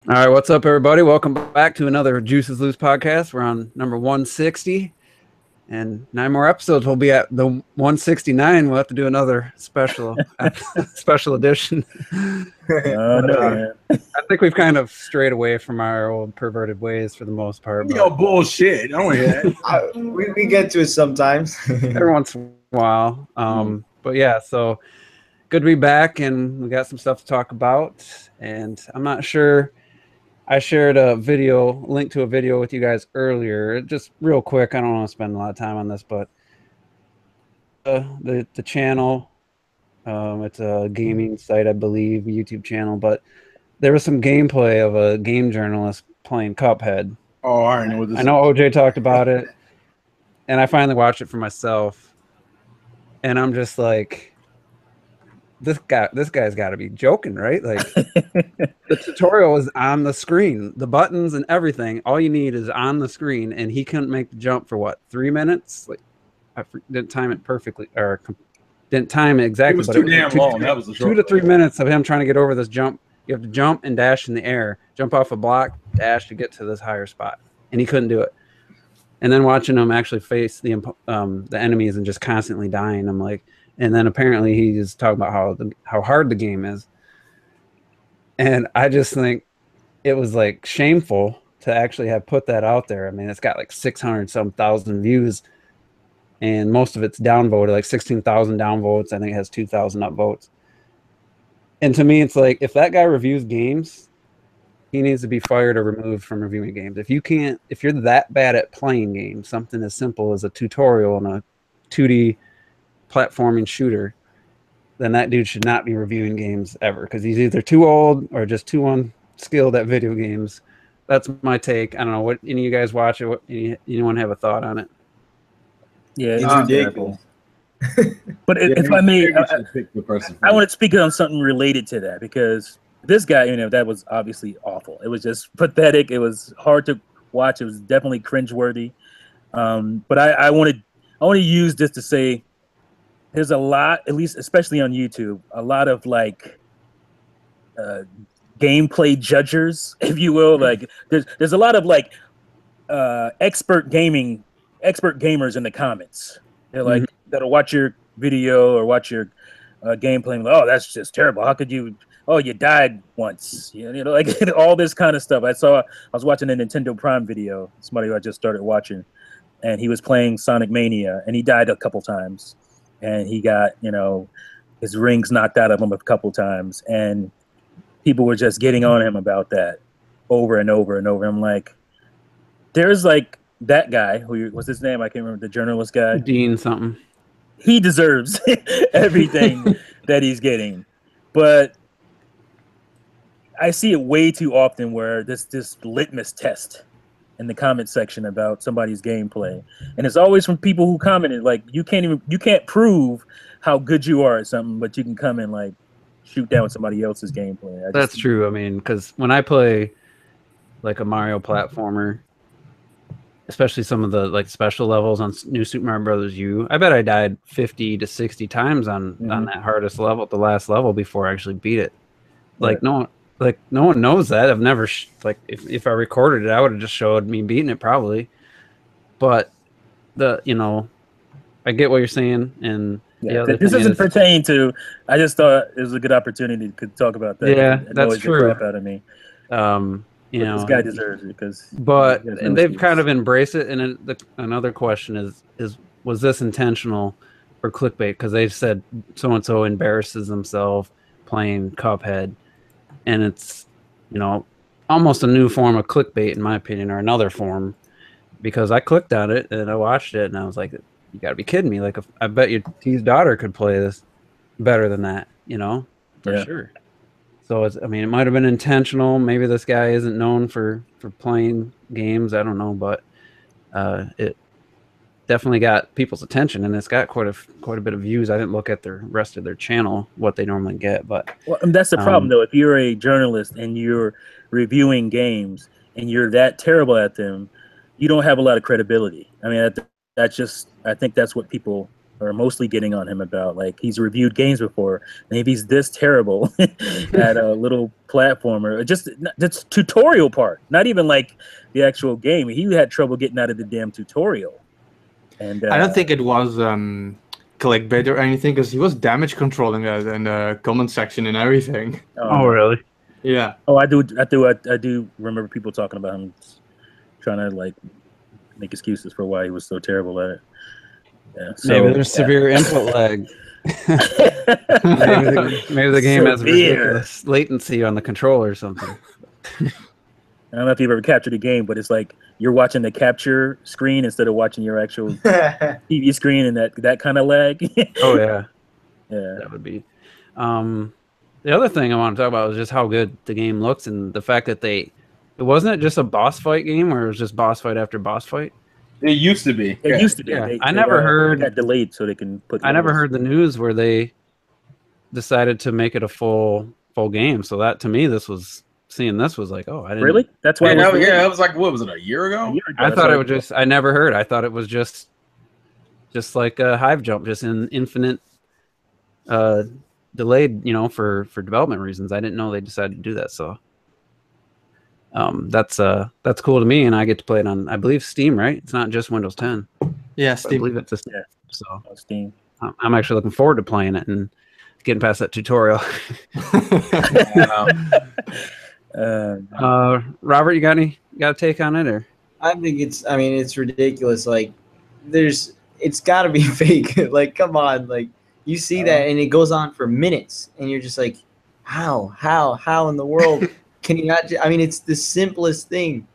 All right, what's up, everybody? Welcome back to another Juices Loose podcast. We're on number 160, and 9 more episodes. We'll be at the 169. We'll have to do another special special edition. No, man. I think we've kind of strayed away from our old perverted ways for the most part. Yo, bullshit. I don't want to hear that. We get to it sometimes. Every once in a while. But yeah, so good to be back, and we got some stuff to talk about. And I'm not sure. I shared a link to a video with you guys earlier. Just real quick, I don't want to spend a lot of time on this, but the channel, it's a gaming site, I believe, YouTube channel, but there was some gameplay of a game journalist playing Cuphead. Oh, I already know what this is. I know OJ talked about it, and I finally watched it for myself, and I'm just like, this guy's got to be joking, right? Like, the tutorial is on the screen, the buttons and everything. All you need is on the screen, and he couldn't make the jump for what, 3 minutes? Like, I didn't time it perfectly, or didn't time it exactly. It was too damn long. That was the 2 to 3 minutes of him trying to get over this jump. You have to jump and dash in the air, jump off a block, dash to get to this higher spot, and he couldn't do it. And then watching him actually face the enemies and just constantly dying, I'm like. And then apparently he's talking about how hard the game is. And I just think it was like shameful to actually have put that out there. I mean, it's got like 600-some thousand views, and most of it's downvoted, like 16,000 downvotes. I think it has 2,000 upvotes. And to me, it's like, if that guy reviews games, he needs to be fired or removed from reviewing games. If you're that bad at playing games, something as simple as a tutorial on a 2D platforming shooter, then that dude should not be reviewing games ever, because he's either too old or just too unskilled at video games. That's my take. I don't know what any of you guys watch it. What anyone have a thought on it? Yeah, it's ridiculous. But if I may, I want to speak on something related to that, because this guy, that was obviously awful. It was just pathetic. It was hard to watch. It was definitely cringeworthy. But I want to use this to say, there's a lot, at least especially on YouTube, a lot of like gameplay judgers, if you will. Like there's a lot of like expert gamers in the comments. They're like, that'll watch your video or watch your gameplay and, oh, that's just terrible. How could you? Oh, you died once. Like all this kind of stuff. I was watching a Nintendo Prime video. Somebody who I just started watching, and he was playing Sonic Mania, and he died a couple times. And he got, his rings knocked out of him a couple times, and people were just getting on him about that over and over and over. I'm like, there's like that guy what's his name? I can't remember, the journalist guy. Dean something. He deserves everything that he's getting, but I see it way too often where this litmus test in the comment section about somebody's gameplay, and it's always from people who commented like, you can't prove how good you are at something, but you can come and like shoot down somebody else's gameplay. That's true. I mean, because when I play like a Mario platformer, especially some of the like special levels on New Super Mario Brothers U, I bet I died 50 to 60 times on that hardest level, the last level, before I actually beat it. Like no one knows that. I've never if I recorded it, I would have just showed me beating it probably. But I get what you're saying, and this doesn't pertain to. I just thought it was a good opportunity to talk about that. Yeah, that's true. The crap out of me. This guy deserves it and they've kind of embraced it. And another question is was this intentional or clickbait? Because they've said so and so embarrasses themselves playing Cuphead. And it's, almost a new form of clickbait, in my opinion, or another form, because I clicked on it and I watched it and I was like, you got to be kidding me. Like, I bet your T's daughter could play this better than that, for sure. So, it might have been intentional. Maybe this guy isn't known for playing games. I don't know, but it definitely got people's attention, and it's got quite a bit of views. I didn't look at the rest of their channel, what they normally get, but that's the problem though. If you're a journalist and you're reviewing games and you're that terrible at them, you don't have a lot of credibility. I mean, I think that's what people or mostly getting on him about. Like, he's reviewed games before, and if he's this terrible at a little platformer, just tutorial part, not even like the actual game, he had trouble getting out of the damn tutorial. And I don't think it was clickbait or anything, because he was damage controlling that in the comment section and everything. Oh, really? Yeah. Oh, I do remember people talking about him trying to like make excuses for why he was so terrible at it. Yeah, so, maybe there's severe input lag. maybe the game has ridiculous latency on the controller or something. I don't know if you've ever captured a game, but it's like you're watching the capture screen instead of watching your actual TV screen, and that kind of lag. Oh yeah, yeah, that would be. The other thing I want to talk about is just how good the game looks, and the fact that it wasn't just a boss fight game where it was just boss fight after boss fight. It used to be. It used to be. Yeah. They never heard got delayed so they can put. I never heard the news where they decided to make it a full game. So that to me, seeing this was like, oh, I didn't really. That's why. It was like, what was it, a year ago? I thought it was just. I never heard. I thought it was just like a Hive Jump, just an infinite, delayed. For development reasons. I didn't know they decided to do that. So. That's cool to me, and I get to play it on, I believe, Steam, right? It's not just Windows 10. Yeah, Steam. I believe it's just so Steam. I'm actually looking forward to playing it and getting past that tutorial. Robert, you got a take on it, or? I think it's ridiculous. Like, it's got to be fake. Like, come on, like you see that, and it goes on for minutes, and you're just like, how in the world? Can you not? It's the simplest thing,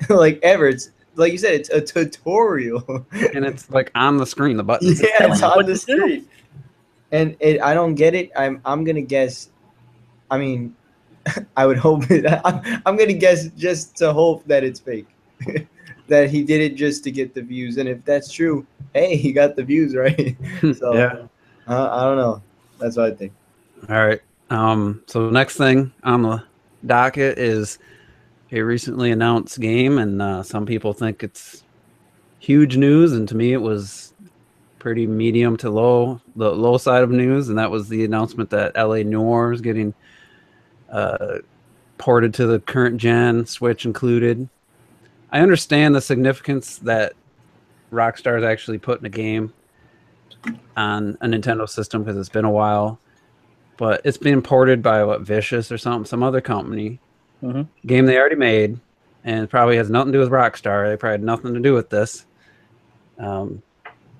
like ever. It's like you said, it's a tutorial, and it's like on the screen. The button. Yeah, it's on the screen, and I don't get it. I'm gonna guess. I would hope it. I'm gonna guess just to hope that it's fake, that he did it just to get the views. And if that's true, hey, he got the views, right? So yeah, I don't know. That's what I think. All right. So the next thing on the docket is a recently announced game, and some people think it's huge news, and to me it was pretty medium to low, the low side of news, and that was the announcement that LA Noire is getting ported to the current gen, Switch included. I understand the significance that Rockstar is actually putting a game on a Nintendo system because it's been a while. But it's being ported by Vicious or some other company. Game they already made, and it probably has nothing to do with Rockstar. They probably had nothing to do with this. Coming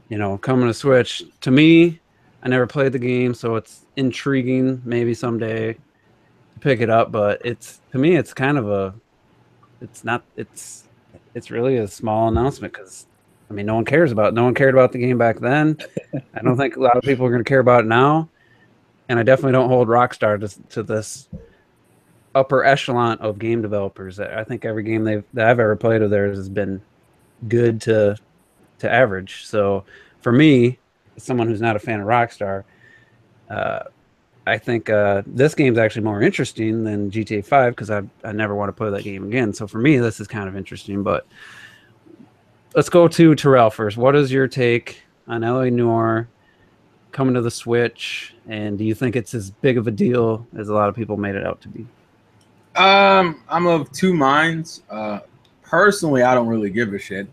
to Switch. To me, I never played the game, so it's intriguing. Maybe someday to pick it up, but to me, it's kind of it's really a small announcement because no one cares about it. No one cared about the game back then. I don't think a lot of people are going to care about it now. And I definitely don't hold Rockstar to this upper echelon of game developers. I think every game that I've ever played of theirs has been good to average. So for me, as someone who's not a fan of Rockstar, I think this game's actually more interesting than GTA 5 because I never want to play that game again. So for me, this is kind of interesting. But let's go to Terrell first. What is your take on LA Noire coming to the Switch, and do you think it's as big of a deal as a lot of people made it out to be? I'm of two minds. Personally, I don't really give a shit.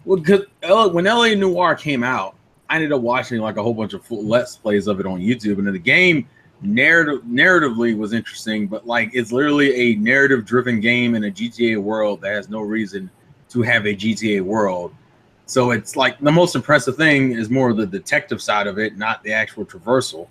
When LA Noire came out, I ended up watching like a whole bunch of full Let's Plays of it on YouTube, and the game narratively was interesting, but like it's literally a narrative-driven game in a GTA world that has no reason to have a GTA world. So it's like the most impressive thing is more the detective side of it, not the actual traversal.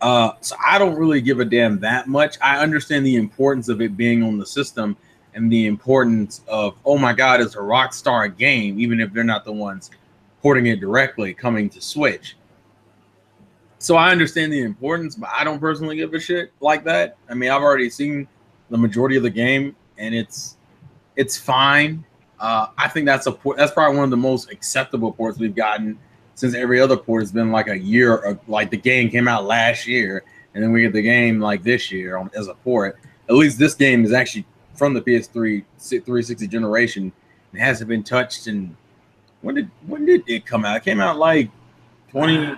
So I don't really give a damn that much. I understand the importance of it being on the system and the importance of, oh my God, it's a Rockstar game, even if they're not the ones porting it directly coming to Switch. So I understand the importance, but I don't personally give a shit like that. I've already seen the majority of the game, and it's fine. I think that's probably one of the most acceptable ports we've gotten since every other port has been like a year. Like the game came out last year, and then we get the game like this year as a port. At least this game is actually from the PS3 360 generation. It hasn't been touched. And when did it come out? It came out like 20.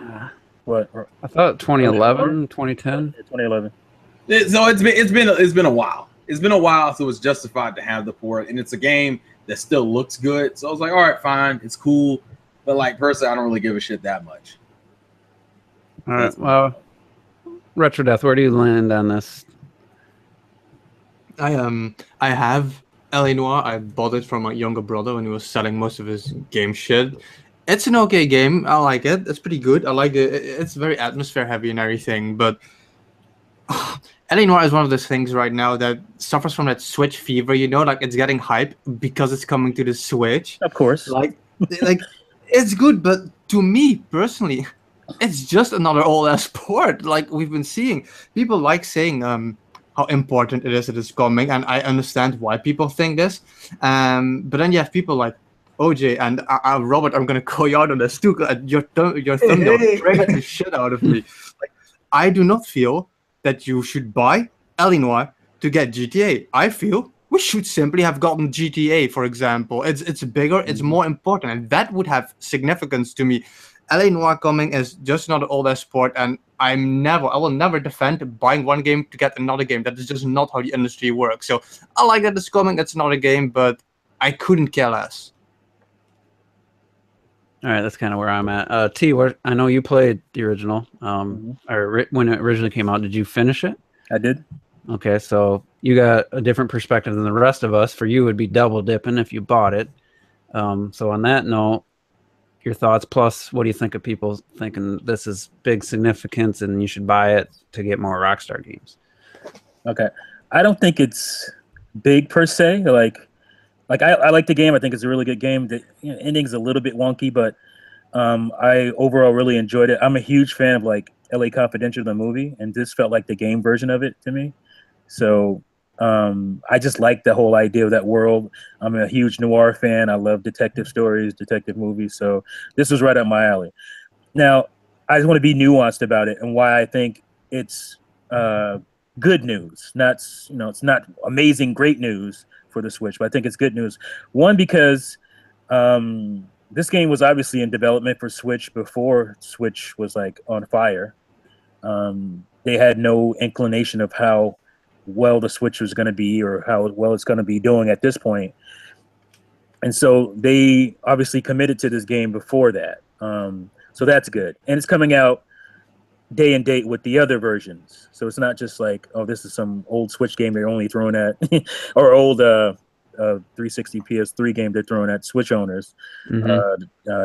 What? I thought 2011, 2010. 2011. So it's been a while. It's been a while, so it's justified to have the port, and it's a game that still looks good. So I was like, all right, fine, it's cool, but like personally, I don't really give a shit that much. All right, well, Retro Death, where do you land on this? I have LA Noire. I bought it from my younger brother when he was selling most of his game shit. It's an okay game. I like it. It's pretty good. I like it. It's very atmosphere heavy and everything, but LA Noire is one of those things right now that suffers from that Switch fever, you know, like it's getting hype because it's coming to the Switch. Of course. Like it's good, but to me personally, it's just another old-ass port. Like we've been seeing. People like saying how important it is that it's coming, and I understand why people think this. But then you have people like OJ and Robert, I'm going to call you out on this too. Your thumbnail triggered the shit out of me. Like, I do not feel that you should buy LA Noire to get GTA. I feel we should simply have gotten GTA, for example. It's bigger, it's more important, and that would have significance to me. LA Noire coming is just not an old-ass sport, and I will never defend buying one game to get another game. That is just not how the industry works. So I like that it's coming, it's not a game, but I couldn't care less. All right, that's kind of where I'm at. T, I know you played the original, or when it originally came out. Did you finish it? I did. Okay, so you got a different perspective than the rest of us. For you, it would be double dipping if you bought it. So on that note, your thoughts, plus what do you think of people thinking this is big significance and you should buy it to get more Rockstar games? Okay, I don't think it's big per se. Like I like the game. I think it's a really good game. The ending's a little bit wonky, but I overall really enjoyed it. I'm a huge fan of like LA Confidential, the movie, and this felt like the game version of it to me. So I just like the whole idea of that world. I'm a huge noir fan. I love detective stories, detective movies. So this was right up my alley. Now, I just want to be nuanced about it and why I think it's good news. It's not amazing, great news for the Switch, but I think it's good news. One, because this game was obviously in development for Switch before Switch was like on fire. They had no inclination of how well the Switch was going to be or how well it's going to be doing at this point. And so they obviously committed to this game before that. So that's good. And it's coming out day and date with the other versions. So it's not just like, oh, this is some old Switch game they're only throwing at, or old 360 PS3 game they're throwing at Switch owners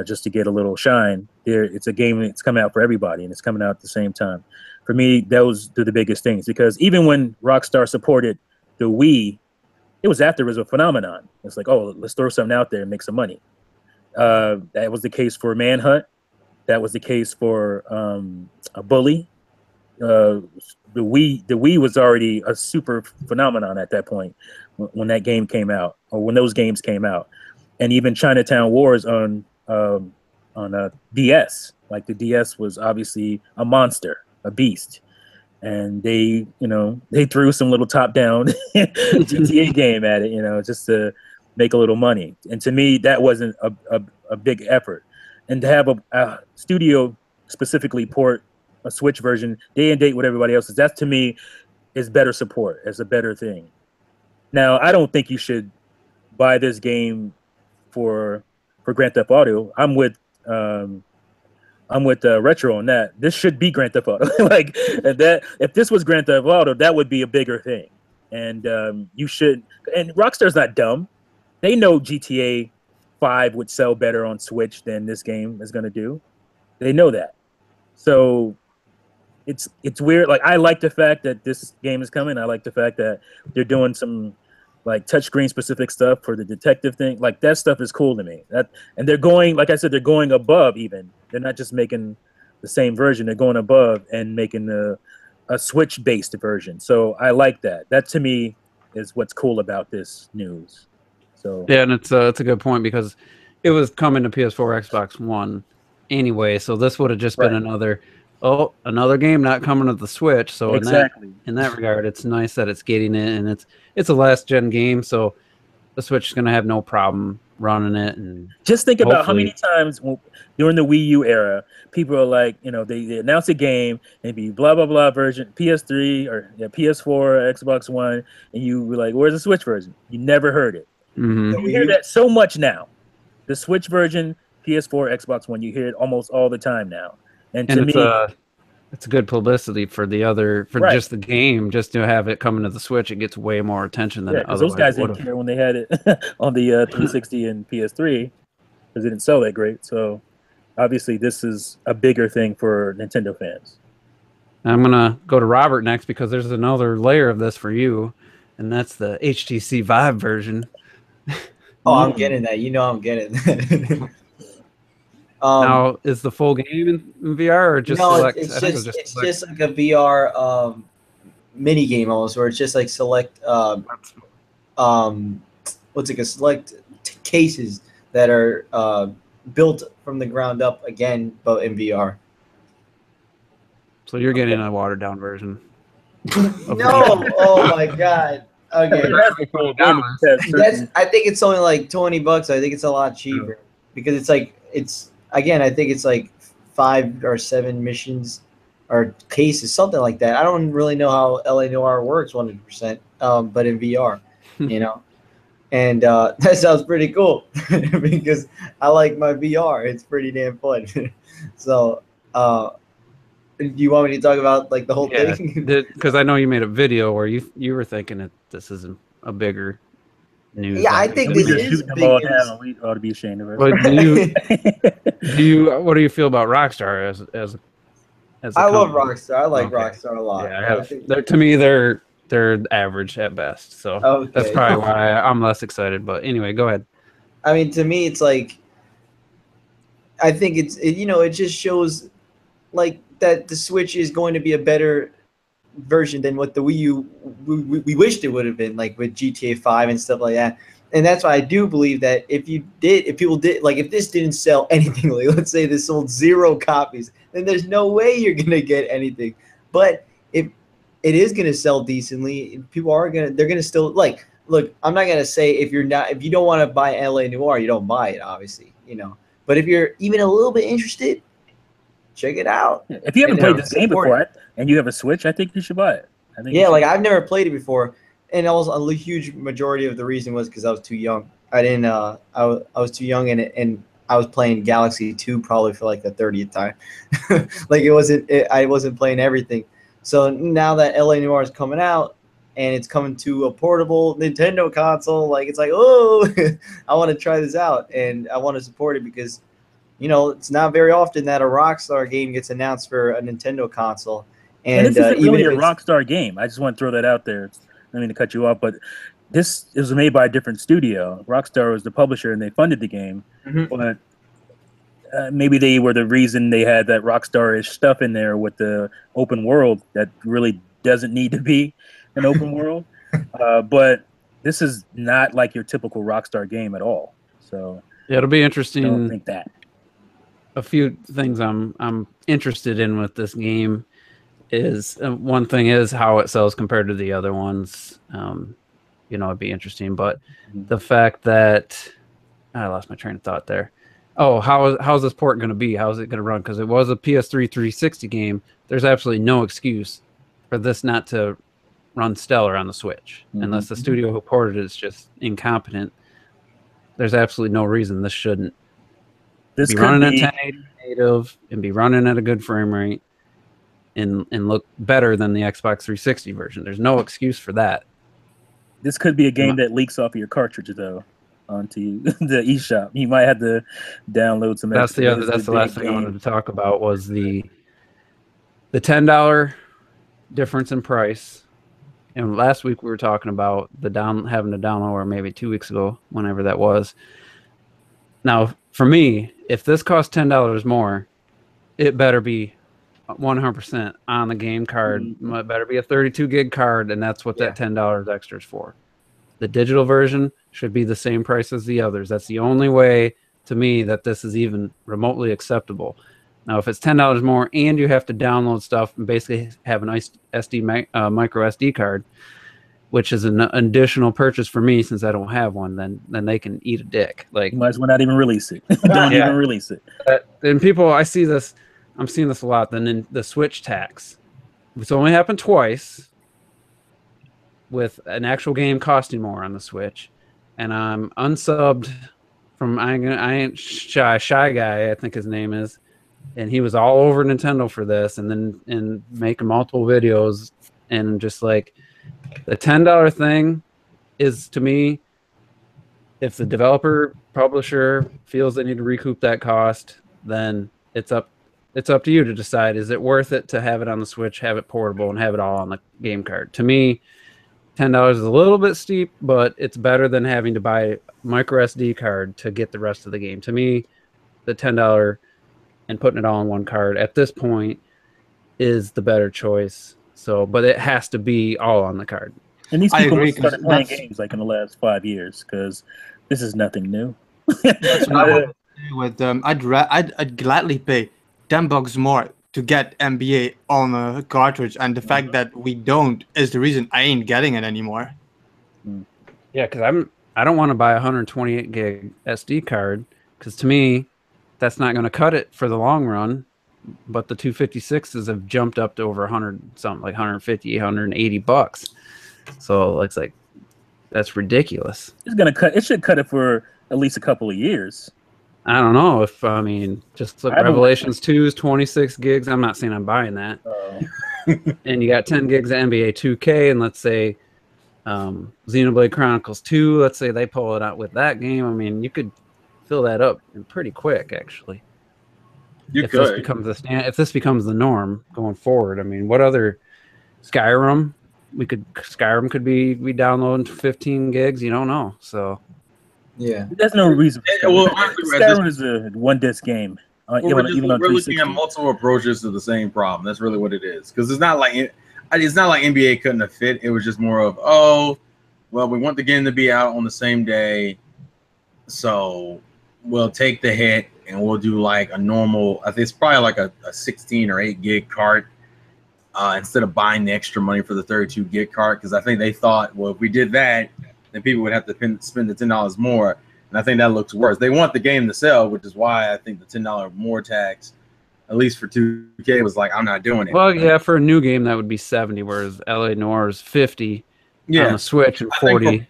just to get a little shine. It's a game that's coming out for everybody, and it's coming out at the same time. For me, those are the biggest things, because even when Rockstar supported the Wii, it was after it was a phenomenon. It's like, oh, let's throw something out there and make some money. That was the case for Manhunt. That was the case for a Bully. The Wii was already a super phenomenon at that point when that game came out, or when those games came out, and even Chinatown Wars on a DS. Like the DS was obviously a monster, a beast, and they threw some little top-down GTA game at it, just to make a little money. And to me, that wasn't a big effort. And to have a studio specifically port a Switch version day and date with everybody else's, that to me is better support, as a better thing. Now, I don't think you should buy this game for Grand Theft Auto. I'm with Retro on that. This should be Grand Theft Auto. Like that. If this was Grand Theft Auto, that would be a bigger thing. And you should. And Rockstar's not dumb. They know GTA 5 would sell better on Switch than this game is going to do. They know that. So it's weird. Like, I like the fact that this game is coming. I like the fact that they're doing some like touchscreen specific stuff for the detective thing. Like, that stuff is cool to me. And they're going, like I said, they're going above even. They're not just making the same version. They're going above and making a Switch-based version. So I like that. That to me is what's cool about this news. So yeah, and it's a good point, because it was coming to PS4, Xbox One anyway. So this would have just been another game not coming to the Switch. So exactly. in that regard, it's nice that it's getting it, and it's a last gen game. So the Switch is going to have no problem running it, and just think about how hopefully- many times during the Wii U era, people are like, you know, they announce a game, and it'd be blah blah blah version, PS3 or PS4, Xbox One, and you were like, "Where's the Switch version?" You never heard it. Mhm. You hear that so much now. The Switch version, PS4, Xbox One, you hear it almost all the time now. And to me, it's good publicity for the other Right. just the game, just to have it coming to the Switch. It gets way more attention than yeah, it because those otherwise guys didn't would've. care when they had it on the 360 and PS3 because it didn't sell that great. So obviously, this is a bigger thing for Nintendo fans. I'm gonna go to Robert next because there's another layer of this for you, and that's the HTC Vive version. Oh, I'm getting that. You know, I'm getting that. Now, is the full game in VR or just no, select? it's I think it was just select. just like a VR mini game almost, where it's just like select select cases that are built from the ground up again, but in VR. So you're getting a watered down version. No, oh my god. Okay, I think it's only like $20. I think it's a lot cheaper because it's like I think it's like 5 or 7 missions or cases, something like that. I don't really know how LA Noire works 100%, but in VR, you know. And that sounds pretty cool because I like my VR. It's pretty damn fun. So, do you want me to talk about like the whole thing? Because I know you made a video where you were thinking that this is a bigger news. Yeah, I think this is shooting them big all news. down. We ought to be ashamed of it. But what do you feel about Rockstar as a I love company? Rockstar. I like Okay. Rockstar a lot. Yeah, to me they're average at best. So Okay. that's probably why I'm less excited. But anyway, go ahead. I mean, to me, it's like I think it just shows like that the Switch is going to be a better version than what the Wii U we wished it would have been, like with GTA 5 and stuff like that. And that's why I do believe that if this didn't sell anything, like let's say this sold 0 copies, then there's no way you're gonna get anything. But if it is gonna sell decently, they're gonna still like. Look, I'm not gonna say if you don't want to buy LA Noire, you don't buy it, obviously, you know. But if you're even a little bit interested, check it out. If you haven't played this game before and you have a Switch, I think you should buy it. I've never played it before, and also a huge majority of the reason was because I was too young. I didn't. I was too young, and I was playing Galaxy 2 probably for like the 30th time. Like I wasn't playing everything. So now that LA Noire is coming out and it's coming to a portable Nintendo console, like it's like, oh, I want to try this out and I want to support it because, you know, it's not very often that a Rockstar game gets announced for a Nintendo console. And this isn't really a Rockstar game. I just want to throw that out there. I don't mean to cut you off, but this was made by a different studio. Rockstar was the publisher, and they funded the game. Mm-hmm. But maybe they were the reason they had that Rockstar-ish stuff in there with the open world that really doesn't need to be an open world. But this is not like your typical Rockstar game at all. So yeah, it'll be interesting. I don't think that. A few things I'm interested in with this game is one thing is how it sells compared to the other ones. You know, it'd be interesting, but the fact that I lost my train of thought there. Oh, how's this port going to be? How's it going to run? Because it was a PS3 360 game. There's absolutely no excuse for this not to run stellar on the Switch, unless the studio who ported it is just incompetent. There's absolutely no reason this shouldn't be running at 1080 native and be running at a good frame rate and look better than the Xbox 360 version. There's no excuse for that. This could be a game that leaks off of your cartridge, though, onto the eShop. You might have to download some. That's the last thing I wanted to talk about was the $10 difference in price. And last week we were talking about having to download, or maybe 2 weeks ago, whenever that was. Now, for me, if this costs $10 more, it better be 100% on the game card. It better be a 32 gig card, and that's what that $10 extra is for. The digital version should be the same price as the others. That's the only way, to me, that this is even remotely acceptable. Now, if it's $10 more and you have to download stuff and basically have an SD micro SD card, which is an additional purchase for me since I don't have one. Then they can eat a dick. Like, You might as well not even release it. Don't Yeah. even release it. and people, I'm seeing this a lot. Then the Switch tax. It's only happened twice with an actual game costing more on the Switch, and I'm unsubbed from I ain't shy guy, I think his name is, and he was all over Nintendo for this, and making multiple videos, and just like the $10 thing is, to me, if the developer publisher feels they need to recoup that cost, then it's up to you to decide, is it worth it to have it on the Switch, have it portable, and have it all on the game card. To me, $10 is a little bit steep, but it's better than having to buy a micro SD card to get the rest of the game. To me, the $10 and putting it all on one card at this point is the better choice. So, but it has to be all on the card. And these I people agree, started playing that's- games like in the last 5 years because this is nothing new. That's what I want to say with I'd gladly pay $10 more to get NBA on a cartridge, and the fact that we don't is the reason I ain't getting it anymore. Yeah, because I don't want to buy a 128 gig SD card, because to me, that's not going to cut it for the long run. But the 256s have jumped up to over 100 something, like 150, 180 bucks. So it's like, that's ridiculous. It's gonna cut. It should cut it for at least a couple of years. I don't know if, I mean, just look, I don't- Revelations 2 is 26 gigs. I'm not saying I'm buying that. And you got 10 gigs of NBA 2K, and let's say Xenoblade Chronicles 2, let's say they pull it out with that game. I mean, you could fill that up pretty quick, actually. If this becomes the norm going forward. I mean, what other Skyrim could be downloading 15 gigs, you don't know. So Yeah. There's no reason. Well, honestly, Skyrim is a one disc game. we're Even on looking 360. at multiple approaches to the same problem. That's really what it is. Because it's not like NBA couldn't have fit. It was just more of, oh, well, we want the game to be out on the same day, so we'll take the hit and we'll do like a normal. I think it's probably like a 16 or 8 gig cart instead of buying the extra money for the 32 gig cart. Because I think they thought, well, if we did that, then people would have to spend the $10 more. And I think that looks worse. They want the game to sell, which is why I think the $10 more tax, at least for 2K, was like, I'm not doing it. well, yeah, for a new game that would be 70, whereas LA Noire is 50 on the Switch and 40.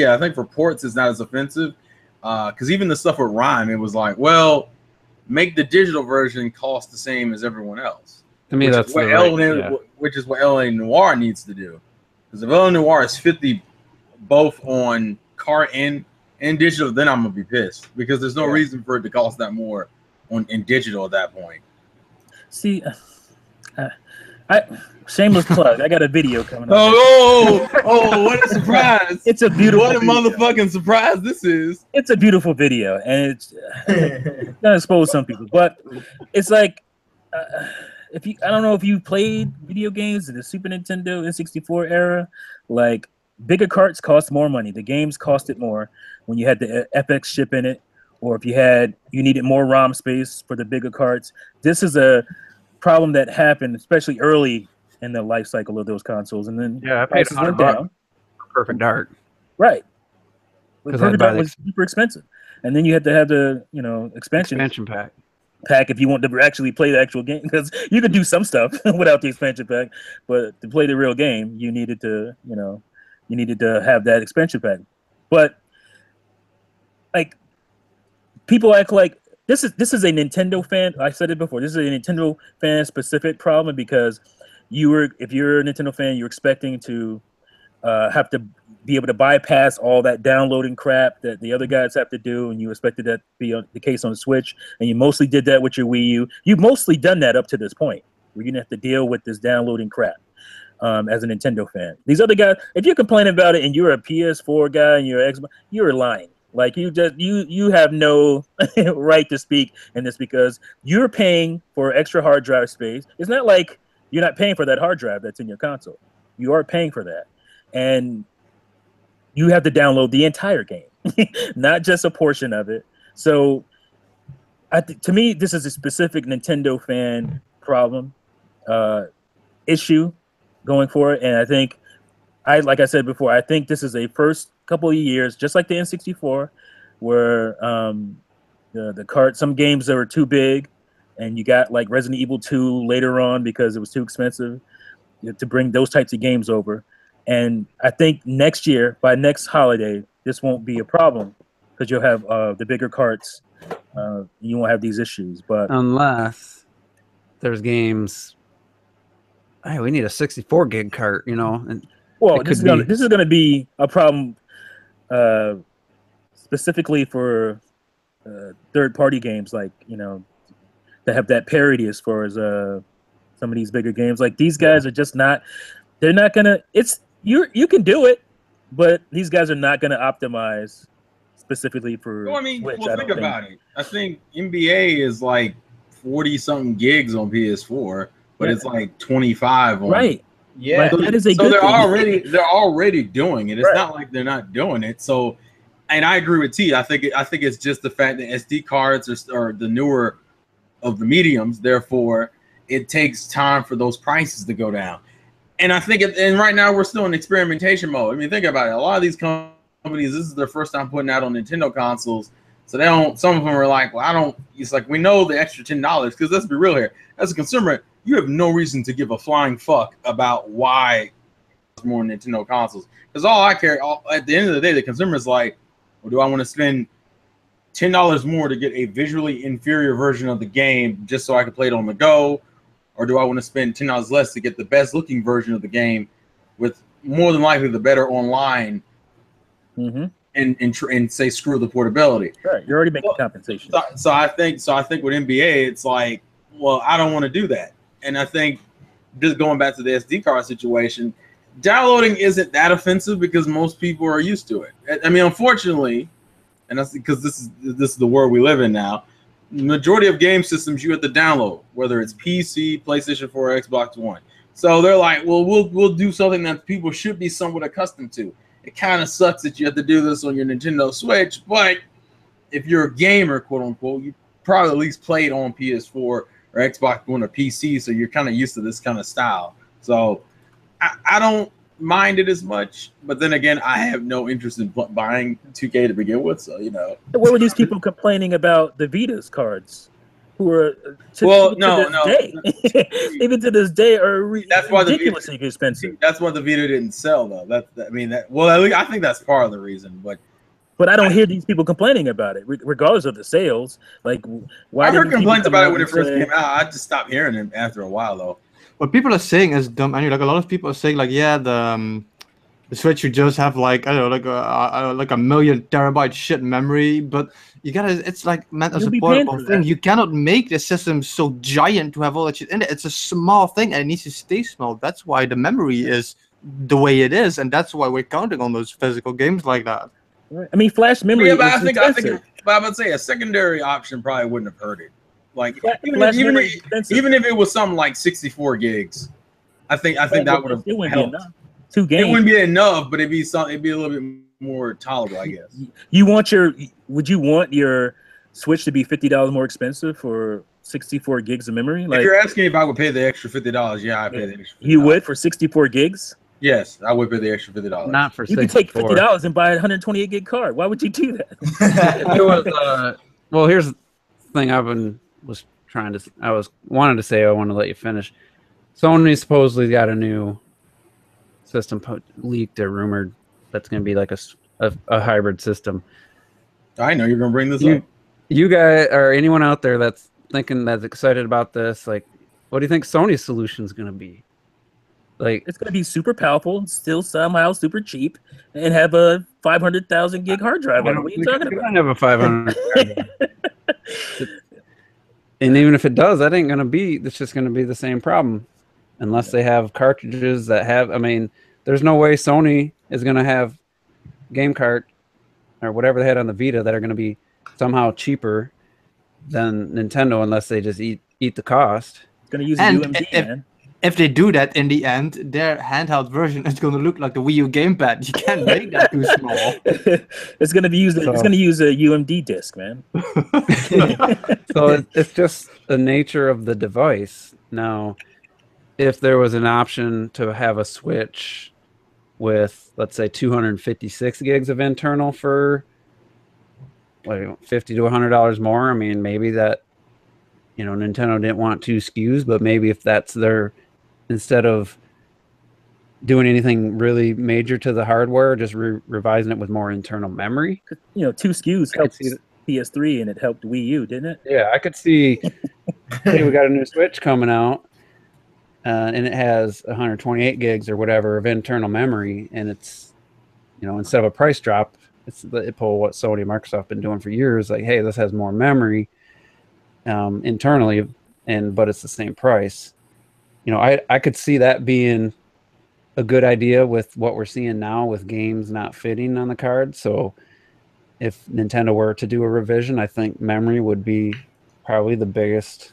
I think for ports it's not as offensive. Because even the stuff with Rhyme, it was like, well, make the digital version cost the same as everyone else. To me, that's which is what LA Noire needs to do. Because if LA Noire is 50 both on cart and digital, then I'm gonna be pissed because there's no reason for it to cost that more in digital at that point. See, shameless plug. I got a video coming up. Oh, what a surprise! It's a beautiful. What a motherfucking surprise this is! It's a beautiful video, and it's gonna expose some people. But it's like, I don't know if you played video games in the Super Nintendo N64 era, like bigger carts cost more money. The games costed more when you had the FX chip in it, or if you needed more ROM space for the bigger carts. This is a problem that happened, especially early in the life cycle of those consoles, and then I paid prices went $100 down. for Perfect Dark. Right. But 'Cause Perfect I'd buy Dark was super expensive, and then you had to have the expansion pack if you want to actually play the actual game, because you could do some stuff without the expansion pack, but to play the real game, you needed to have that expansion pack. But like, people act like this is a Nintendo fan. I said it before. This is a Nintendo fan specific problem, because if you're a Nintendo fan, you're expecting to have to be able to bypass all that downloading crap that the other guys have to do, and you expected that to be the case on the Switch, and you mostly did that with your Wii U. You've mostly done that up to this point, where you didn't have to deal with this downloading crap as a Nintendo fan. These other guys, if you're complaining about it and you're a PS4 guy and you're Xbox, you're lying. Like, you have no right to speak in this, because you're paying for extra hard drive space. It's not like you're not paying for that hard drive that's in your console. You are paying for that. And you have to download the entire game, not just a portion of it. So to me, this is a specific Nintendo fan problem, issue going forward. And I think like I said before, I think this is a first couple of years, just like the N64, where the cart, some games that were too big, and you got like Resident Evil 2 later on because it was too expensive to bring those types of games over. And I think next year, by next holiday, this won't be a problem because you'll have the bigger carts. You won't have these issues. But unless there's games, hey, we need a 64 gig cart, you know. And well, this is gonna be a problem specifically for third-party games, like, you know, that have that parity as far as some of these bigger games. Like, these guys are just not. They're not gonna. It's you can do it, but these guys are not gonna optimize specifically for. Well, I mean, Switch, think about it. I think NBA is like 40-something gigs on PS4, but it's like 25 on. Right. Yeah. Like, that is a so good they're thing. already doing it. It's not like they're not doing it. So, and I agree with T. I think it's just the fact that SD cards are the newer of the mediums. Therefore, it takes time for those prices to go down. And I think, and right now we're still in experimentation mode. I mean, think about it. A lot of these companies, this is their first time putting out on Nintendo consoles. So they don't. Some of them are like, well, I don't. It's like, we know the extra $10 because let's be real here. As a consumer, you have no reason to give a flying fuck about why more Nintendo consoles. Because all I care, at the end of the day, the consumer is like, well, do I want to spend $10 more to get a visually inferior version of the game just so I can play it on the go? Or do I want to spend $10 less to get the best looking version of the game with more than likely the better online and say screw the portability? Right, you're already making compensation. So I think with NBA, it's like, well, I don't want to do that. And I think just going back to the SD card situation, downloading isn't that offensive because most people are used to it. I mean, unfortunately, and that's because this is the world we live in now. Majority of game systems you have to download, whether it's PC, PlayStation 4, or Xbox One. So they're like, well, we'll do something that people should be somewhat accustomed to. It kind of sucks that you have to do this on your Nintendo Switch, but if you're a gamer, quote unquote, you probably at least played on PS4 or Xbox One or PC, so you're kind of used to this kind of style. So I don't mind it as much, but then again, I have no interest in buying 2K to begin with, so, you know. Where were these people complaining about the Vita's cards? Who are even to this day are ridiculously expensive. That's why the Vita didn't sell, though. I think that's part of the reason, but I don't hear these people complaining about it, regardless of the sales. Like, why? I heard complaints about it when it first came out. I just stopped hearing them after a while, though. What people are saying is dumb. I mean, like, a lot of people are saying, like, yeah, the Switch should just have, like, I don't know, like a million terabyte shit memory, but you gotta, it's like meant as a portable thing. You cannot make the system so giant to have all that shit in it. It's a small thing and it needs to stay small. That's why the memory is the way it is, and that's why we're counting on those physical games like that. I mean, flash memory. Yeah, but I think, but I would say a secondary option probably wouldn't have hurt it. Like, even if it was something like 64 gigs, I think that would have helped. 2 games. It wouldn't be enough, but it'd be a little bit more tolerable, I guess. Would you want your Switch to be $50 more expensive for 64 gigs of memory? Like, if you're asking if I would pay the extra $50, yeah, I'd pay the extra $50. You would for 64 gigs? Yes, I would pay the extra $50. Not for 64. You could take $50 and buy a 128 gig card. Why would you do that? It was, well, here's the thing I wanted to say. I want to let you finish. Sony supposedly got a new system leaked or rumored that's going to be like a hybrid system. I know you're going to bring this up. You guys, or anyone out there that's excited about this, like, what do you think Sony's solution is going to be? Like, it's going to be super powerful, still somehow super cheap, and have a 500,000 gig hard drive. What are you talking about? I don't have a 500. And even if it does, that ain't going to be. It's just going to be the same problem, unless they have cartridges that have. I mean, there's no way Sony is going to have game cart or whatever they had on the Vita that are going to be somehow cheaper than Nintendo, unless they just eat the cost. It's going to use a UMD, man. If they do that, in the end, their handheld version is going to look like the Wii U gamepad. You can't make that too small. It's going to be used. It's going to use a UMD disc, man. So it's just the nature of the device. Now, if there was an option to have a Switch with, let's say, 256 gigs of internal for like $50 to $100 more. I mean, maybe that, Nintendo didn't want 2 SKUs, but maybe if that's their, instead of doing anything really major to the hardware, just revising it with more internal memory. 2 SKUs helped PS3 and it helped Wii U, didn't it? Yeah, I could see. Hey, we got a new Switch coming out, and it has 128 gigs or whatever of internal memory, and it's, instead of a price drop, it pull what Sony and Microsoft have been doing for years. Like, hey, this has more memory internally, but it's the same price. I could see that being a good idea with what we're seeing now with games not fitting on the card. So if Nintendo were to do a revision, I think memory would be probably the biggest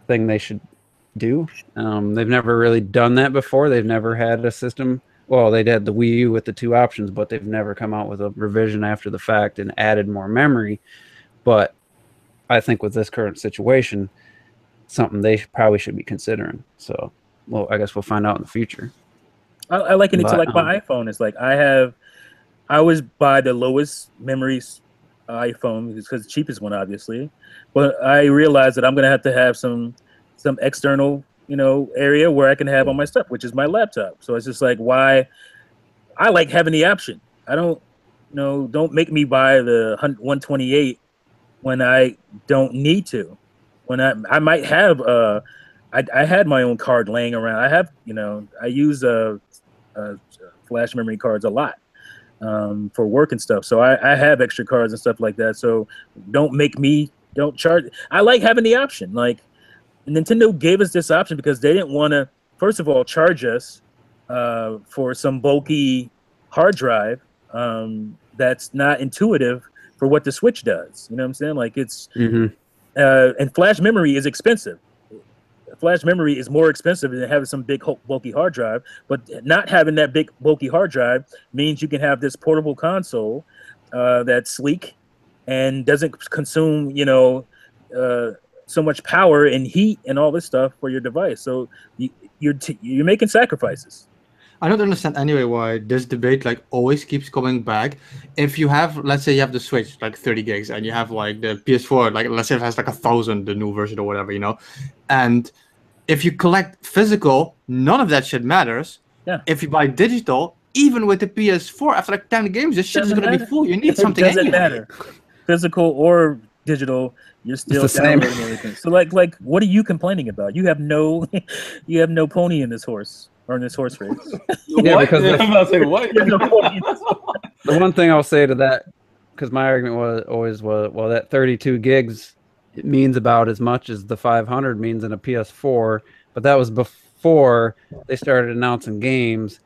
thing they should do. They've never really done that before. They've never had a system. Well, they did the Wii U with the 2 options, but they've never come out with a revision after the fact and added more memory. But I think with this current situation, something they probably should be considering. So, well, I guess we'll find out in the future. I liken it to like my iPhone. It's like I always buy the lowest memories iPhone because it's the cheapest one, obviously. But I realize that I'm gonna have to have some external, area where I can have all my stuff, which is my laptop. So it's just like why I like having the option. I don't make me buy the 128 when I don't need to. When I might have I had my own card laying around. I have I use flash memory cards a lot for work and stuff. So I have extra cards and stuff like that. So don't charge. I like having the option. Like Nintendo gave us this option because they didn't want to, first of all, charge us for some bulky hard drive that's not intuitive for what the Switch does. You know what I'm saying? Like it's and flash memory is expensive. Flash memory is more expensive than having some big bulky hard drive, but not having that big bulky hard drive means you can have this portable console that's sleek and doesn't consume so much power and heat and all this stuff for your device. So you're making sacrifices. I don't understand anyway why this debate like always keeps coming back. If you have, let's say you have the Switch, like 30 gigs, and you have like the PS4, like let's say it has like 1,000, the new version or whatever, and if you collect physical, none of that shit matters. Yeah. If you buy digital, even with the PS4, after like 10 games, this shit is going to be full. You need something. It doesn't matter. Physical or digital, you're still downloading everything. So like, what are you complaining about? You have no pony in this horse. Or in this horse race. Yeah, because I'm about to say what? The one thing I'll say to that, because my argument was well, that 32 gigs it means about as much as the 500 means in a PS4, but that was before they started announcing games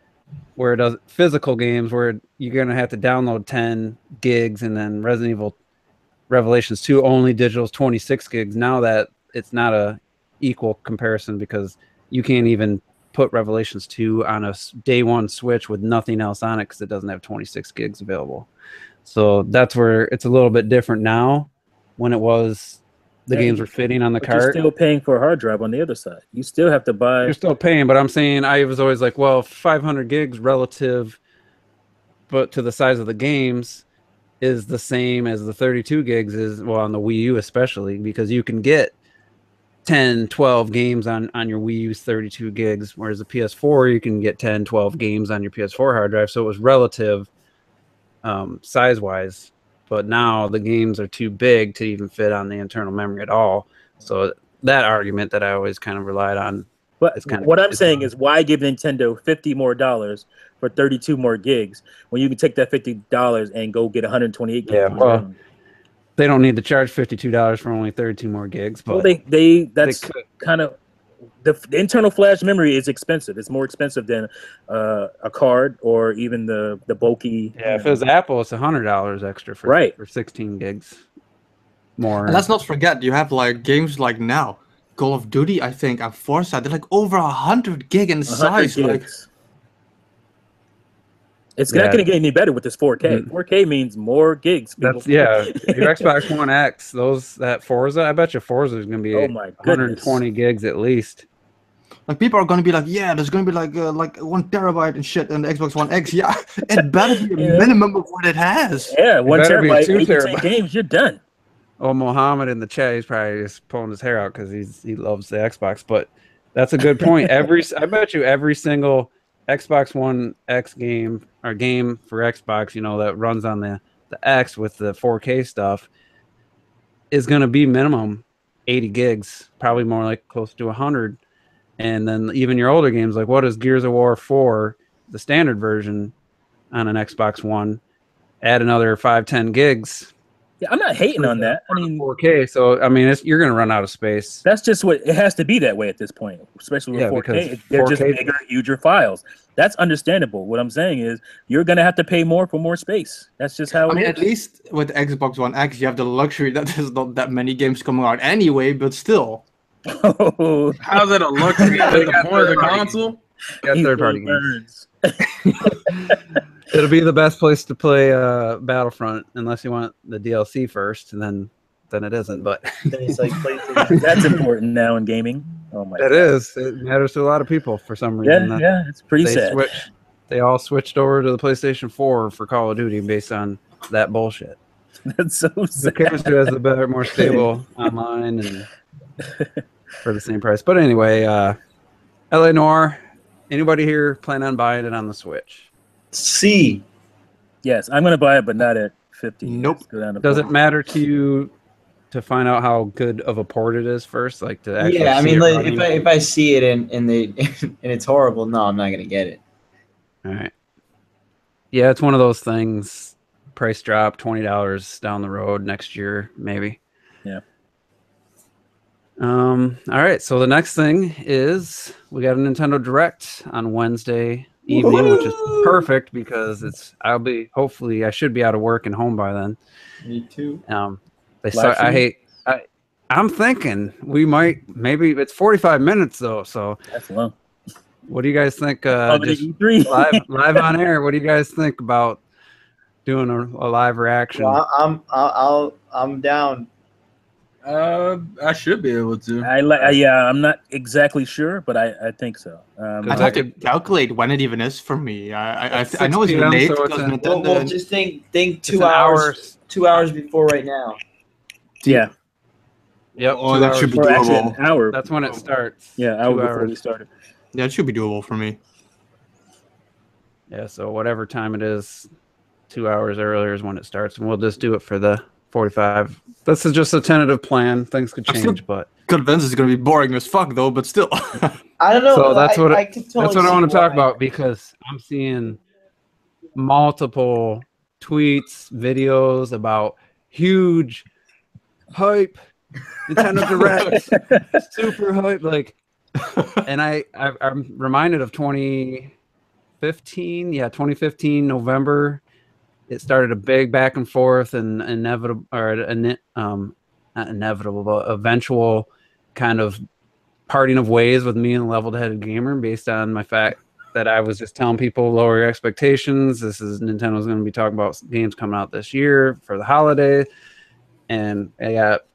where it does physical games where you're gonna have to download 10 gigs, and then Resident Evil Revelations 2 only digital is 26 gigs. Now that it's not a equal comparison because you can't even put Revelations 2 on a day one Switch with nothing else on it because it doesn't have 26 gigs available. So that's where it's a little bit different now. When it was the games were fitting on the cart, you're still paying for a hard drive on the other side. You still have to buy. You're still paying, but I'm saying I was always like, well, 500 gigs relative, but to the size of the games is the same as the 32 gigs is, well, on the Wii U especially, because you can get 10, 12 games on your Wii U's 32 gigs, whereas the PS4, you can get 10, 12 games on your PS4 hard drive. So it was relative size-wise. But now the games are too big to even fit on the internal memory at all. So that argument that I always kind of relied on. But what I'm saying is, why give Nintendo $50 more for 32 more gigs when you can take that $50 and go get 128 gigs? Yeah, well, they don't need to charge $52 for only 32 more gigs. But well, that's kind of the internal flash memory is expensive. It's more expensive than a card or even the bulky. Yeah, if it was Apple, it's $100 extra for 16 gigs more. And let's not forget, you have like games like now, Call of Duty, I think, and Forza. They're like over 100 gig in size. Like, it's not going to get any better with this 4K. 4K means more gigs. That's your Xbox One X. That Forza, I bet you Forza is going to be 120 gigs at least. Like people are gonna be like, yeah, there's gonna be like 1 terabyte and shit in the Xbox One X. Yeah, it better be a minimum of what it has. Yeah, 1 better be terabyte, 2 8 to 10 terabyte. games, you're done. Oh, Mohammed in the chat, he's probably just pulling his hair out because he loves the Xbox. But that's a good point. I bet you every single Xbox One X game or game for Xbox, that runs on the X with the 4K stuff, is going to be minimum 80 gigs, probably more like close to 100. And then even your older games, like what is Gears of War 4, the standard version on an Xbox One, add another 5-10 gigs. Yeah, I'm not hating on that. I mean, 4K. So I mean, you're going to run out of space. that's just what it has to be that way at this point, especially with 4K. They're 4K just bigger, huger files. That's understandable. What I'm saying is, you're going to have to pay more for more space. That's just how it is. At least with Xbox One X, you have the luxury that there's not that many games coming out anyway. But still, how's it a luxury at the point of the console? Got third-party games. It'll be the best place to play Battlefront, unless you want the DLC first, and then it isn't. But Then it's like That's important now in gaming. Oh my it God. is. It matters to a lot of people for some reason. Yeah, it's pretty sad. They all switched over to the PlayStation 4 for Call of Duty based on that bullshit. That's so Who sad. cares who has the better, more stable online and for the same price? But anyway, LA Noire. Anybody here plan on buying it on the Switch? C. Yes, I'm going to buy it, but not at 50. Nope. Let's go down to Does 40. it matter to you to find out how good of a port it is first? Like to actually Yeah, I see mean, it like, running? if I see it and it's horrible, no, I'm not gonna get it. All right. Yeah, it's one of those things. Price drop, $20 down the road next year, maybe. Yeah. All right. So the next thing is we got a Nintendo Direct on Wednesday evening, which is perfect because hopefully I should be out of work and home by then. Me too. I'm thinking maybe it's 45 minutes though. So That's low. what do you guys think? Oh, the Just E3. live on air. What do you guys think about doing a live reaction? Well, I'm down. I should be able to. I'm not exactly sure, but I think so. I'd have to calculate when it even is for me. I know it's 6 p.m., late so it's because in- Nintendo. Well, just think It's 2 an hours. 2 hours before right now. Yeah. Yep. Oh, 2 that hours. should be Or actually, an doable. hour. That's when it starts. Yeah, 2 hour before hours. we started. Yeah, it should be doable for me. Yeah, so whatever time it is, 2 hours earlier is when it starts, and we'll just do it for the 45. This is just a tentative plan. Things could I'm still change, but Convinced it's gonna be boring as fuck though, but still. I don't know. so that's what I could totally that's what I see want to talk why. about because I'm seeing multiple tweets, videos about huge hype, Nintendo Direct, super hype, like. And I'm reminded of 2015. Yeah, 2015 November. It started a big back and forth and inevitable, or not inevitable, but eventual kind of parting of ways with me and the level-headed gamer based on my fact that I was just telling people lower your expectations. Nintendo's going to be talking about games coming out this year for the holiday, and he got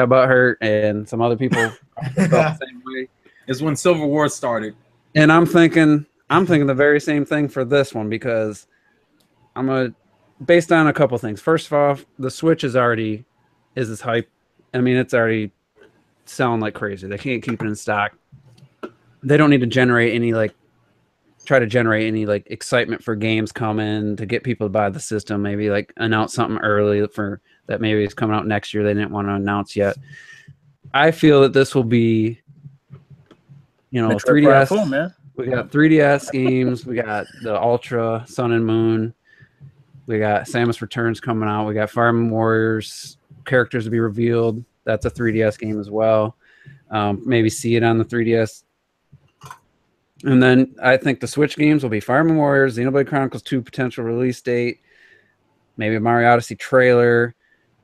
butthurt, and some other people felt the same way. Is when Civil War started. And I'm thinking the very same thing for this one because based on a couple things. First of all, the Switch is this hype. I mean, it's already selling like crazy. They can't keep it in stock. They don't need to try to generate any excitement for games coming to get people to buy the system. Maybe announce something early for that maybe it's coming out next year. They didn't want to announce yet. I feel that this will be, 3DS. Full, man. We got 3DS games. We got the Ultra, Sun and Moon. We got Samus Returns coming out. We got Fire Emblem Warriors characters to be revealed. That's a 3DS game as well. Maybe see it on the 3DS. And then I think the Switch games will be Fire Emblem Warriors, Xenoblade Chronicles 2 potential release date, maybe a Mario Odyssey trailer,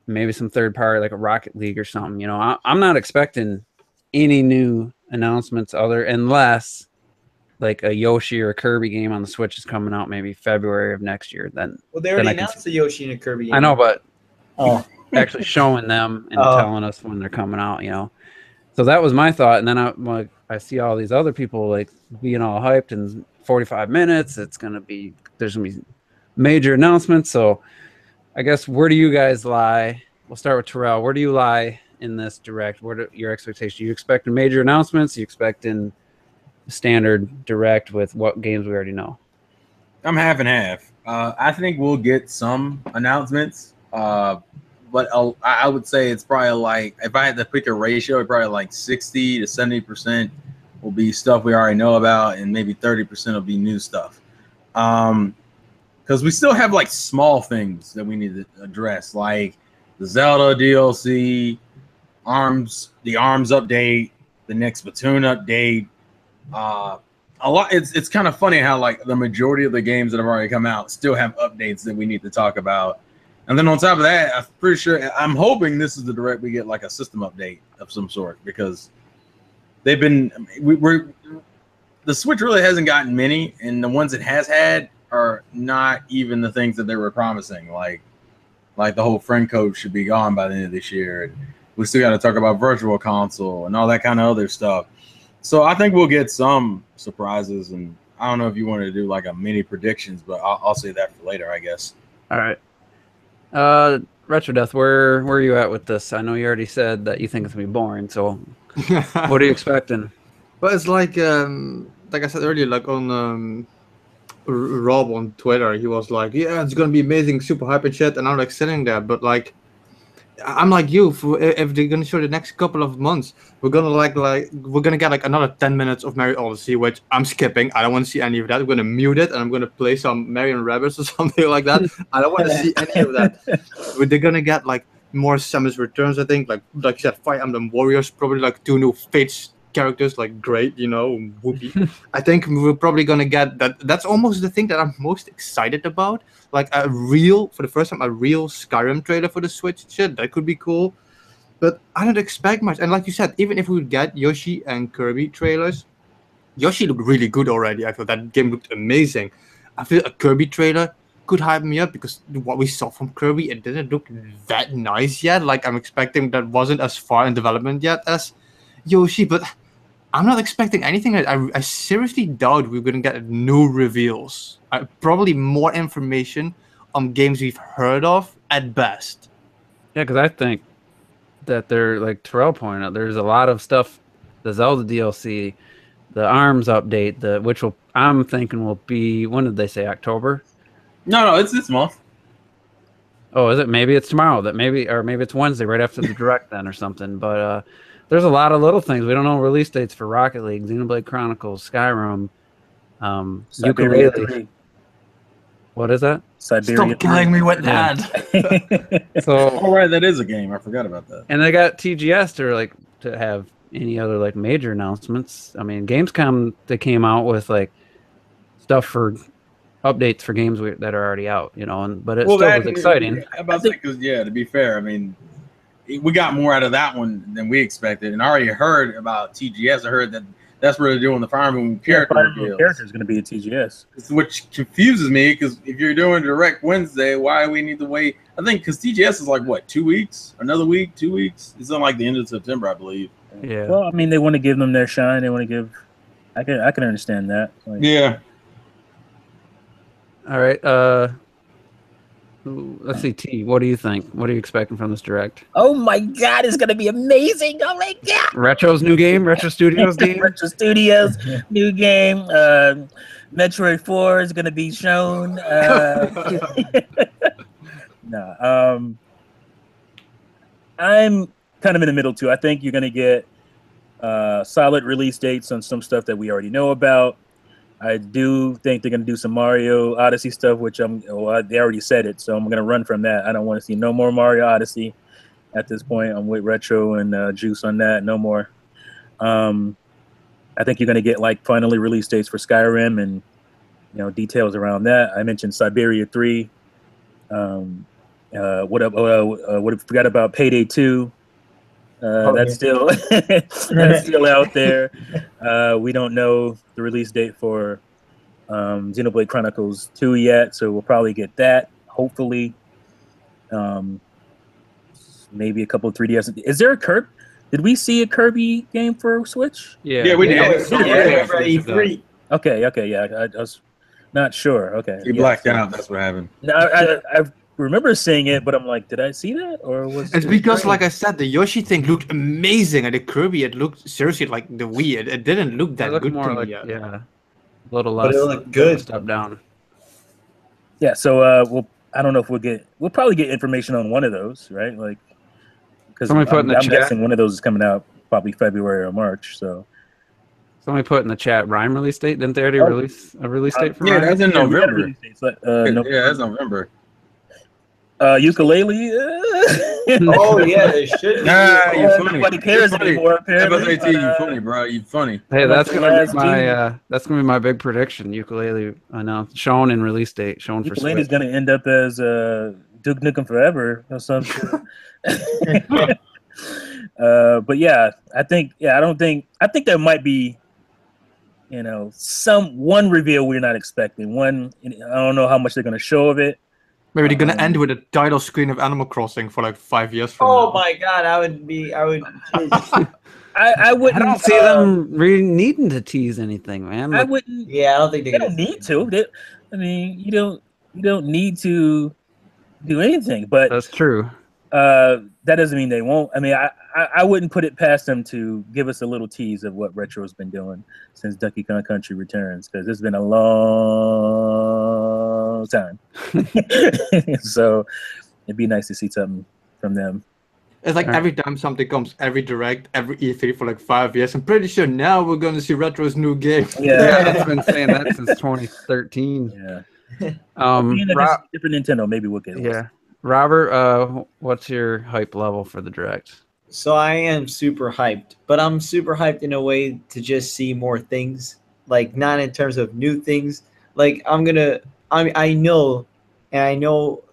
maybe some third party like a Rocket League or something. I'm not expecting any new announcements unless like a Yoshi or a Kirby game on the Switch is coming out maybe February of next year. Then They already announced the Yoshi and a Kirby game. I know, but Oh, actually showing them and telling us when they're coming out, So So that was my thought, and then I see all these other people like being all hyped, and 45 minutes. There's gonna be major announcements. So I guess where do you guys lie? We'll start with Terrell. Where do you lie in this direct? What are your expectations? You expecting major announcements? You expecting standard direct with what games we already know? I'm half and half. I think we'll get some announcements, but I would say it's probably like, if I had to pick a ratio, probably like 60 to 70% will be stuff we already know about, and maybe 30% will be new stuff. Because we still have like small things that we need to address, like the Zelda DLC, the Arms update, the next Splatoon update. A lot. It's kind of funny how like the majority of the games that have already come out still have updates that we need to talk about. And then on top of that, I'm pretty sure, I'm hoping this is the direct we get like a system update of some sort, because they've been the Switch really hasn't gotten many, and the ones it has had are not even the things that they were promising. Like the whole friend code should be gone by the end of this year. And we still got to talk about Virtual Console and all that kind of other stuff. So I think we'll get some surprises, and I don't know if you want to do like a mini predictions, but I'll say that for later, I guess. All right. Retro Death, where are you at with this? I know you already said that you think it's gonna be boring. So what are you expecting? Well, it's like I said earlier, like on Rob on Twitter, he was like, "Yeah, it's gonna be amazing, super hype and shit," and I'm like sitting there, but like, I'm like you. If they're gonna show the next couple of months, we're gonna get like another 10 minutes of Mario Odyssey, which I'm skipping. I don't want to see any of that. I'm gonna mute it and I'm gonna play some Mario and Rabbids or something like that. I don't want to see any of that. But they're gonna get like more Samus Returns, I think. Like you said, Fire Emblem Warriors, probably like 2 new Fates characters, like great, Whoopi. I think we're probably gonna get that. That's almost the thing that I'm most excited about. Like for the first time, a real Skyrim trailer for the Switch. Shit, that could be cool. But I don't expect much. And like you said, even if we would get Yoshi and Kirby trailers, Yoshi looked really good already. I thought that game looked amazing. I feel a Kirby trailer could hype me up, because what we saw from Kirby, it didn't look that nice yet. Like I'm expecting that wasn't as far in development yet as Yoshi, but I'm not expecting anything. I seriously doubt we're going to get new reveals. Probably more information on games we've heard of at best. Yeah, because I think that they're, like Terrell pointed out, there's a lot of stuff, the Zelda DLC, the ARMS update, which I'm thinking will be, when did they say, October? No, it's this month. Oh, is it? Maybe it's tomorrow. Maybe it's Wednesday, right after the direct then or something. But there's a lot of little things. We don't know release dates for Rocket League, Xenoblade Chronicles, Skyrim, Ukulele. What is that? Siberia. Stop killing me with that. So, all right, that is a game. I forgot about that. And they got TGS to have any other like major announcements. I mean, Gamescom, they came out with like stuff for updates for games that are already out, but it still was exciting. To be fair, I mean, we got more out of that one than we expected, and I already heard about TGS. I heard that's where they're doing the Fire Emblem character reveals. Character is going to be a TGS, which confuses me, because if you're doing Direct Wednesday, why do we need to wait? I think because TGS is like what, 2 weeks, another week, 2 weeks. It's on like the end of September, I believe. Yeah. Well, I mean, they want to give them their shine. They want to give. I can understand that. Yeah. All right. Let's see, T. What do you think? What are you expecting from this direct? Oh my God, it's gonna be amazing! Oh my God. Retro's new game, Retro Studios game. Retro Studios new game. Metroid 4 is gonna be shown. No. I'm kind of in the middle too. I think you're gonna get solid release dates on some stuff that we already know about. I do think they're going to do some Mario Odyssey stuff, which they already said it, so I'm going to run from that. I don't want to see no more Mario Odyssey at this point. I'm with Retro and Juice on that. No more. I think you're going to get like finally release dates for Skyrim and details around that. I mentioned Siberia 3. What forgot about Payday 2. That's still that's still out there. We don't know the release date for Xenoblade Chronicles 2 yet, so we'll probably get that. Hopefully, maybe a couple of 3DS. Is there a Kirby? Did we see a Kirby game for Switch? Yeah, we did. Yeah, Yeah. for E3. Okay, yeah. I was not sure. Okay. You blacked out. That's what happened. No, I remember seeing it, but I'm like, did I see that? Or was It's it because, great? like I said, the Yoshi thing looked amazing, and the Kirby, it looked seriously like the Wii. It didn't look It that looked good more to like me yet. a little But less. it looked good. Step down. Yeah, so I don't know if we'll probably get information on one of those, right? Like, because Somebody put in the I'm chat. guessing one of those is coming out probably February or March. So Somebody put in the chat Rhyme release date. Didn't they already release a release date for Yeah, Rhyme? that's in yeah, we got a November. release date, so, Yeah, that's November. Ukulele. Oh yeah, there should be. Nah, you funny. Nobody cares You're funny. anymore. Apparently, FSAT, you funny, bro. You funny. Hey, Like that's the gonna last be my big prediction. Ukulele announced, shown in release date, shown for Ukulele is Switch. going to end up as Duke Nukem Forever or something. But yeah, I think there might be, one reveal we're not expecting. One, I don't know how much they're going to show of it. Maybe they're gonna end with a title screen of Animal Crossing for like 5 years from Oh now. my god, I would. I wouldn't. I don't see them really needing to tease anything, man. I Like, wouldn't. Yeah, I don't think They don't need to. You don't need to do anything. But that's true. that doesn't mean they won't. I mean, I wouldn't put it past them to give us a little tease of what Retro's been doing since Donkey Kong Country Returns, because it's been a long time. So it'd be nice to see something from them. It's like Alright. every time something comes, every Direct, every E3 for like 5 years. I'm pretty sure now we're gonna see Retro's new game. Yeah, I've been saying that since 2013. yeah. Um, Being Ro- different Nintendo, maybe we'll get it. yeah, Robert, what's your hype level for the Direct? So I am super hyped, but I'm super hyped in a way to just see more things, like not in terms of new things. Like I know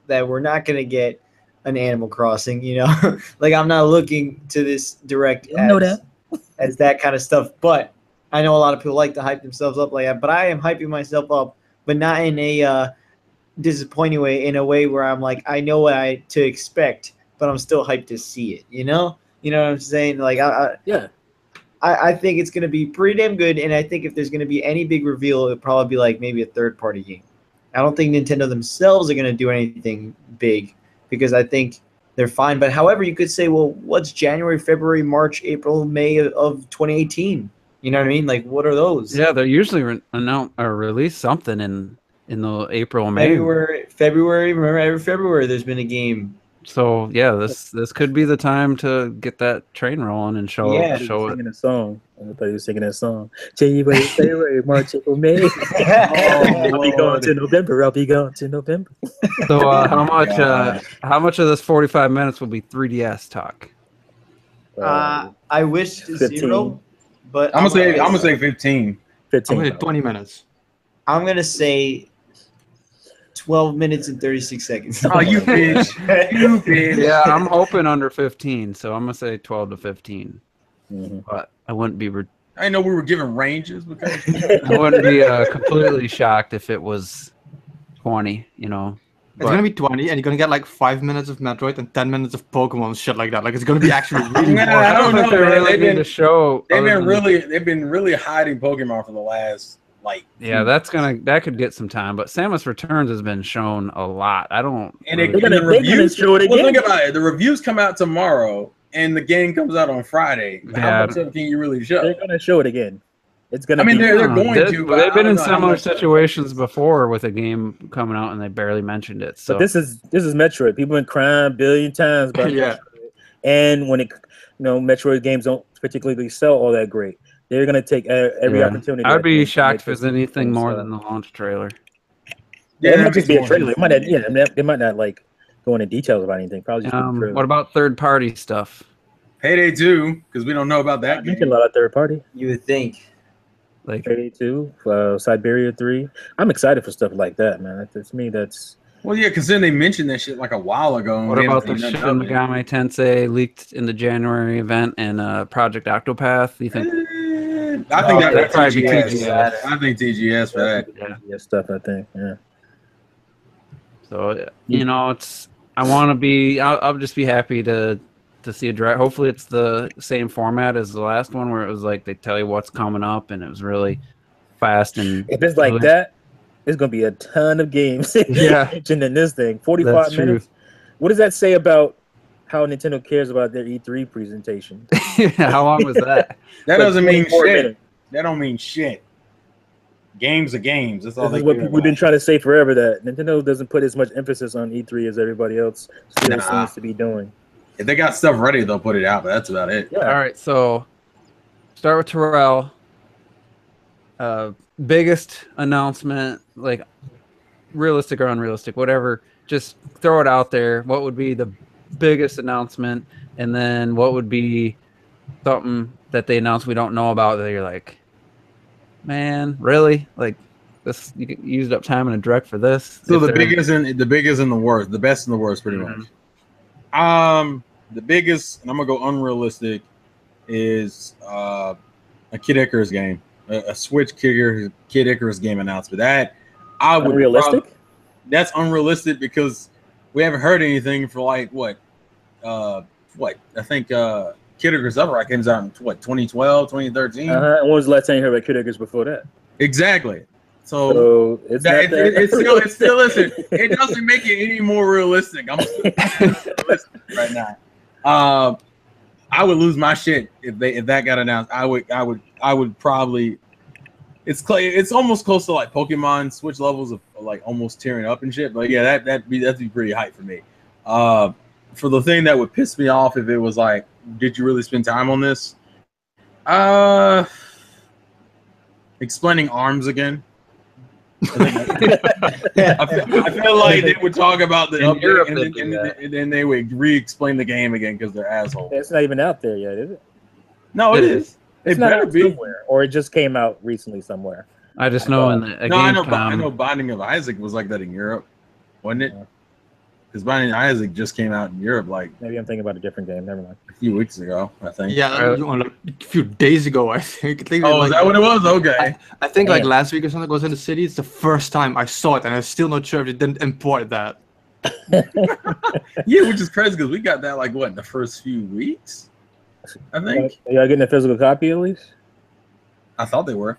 that we're not gonna get an Animal Crossing, like I'm not looking to this Direct as that kind of stuff. But I know a lot of people like to hype themselves up like that. But I am hyping myself up, but not in a disappointing way. In a way where I'm like, I know what to expect, but I'm still hyped to see it. You know what I'm saying? Like, I think it's gonna be pretty damn good. And I think if there's gonna be any big reveal, it'll probably be like maybe a third-party game. I don't think Nintendo themselves are gonna do anything big, because I think they're fine. But however, you could say, well, what's January, February, March, April, May of 2018? You know what I mean? Like, what are those? Yeah, they usually announce or release something in the April or May. February. Remember, every February there's been a game. So yeah, this could be the time to get that train rolling and show it. Singing a song. I thought he was singing that song. January, February, March, April, May. I'll be going to November. So how much of this 45 minutes will be 3DS talk? I wish 15. 0, but I'm gonna say 15. 15. I'm gonna 20 minutes. I'm gonna say 12 minutes and 36 seconds. Oh, you bitch! You bitch! Yeah, I'm hoping under 15, so I'm gonna say 12 to 15. Mhm. But I wouldn't be I didn't know we were giving ranges because I wouldn't be completely shocked if it was 20. It's But- gonna be 20, and you're gonna get like 5 minutes of Metroid and 10 minutes of Pokemon, shit like that. Like, it's gonna be actually really Nah, more. I I don't don't think know, they man. really They've need been- to show. they've other been than- really hiding Pokemon for the last Yeah, that could get some time. But Samus Returns has been shown a lot. I don't. And really- They're gonna show it Well, again. think about it. The reviews come out tomorrow, and the game comes out on Friday. Yeah. How much of it can you really show? They're gonna show it again. It's gonna. I mean, be, they're going They- to. But They've been I in don't know how similar much- situations before with a game coming out and they barely mentioned it. So But this is Metroid. People been crying a billion times about Yeah. Metroid. And when Metroid games don't particularly sell all that great, they're gonna take every Yeah. opportunity. I'd I be think, to shocked make if it's this anything thing more sell. than the launch trailer. It might just be a more trailer. It might not, than- they might not like go into details about anything. Probably just be a trailer. What about third-party stuff? Payday 2, because we don't know about I that mentioned game. a lot of third party. You would think. Like, Payday 2, Siberia 3. I'm excited for stuff like that, man. To me, that's Well, yeah, because then they mentioned that shit like a while ago. and what we about the haven't seen Shin nothing of it. Megami Tensei leaked in the January event and Project Octopath? You think? I think that'd that's probably be TGS. TGS. I think TGS for that. yeah, stuff. I think. Yeah. So it's I want to be. I'll just be happy to to see a direct. Hopefully, it's the same format as the last one, where it was like they tell you what's coming up, and it was really fast. And If it's like that, there's gonna be a ton of games Yeah. mentioned in this thing. 45 That's true. minutes. What does that say about how Nintendo cares about their E3 presentation? How long was that? That Like doesn't mean 24 shit. minutes. That don't mean shit. Games are games. That's all This they is what care we've been about. trying to say forever, that Nintendo doesn't put as much emphasis on E3 as everybody else still Nah. seems to be doing. If they got stuff ready, they'll put it out, but that's about it. Yeah. All right, so start with Terrell. Biggest announcement, like realistic or unrealistic, whatever. Just throw it out there. What would be the biggest announcement, and then what would be something that they announced we don't know about that you're like, man, really? Like this? You used up time in a direct for this? So If the they're- biggest and the worst, the best and the worst, pretty much. The biggest, and I'm gonna go unrealistic, is a Kid Icarus game, a Switch Kid Icarus game announcement. That I would Unrealistic? that's unrealistic because we haven't heard anything for like what I think Kid Icarus Uprising comes out in what 2012, 2013. And when was the last time you heard about Kid Icarus before that? Exactly. So So it's not that it's still listen. It doesn't make it any more realistic. I'm still realistic right now. I would lose my shit if that got announced. I would probably. It's almost close to like Pokemon Switch levels of like almost tearing up and shit. But yeah, that'd be pretty hype for me. For the thing that would piss me off if it was like, did you really spend time on this? Explaining arms again. I feel like they would talk about the In Europe, update and then they would re-explain the game again because they're assholes. It's not even out there yet, is it? No, it is. It It's not better out be. somewhere, or it just came out recently somewhere. I just know in the No, I Gamescom, know. Binding of Isaac was like that in Europe, wasn't it? Yeah. Because Binding of Isaac just came out in Europe like Maybe I'm thinking about a different game. Never mind. a few weeks ago, I think. Yeah, a few days ago, I think. Oh, is that what it was? Okay. I think like Damn. last week or something was in the city. It's the first time I saw it, and I'm still not sure if they didn't import that. Yeah, which is crazy because we got that like what in the first few weeks, I think. Are y'all getting a physical copy at least? I thought they were.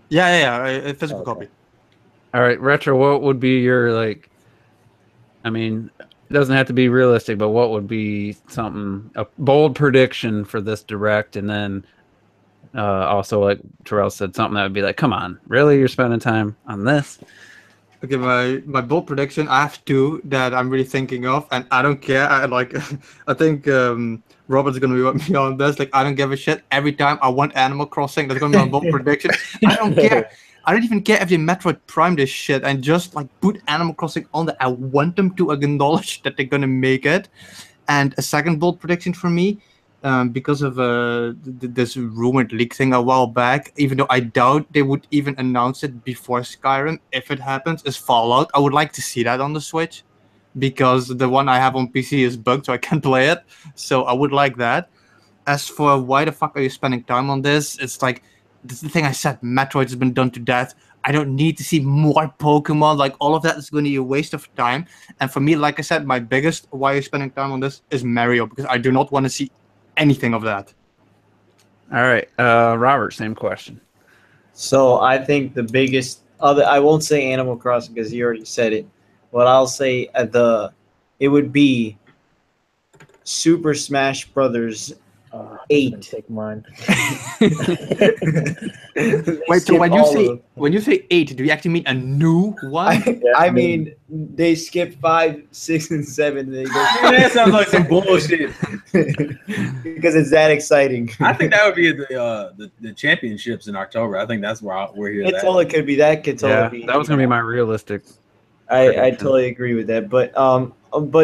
Yeah, a physical Okay. copy. all right, Retro, what would be your like? I mean, it doesn't have to be realistic, but what would be a bold prediction for this direct? And then also, like Terrell said, something that would be like, come on, really? You're spending time on this? Okay, my bold prediction. I have two that I'm really thinking of, and I don't care. I think Robert's gonna be with me on this. Like, I don't give a shit. Every time I want Animal Crossing, that's gonna be my bold prediction. I don't care. I don't even care if they Metroid Prime this shit and just like put Animal Crossing on there. I want them to acknowledge that they're gonna make it. And a second bold prediction for me, because of this rumored leak thing a while back, even though I doubt they would even announce it before Skyrim, if it happens, is Fallout. I would like to see that on the Switch, because the one I have on PC is bugged, so I can't play it. So I would like that. As for why the fuck are you spending time on this, it's like, this is the thing I said, Metroid has been done to death. I don't need to see more Pokemon. Like, all of that is going to be a waste of time. And for me, like I said, my biggest why you're spending time on this is Mario, because I do not want to see anything of that. All right, Robert, same question. So I think the biggest other, I won't say Animal Crossing because you already said it. What I'll say it would be Super Smash Brothers I'm 8. gonna take mine. Wait, so when you say 8, do you actually mean a new one? I mean, they skip 5, 6, and 7. And they go, That sounds like some bullshit. because it's that exciting. I think that would be the championships in October. I think that's where we're here. That's all it could be. That could totally Yeah, be. that was gonna be my realistic. I totally agree with that. But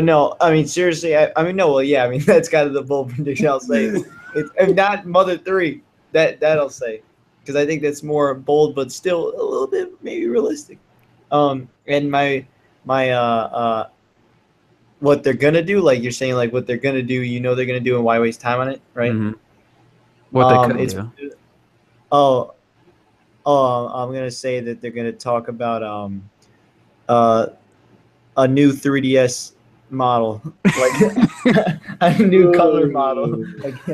no, I mean seriously, that's kind of the bold prediction I'll say. It's if not Mother 3, that'll say, because I think that's more bold, but still a little bit maybe realistic. And my what they're gonna do, like you're saying, like what they're gonna do, they're gonna do, and why waste time on it, right? Mhm. What they could do. I'm gonna say that they're gonna talk about a new 3DS model, like a new color model. Like,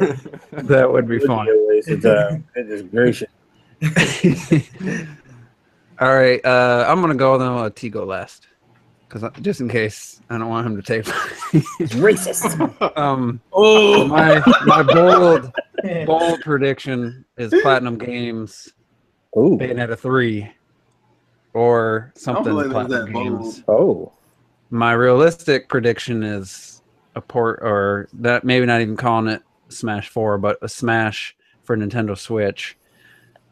That would be fun. Goodness gracious. All right, I'm gonna go then. T go last, because just in case I don't want him to take. Racist. Oh, my bold prediction is Platinum Games Ooh. Bayonetta 3 or something. like it was Platinum that Games. Oh. My realistic prediction is a port, or that maybe not even calling it Smash 4, but a Smash for Nintendo Switch,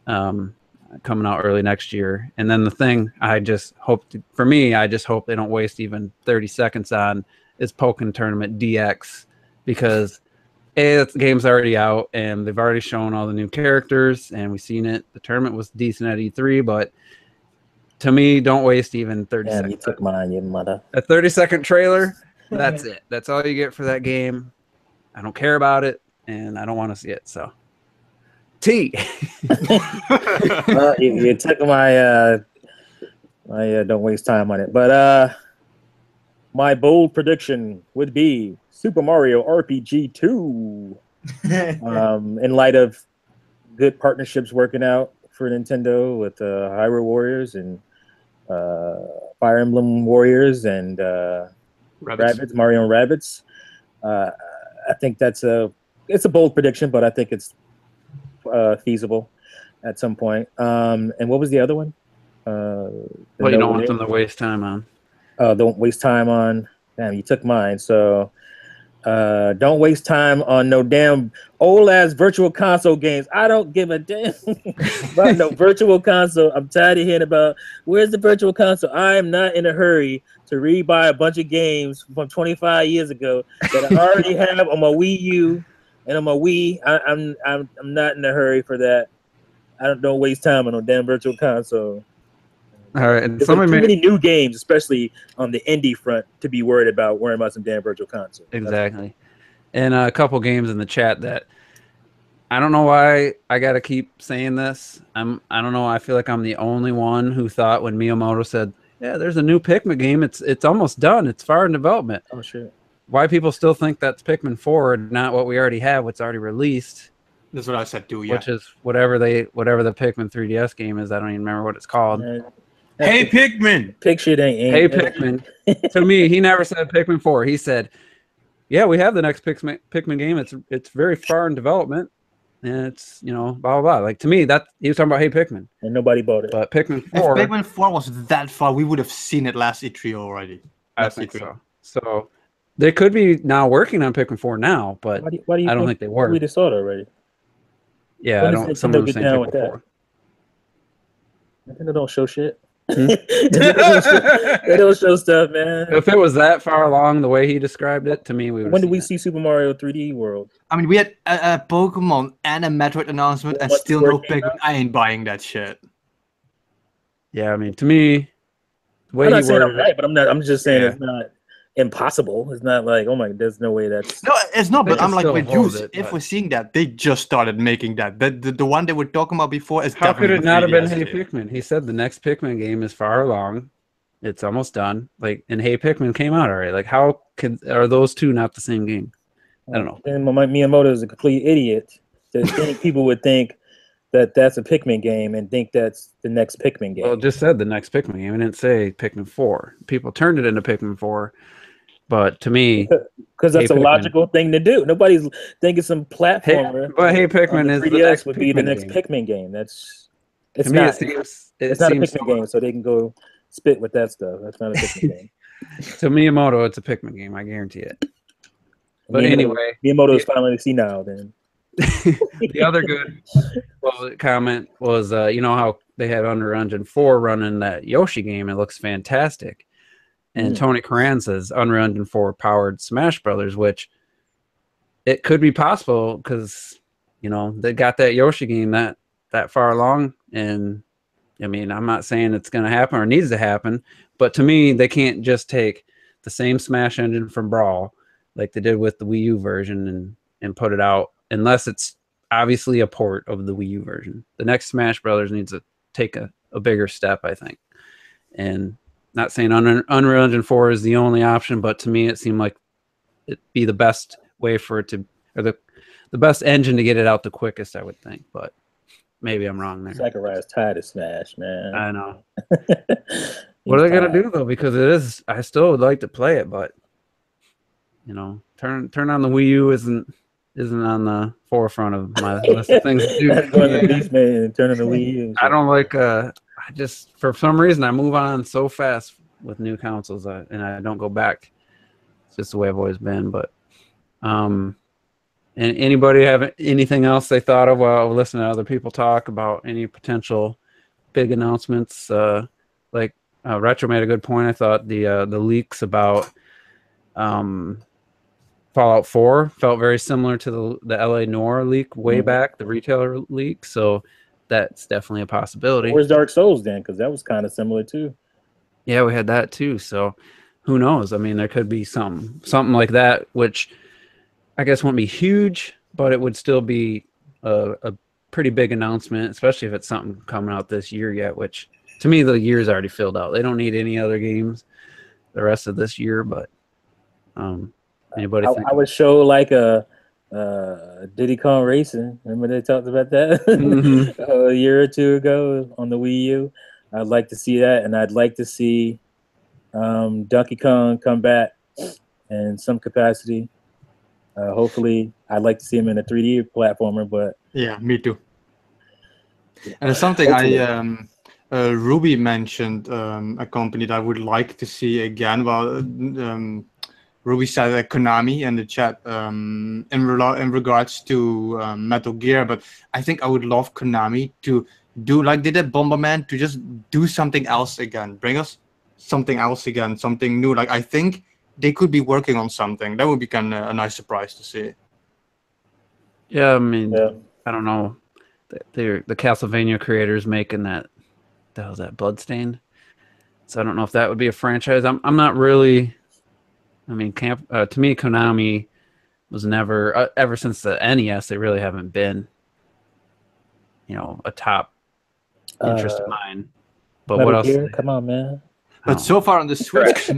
coming out early next year. And then the thing I just hope they don't waste even 30 seconds on is Pokken Tournament DX, because the game's already out and they've already shown all the new characters and we've seen it. The tournament was decent at E3, but to me, don't waste even 30 seconds. You took mine, you mother. A 30-second trailer, that's it. That's all you get for that game. I don't care about it, and I don't want to see it. So, T. You took my don't waste time on it. But my bold prediction would be Super Mario RPG 2. In light of good partnerships working out for Nintendo with Hyrule Warriors and Fire Emblem Warriors and Rabbids, Mario and Rabbids. I think it's a bold prediction, but I think it's feasible at some point. And what was the other one? Well, you don't want them to waste time on. Don't waste time on. Damn, you took mine. So don't waste time on no damn old ass virtual console games. I don't give a damn about no virtual console. I'm tired of hearing about where's the virtual console. I am not in a hurry to rebuy a bunch of games from 25 years ago that I already have on my Wii U and on my Wii. I'm not in a hurry for that. Don't waste time on no damn virtual console. All right, and there's too many new games, especially on the indie front, to be worried about some damn virtual console. Exactly. And a couple games in the chat that I don't know why I got to keep saying this. I don't know. I feel like I'm the only one who thought when Miyamoto said, "Yeah, there's a new Pikmin game. It's almost done. It's far in development." Oh shit! Why people still think that's Pikmin 4, not what we already have, what's already released? That's what I said too. Yeah. Which is whatever the Pikmin 3DS game is. I don't even remember what it's called. Hey Pikmin! Picture ain't. Hey Pikmin. To me, he never said Pikmin 4. He said, "Yeah, we have the next Pikmin game. It's very far in development, and it's blah blah blah." Like to me, that he was talking about Hey Pikmin, and nobody bought it. But Pikmin 4. If Pikmin 4 was that far, we would have seen it last E3 already. I think so. So they could be now working on Pikmin 4 now, but why do you I don't think they were. We just saw it already. Yeah, I don't. Someone was saying Pikmin 4. Nintendo don't show shit. They don't show stuff, man. If it was that far along the way he described it, to me, we would. When did we see Super Mario 3D World? I mean, we had a Pokemon and a Metroid announcement, and still no Pikmin. I ain't buying that shit. Yeah, I mean, to me, the way I'm not he saying worded I'm right, but I'm just saying it's not impossible. It's not like, oh my, there's no way that's. No, it's not. But I'm like, with Juice, it, if we're seeing that, they just started making that. The one they were talking about before is how could it not have been Hey game. Pikmin? He said the next Pikmin game is far along. It's almost done. Like, and Hey Pikmin came out already. Like, how are those two not the same game? I don't know. And Miyamoto is a complete idiot to think people would think that that's a Pikmin game and think that's the next Pikmin game. Well, it just said the next Pikmin game. It didn't say Pikmin 4. People turned it into Pikmin 4. But to me, because that's a logical thing to do. Nobody's thinking some platformer. But Hey Pikmin is the next would be the next game. Pikmin game. It's to not. Me, it's not a Pikmin game, so they can go spit with that stuff. That's not a Pikmin game. To Miyamoto, it's a Pikmin game. I guarantee it. But anyway, Miyamoto is finally senile. Then the other good comment was, you know how they have Unreal Engine 4 running that Yoshi game. It looks fantastic. And Tony Karan says Unreal Engine 4 powered Smash Brothers, which it could be possible because, they got that Yoshi game that far along. And, I mean, I'm not saying it's going to happen or needs to happen, but to me, they can't just take the same Smash engine from Brawl like they did with the Wii U version and put it out unless it's obviously a port of the Wii U version. The next Smash Brothers needs to take a bigger step, I think. And not saying Unreal Engine 4 is the only option, but to me it seemed like it'd be the best way for it to, or the best engine to get it out the quickest, I would think. But maybe I'm wrong there. Zachariah's tired of Smash, man. I know. What are they gonna do though? Because it is, I still would like to play it, but you know, turn on the Wii U isn't on the forefront of my list of things to do. Going to the beast, man, and turning the Wii U. I don't like. I just, for some reason, I move on so fast with new consoles, and I don't go back. It's just the way I've always been. But, and anybody have anything else they thought of while listening to other people talk about any potential big announcements? Like Retro made a good point. I thought the leaks about Fallout 4 felt very similar to the LA Noire leak way back, the retailer leak. So that's definitely a possibility. Where's Dark Souls then? Because that was kind of similar too. Yeah, we had that too. So who knows? I mean, there could be something like that, which I guess won't be huge, but it would still be a pretty big announcement, especially if it's something coming out this year yet, which to me, the year's already filled out. They don't need any other games the rest of this year, but anybody think? I would show like a Diddy Kong Racing. Remember they talked about that a year or two ago on the Wii U? I'd like to see that, and I'd like to see Donkey Kong come back in some capacity. Hopefully, I'd like to see him in a 3D platformer, but yeah, me too. And it's something Ruby mentioned, a company that I would like to see again. Well, Ruby said Konami in the chat in regards to Metal Gear, but I think I would love Konami to do like they did Bomberman, to just do something else again, bring us something else again, something new. Like I think they could be working on something. That would be kind of a nice surprise to see. Yeah, I mean, I don't know. The Castlevania creators making that. The hell's that? Bloodstained. So I don't know if that would be a franchise. I'm not really. I mean, to me, Konami was never ever since the NES. They really haven't been, you know, a top interest of mine. But Metal what else? Gear? Come on, man. But so far on the Switch,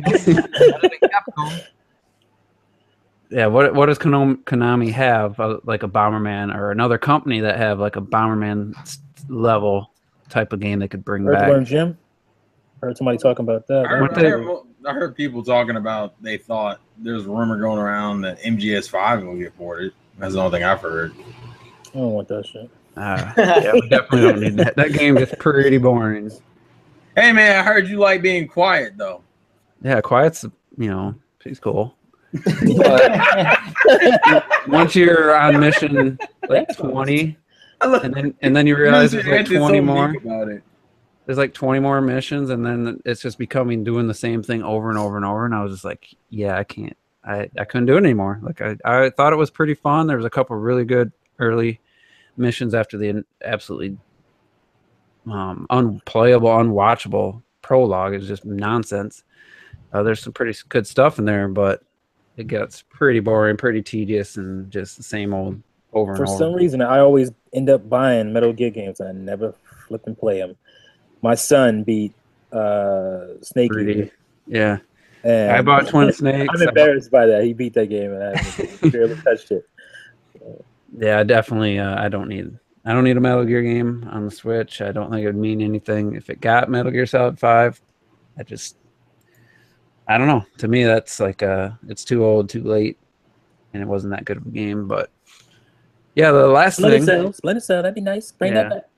yeah. What does Konami have? Like a Bomberman or another company that have like a Bomberman level type of game they could bring back? Earthworm Jim. Heard somebody talking about that. I heard people talking about they thought there's a rumor going around that MGS5 will get ported. That's the only thing I've heard. I don't want that shit. Yeah, we definitely don't need that. That game gets pretty boring. Hey man, I heard you like being quiet though. Yeah, quiet's, you know, he's cool. But once you're on mission like 20, and then you realize there's like 20 more. There's like 20 more missions, and then it's just becoming doing the same thing over and over and over. And I was just like, yeah, I can't. I couldn't do it anymore. Like I thought it was pretty fun. There was a couple really good early missions after the absolutely unplayable, unwatchable prologue. It's just nonsense. There's some pretty good stuff in there, but it gets pretty boring, pretty tedious, and just the same old over and over. For some reason, I always end up buying Metal Gear games, and I never flip and play them. My son beat Snake Eater. Yeah. And I bought Twin Snakes. I'm embarrassed by that. He beat that game, and I barely touched it. Yeah, I definitely. I don't need a Metal Gear game on the Switch. I don't think it would mean anything if it got Metal Gear Solid 5. I don't know. To me, that's like it's too old, too late, and it wasn't that good of a game. But yeah, the last thing. Splinter Cell, that'd be nice. Bring that back.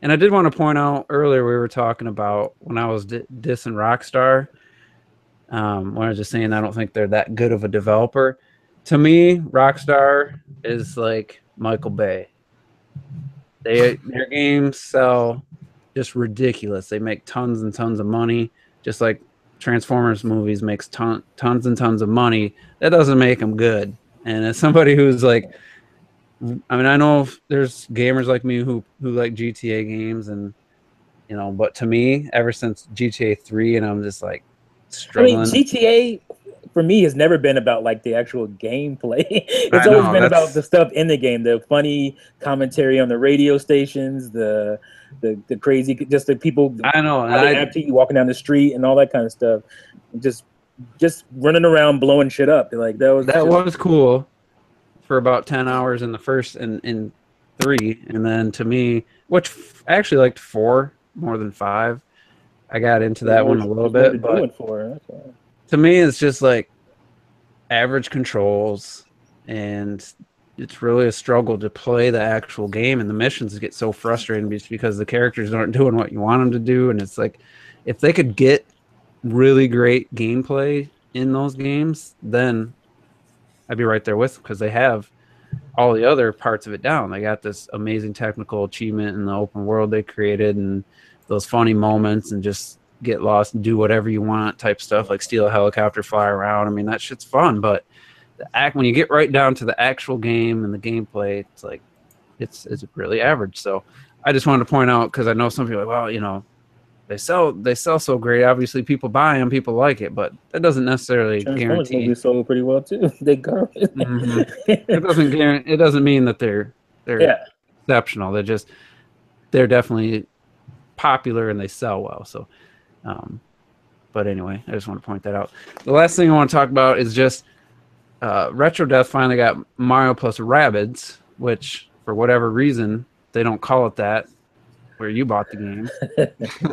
And I did want to point out earlier, we were talking about when I was dissing Rockstar, when I was just saying I don't think they're that good of a developer. To me, Rockstar is like Michael Bay. Their games sell just ridiculous. They make tons and tons of money, just like Transformers movies makes tons and tons of money. That doesn't make them good. And as somebody who's like, I mean, I know there's gamers like me who like GTA games, and you know, but to me, ever since GTA 3, and I'm just like struggling. I mean, GTA for me has never been about like the actual gameplay. It's I always know, been about that's- the stuff in the game, the funny commentary on the radio stations, the crazy, just the people I know, how they and act to you walking down the street and all that kind of stuff. Just running around blowing shit up. Like that was cool for about 10 hours in the first in 3, and then to me, which actually liked 4 more than 5. I got into that one a little bit, but to me, it's just like average controls, and it's really a struggle to play the actual game, and the missions get so frustrating just because the characters aren't doing what you want them to do, and it's like if they could get really great gameplay in those games, then I'd be right there with them because they have all the other parts of it down. They got this amazing technical achievement in the open world they created, and those funny moments, and just get lost and do whatever you want type stuff, like steal a helicopter, fly around. I mean, that shit's fun, but when you get right down to the actual game and the gameplay, it's like it's really average. So I just wanted to point out, because I know some people are like, well, you know, they sell so great. Obviously, people buy them, people like it, but that doesn't necessarily guarantee. Movies sold pretty well too. They go. It doesn't mean that they're exceptional. They're definitely popular and they sell well. So, but anyway, I just want to point that out. The last thing I want to talk about is just Retro Death finally got Mario plus Rabbids, which for whatever reason they don't call it that where you bought the game.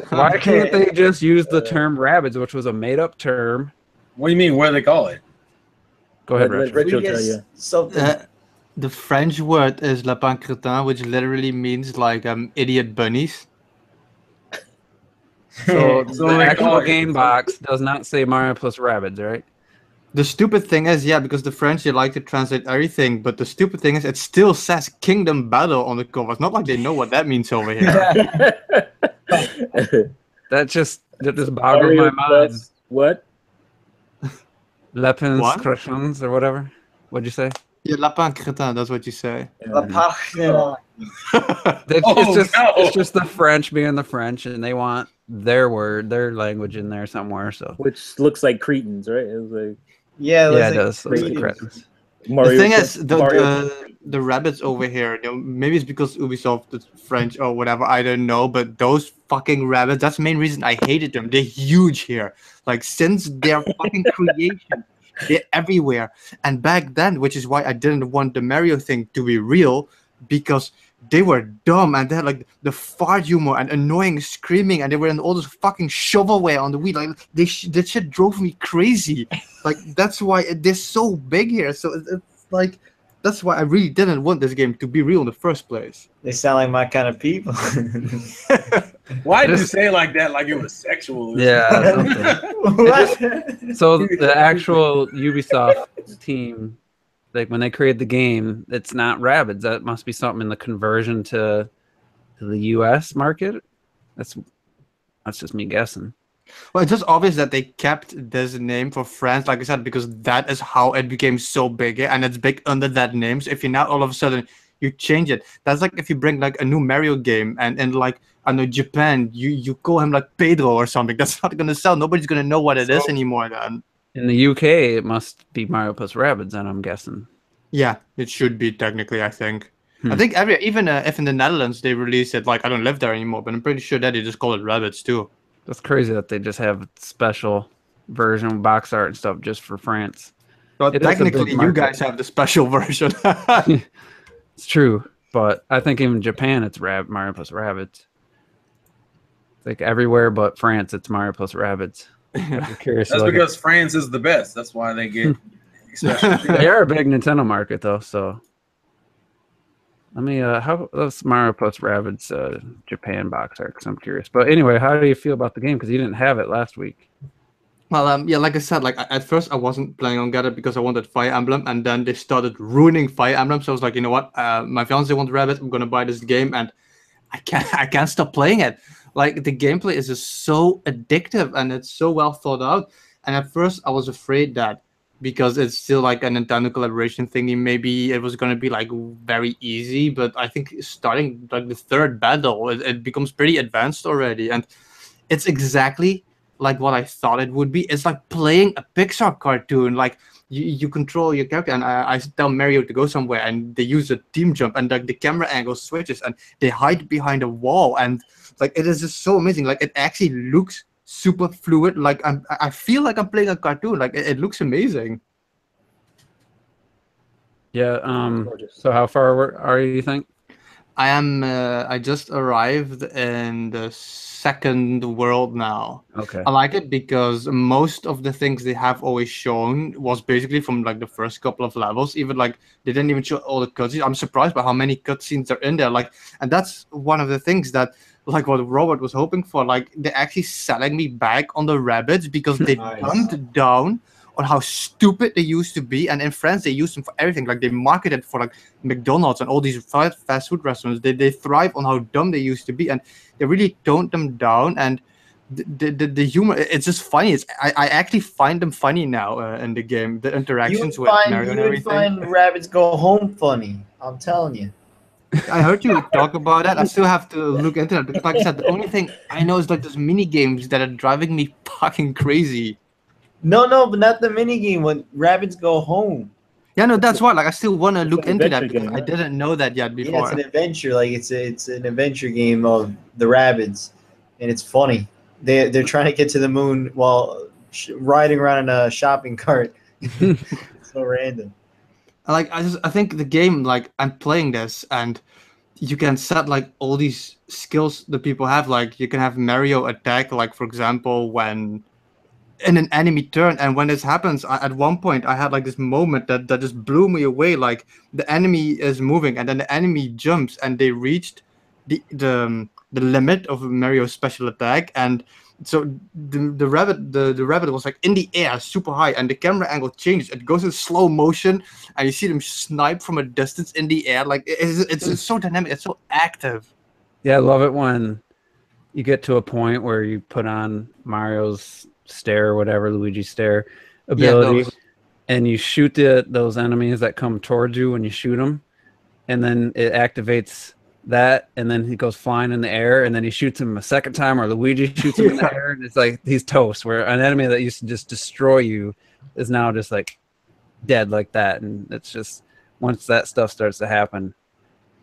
Why can't they just use the term Rabbids, which was a made-up term? What do you mean? What do they call it? Go ahead, Retro. The French word is lapin crétin, which literally means like idiot bunnies. So the actual game box does not say Mario plus Rabbids, right? The stupid thing is, yeah, because the French, they like to translate everything, but the stupid thing is it still says Kingdom Battle on the cover. It's not like they know what that means over here. That just boggles my mind. What? Lapins Crétins or whatever. What'd you say? Yeah, lapin crétin, that's what you say. It's just the French being the French, and they want their language in there somewhere. So, which looks like cretins, right? It was like, it does. Looks like cretins. The thing is, the Rabbids over here, you know, maybe it's because Ubisoft is French or whatever, I don't know, but those fucking Rabbids, that's the main reason I hated them. They're huge here. Like, since their fucking creation, they're everywhere. And back then, which is why I didn't want the Mario thing to be real, because they were dumb and they had like the fart humor and annoying screaming, and they were in all this fucking shovelware on the Wii. Like that shit drove me crazy. Like that's why they're so big here. So it's like that's why I really didn't want this game to be real in the first place. They sound like my kind of people. Why did you say it like that? Like it was sexual? Yeah. So the actual Ubisoft team, like when they created the game, it's not Rabbids. That must be something in the conversion to the US market. That's just me guessing. Well, it's just obvious that they kept this name for France, like I said, because that is how it became so big, and it's big under that name. So if you now all of a sudden you change it, that's like if you bring like a new Mario game and in like I know Japan, you call him like Pedro or something. That's not gonna sell. Nobody's gonna know what it is anymore. Then in the UK, it must be Mario plus Rabbids, and I'm guessing. Yeah, it should be technically. I think. I think even if in the Netherlands they release it, like I don't live there anymore, but I'm pretty sure that they just call it Rabbids too. That's crazy that they just have a special version, box art and stuff just for France. Well, technically, you guys have the special version. It's true, but I think even Japan, it's Mario plus Rabbids. It's like everywhere but France, it's Mario plus Rabbids. I'm curious. That's because France is the best. That's why they get special. They are a big Nintendo market, though. So let me let's Mario plus Rabbids Japan box art, because I'm curious. But anyway, how do you feel about the game? Because you didn't have it last week. Well, yeah, like I said, like at first I wasn't planning on getting it because I wanted Fire Emblem, and then they started ruining Fire Emblem. So I was like, you know what? My fiance wants Rabbids. I'm gonna buy this game, and I can't stop playing it. Like the gameplay is just so addictive, and it's so well thought out. And at first I was afraid that because it's still like a Nintendo collaboration thingy, maybe it was gonna be like very easy. But I think starting like the third battle, it becomes pretty advanced already, and it's exactly like what I thought it would be. It's like playing a Pixar cartoon. Like you control your character, and I tell Mario to go somewhere, and they use a team jump, and like the camera angle switches, and they hide behind a wall, and like it is just so amazing. Like it actually looks super fluid. Like I feel like I'm playing a cartoon. Like it looks amazing. Yeah. So how far are you think? I am. I just arrived in the second world now. Okay. I like it because most of the things they have always shown was basically from like the first couple of levels. Even like they didn't even show all the cutscenes. I'm surprised by how many cutscenes are in there. Like, and that's one of the things that like what Robert was hoping for. Like they're actually selling me back on the Rabbids because they Nice. dumbed down on how stupid they used to be, and in France they use them for everything. Like they marketed for like McDonald's and all these fast food restaurants. They thrive on how dumb they used to be, and they really toned them down. And the humor, it's just funny. I actually find them funny now in the game. The interactions with Mario and everything. find Rabbids Go Home funny. I'm telling you. I heard you talk about that. I still have to look into that because, like I said, the only thing I know is like those mini games that are driving me fucking crazy. No, but not the minigame when Rabbids Go Home. Yeah, no, that's why. Like, I still want to look an into that adventure because game, I right? didn't know that yet Yeah, before. it's an adventure. Like it's an adventure game of the Rabbids, and it's funny. They're trying to get to the moon while riding around in a shopping cart. It's so random. Like, I think the game, like, I'm playing this, and you can set like all these skills that people have. Like, you can have Mario attack, like for example, when in an enemy turn, and when this happens, at one point I had like this moment that just blew me away. Like the enemy is moving, and then the enemy jumps, and they reached the limit of Mario's special attack, and so the rabbit was like in the air super high, and the camera angle changes. It goes in slow motion, and you see them snipe from a distance in the air. Like it's so dynamic, it's so active. Yeah, I love it when you get to a point where you put on Mario's stare or whatever, Luigi's stare ability, and you shoot those enemies that come towards you when you shoot them, and then it activates that, and then he goes flying in the air, and then he shoots him a second time, or Luigi shoots him in the air, and it's like he's toast. Where an enemy that used to just destroy you is now just like dead like that, and it's just once that stuff starts to happen,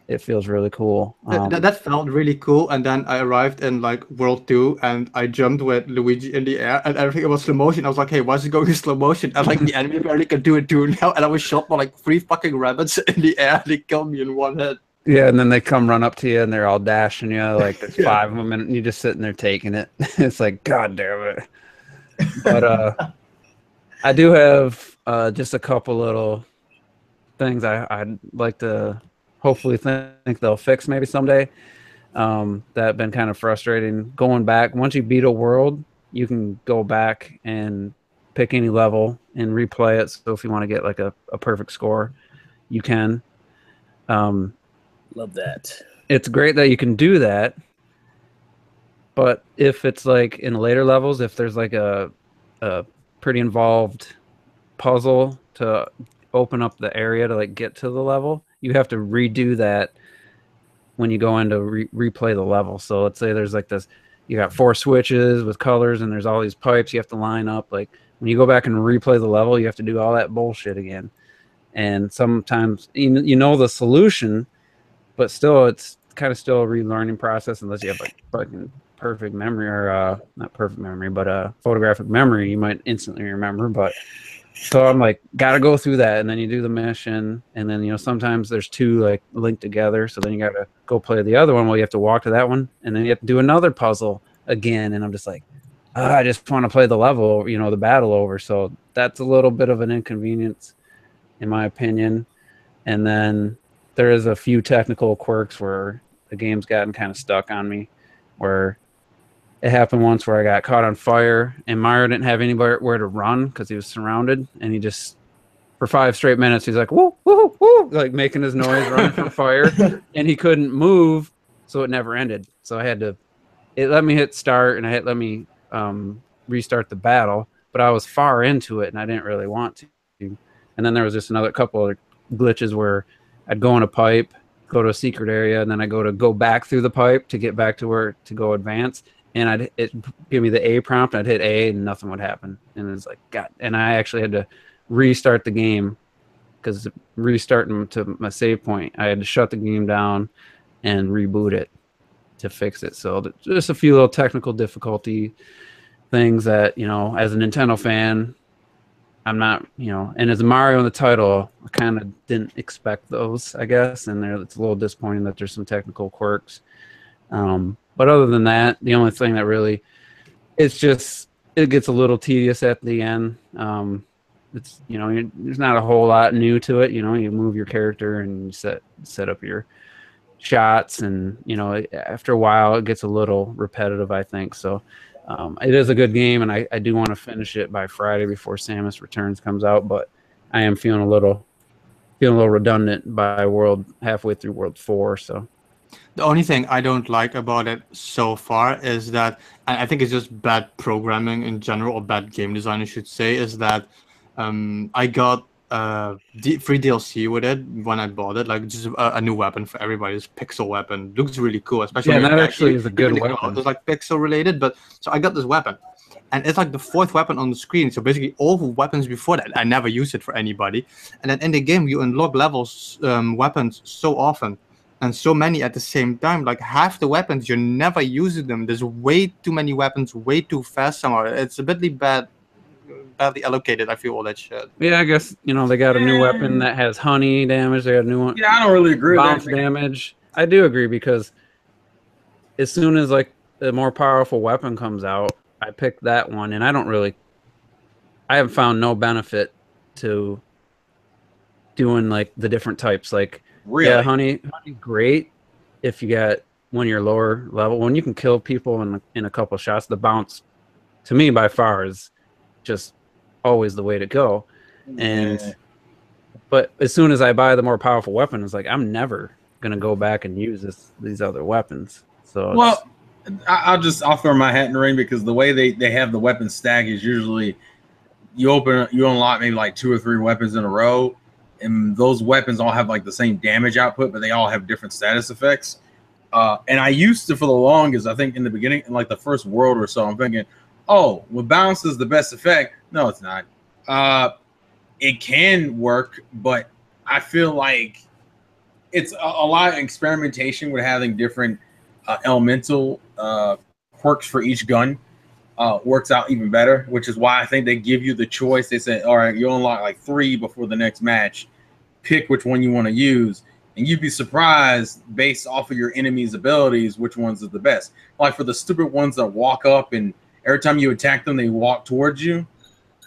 it feels really cool. That felt really cool, and then I arrived in like World 2, and I jumped with Luigi in the air, and everything was slow motion. I was like, hey, why is it going in slow motion? And like the enemy barely can do it too now, and I was shot by like 3 fucking rabbits in the air. They killed me in one hit. Yeah, and then they come run up to you, and they're all dashing you. Like there's 5 of them, and you're just sitting there taking it. It's like, God damn it. But I do have just a couple little things I'd like to hopefully think they'll fix maybe someday, that have been kind of frustrating. Going back, once you beat a world, you can go back and pick any level and replay it. So if you want to get like a perfect score, you can. Love that. It's great that you can do that, but if it's like in later levels, if there's like a pretty involved puzzle to open up the area to like get to the level, you have to redo that when you go in to replay the level. So let's say there's like this, you got 4 switches with colors, and there's all these pipes you have to line up. Like when you go back and replay the level, you have to do all that bullshit again. And sometimes you know the solution, but still it's kind of still a relearning process unless you have like fucking perfect memory, or not perfect memory, but photographic memory. You might instantly remember. But so I'm like, gotta go through that, and then you do the mission, and then sometimes there's 2 like linked together, so then you gotta go play the other one. Well, you have to walk to that one, and then you have to do another puzzle again, and I'm just like, I just want to play the level, the battle over. So that's a little bit of an inconvenience, in my opinion. And then there is a few technical quirks where the game's gotten kind of stuck on me, where it happened once where I got caught on fire, and Mario didn't have anywhere to run because he was surrounded, and he just, for 5 straight minutes, he's like, woo, woo, woo, like making his noise running from fire, and he couldn't move, so it never ended. So it let me hit start, and let me restart the battle, but I was far into it, and I didn't really want to. And then there was just another couple other glitches where I'd go in a pipe, go to a secret area, and then I go back through the pipe to get back to where to go advance, and it give me the A prompt, and I'd hit A, and nothing would happen. And it's like, God. And I actually had to restart the game, because restarting to my save point, I had to shut the game down and reboot it to fix it. So just a few little technical difficulty things that, you know, as a Nintendo fan, I'm not, you know, and as Mario in the title, I kind of didn't expect those, I guess, and it's a little disappointing that there's some technical quirks. But other than that, the only thing that really, it's just, it gets a little tedious at the end. It's, you know, there's not a whole lot new to it. You know, you move your character and you set up your shots, and, you know, after a while it gets a little repetitive, I think. So it is a good game, and I do want to finish it by Friday before Samus Returns comes out, but I am feeling a little redundant by halfway through World 4. So the only thing I don't like about it so far is that, and I think it's just bad programming in general, or bad game design, I should say, is that I got free DLC with it when I bought it, like just a new weapon for everybody. This pixel weapon looks really cool, especially that actually is a good weapon. It's like pixel related, but so I got this weapon, and it's like the 4th weapon on the screen. So basically, all the weapons before that, I never used it for anybody. And then in the game, you unlock levels, weapons so often, and so many at the same time. Like half the weapons, you're never using them. There's way too many weapons, way too fast somehow. It's a bit badly allocated, I feel, all that shit. Yeah, I guess, you know, they got a new weapon that has honey damage. They got a new one. Yeah, I don't really agree with bounce that. Damage. I do agree, because as soon as like a more powerful weapon comes out, I pick that one, and I have found no benefit to doing like the different types. Like, Really? yeah, honey, great if you got, when you're lower level, when you can kill people in a couple shots. The bounce, to me, by far is just always the way to go. And but as soon as I buy the more powerful weapon, it's like, I'm never gonna go back and use these other weapons. So well, I'll throw my hat in the ring, because the way they have the weapon stack is usually you unlock maybe like 2 or 3 weapons in a row, and those weapons all have like the same damage output, but they all have different status effects. And I used to, for the longest, I think in the beginning, in like the first world or so, I'm thinking, oh, well, bounce is the best effect. No, it's not. It can work, but I feel like it's a lot of experimentation with having different elemental quirks for each gun. Works out even better, which is why I think they give you the choice. They say, all right, you unlock like 3 before the next match. Pick which one you want to use, and you'd be surprised based off of your enemy's abilities which ones are the best. Like for the stupid ones that walk up and every time you attack them, they walk towards you.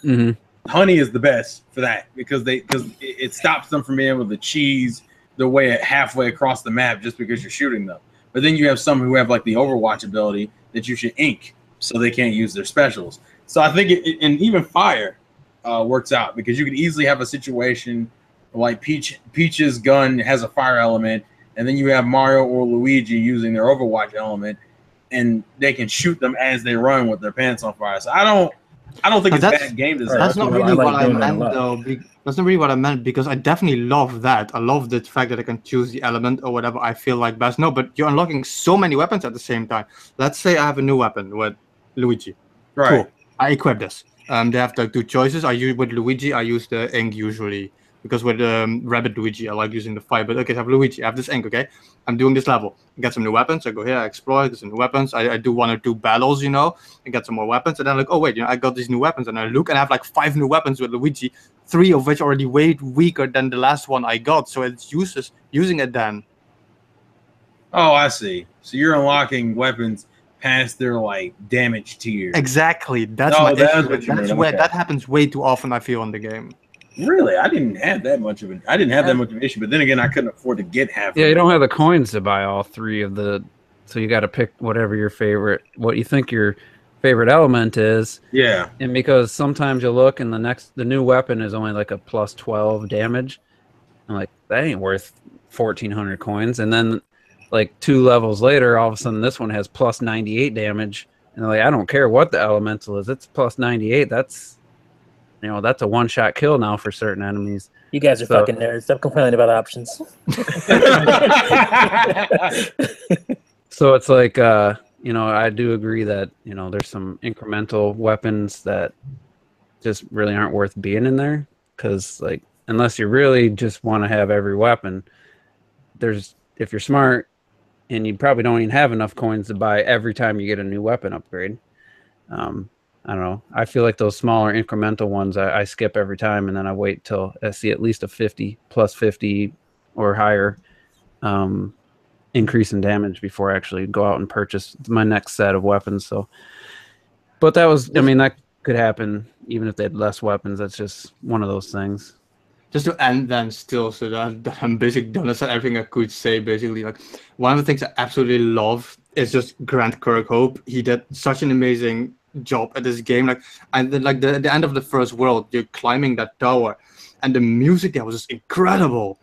Mm-hmm. Honey is the best for that, because it stops them from being able to cheese their way halfway across the map just because you're shooting them. But then you have some who have like the Overwatch ability that you should ink, so they can't use their specials. So I think and even fire works out, because you could easily have a situation like Peach's gun has a fire element, and then you have Mario or Luigi using their Overwatch element, and they can shoot them as they run with their pants on fire. So I don't think it's bad game design. That's not really what I meant, though. That's not really what I meant, because I definitely love that. I love the fact that I can choose the element or whatever I feel like best. No, but you're unlocking so many weapons at the same time. Let's say I have a new weapon with Luigi. Right. Cool. I equip this. They have like 2 choices. With Luigi, I use the ink usually, because with Rabbid Luigi, I like using the fire. But okay, I have Luigi, I have this ink, okay? I'm doing this level. I get some new weapons. I go here, I explore, get some new weapons. I do 1 or 2 battles, you know, I get some more weapons. And then I'm like, oh, wait, you know, I got these new weapons. And I look and I have like 5 new weapons with Luigi, 3 of which are already way weaker than the last one I got. So it's useless using it then. Oh, I see. So you're unlocking weapons past their like damage tier. Exactly. That's my issue. That happens way too often, I feel, in the game. Really, I didn't have that much of an issue. But then again, I couldn't afford to get half. Yeah, you don't have the coins to buy all 3 of the, so you got to pick whatever what you think your favorite element is. Yeah, and because sometimes you look and the new weapon is only like a plus 12 damage, I'm like, that ain't worth 1,400 coins. And then like 2 levels later, all of a sudden this one has plus 98 damage, and they're like, I don't care what the elemental is, it's plus 98. That's, you know, that's a 1-shot kill now for certain enemies. You guys are fucking nerds. Stop complaining about options. So it's like, you know, I do agree that, you know, there's some incremental weapons that just really aren't worth being in there, because like unless you really just want to have every weapon, if you're smart and you probably don't even have enough coins to buy every time you get a new weapon upgrade. I don't know. I feel like those smaller incremental ones I skip every time, and then I wait till I see at least a 50 plus 50 or higher increase in damage before I actually go out and purchase my next set of weapons. So, but that was, I mean, that could happen even if they had less weapons. That's just one of those things. Just to end then still, so that I'm basically done. That's everything I could say basically. Like one of the things I absolutely love is just Grant Kirkhope. He did such an amazing job at this game. Like, and then like the end of the first world, you're climbing that tower, and the music there was just incredible.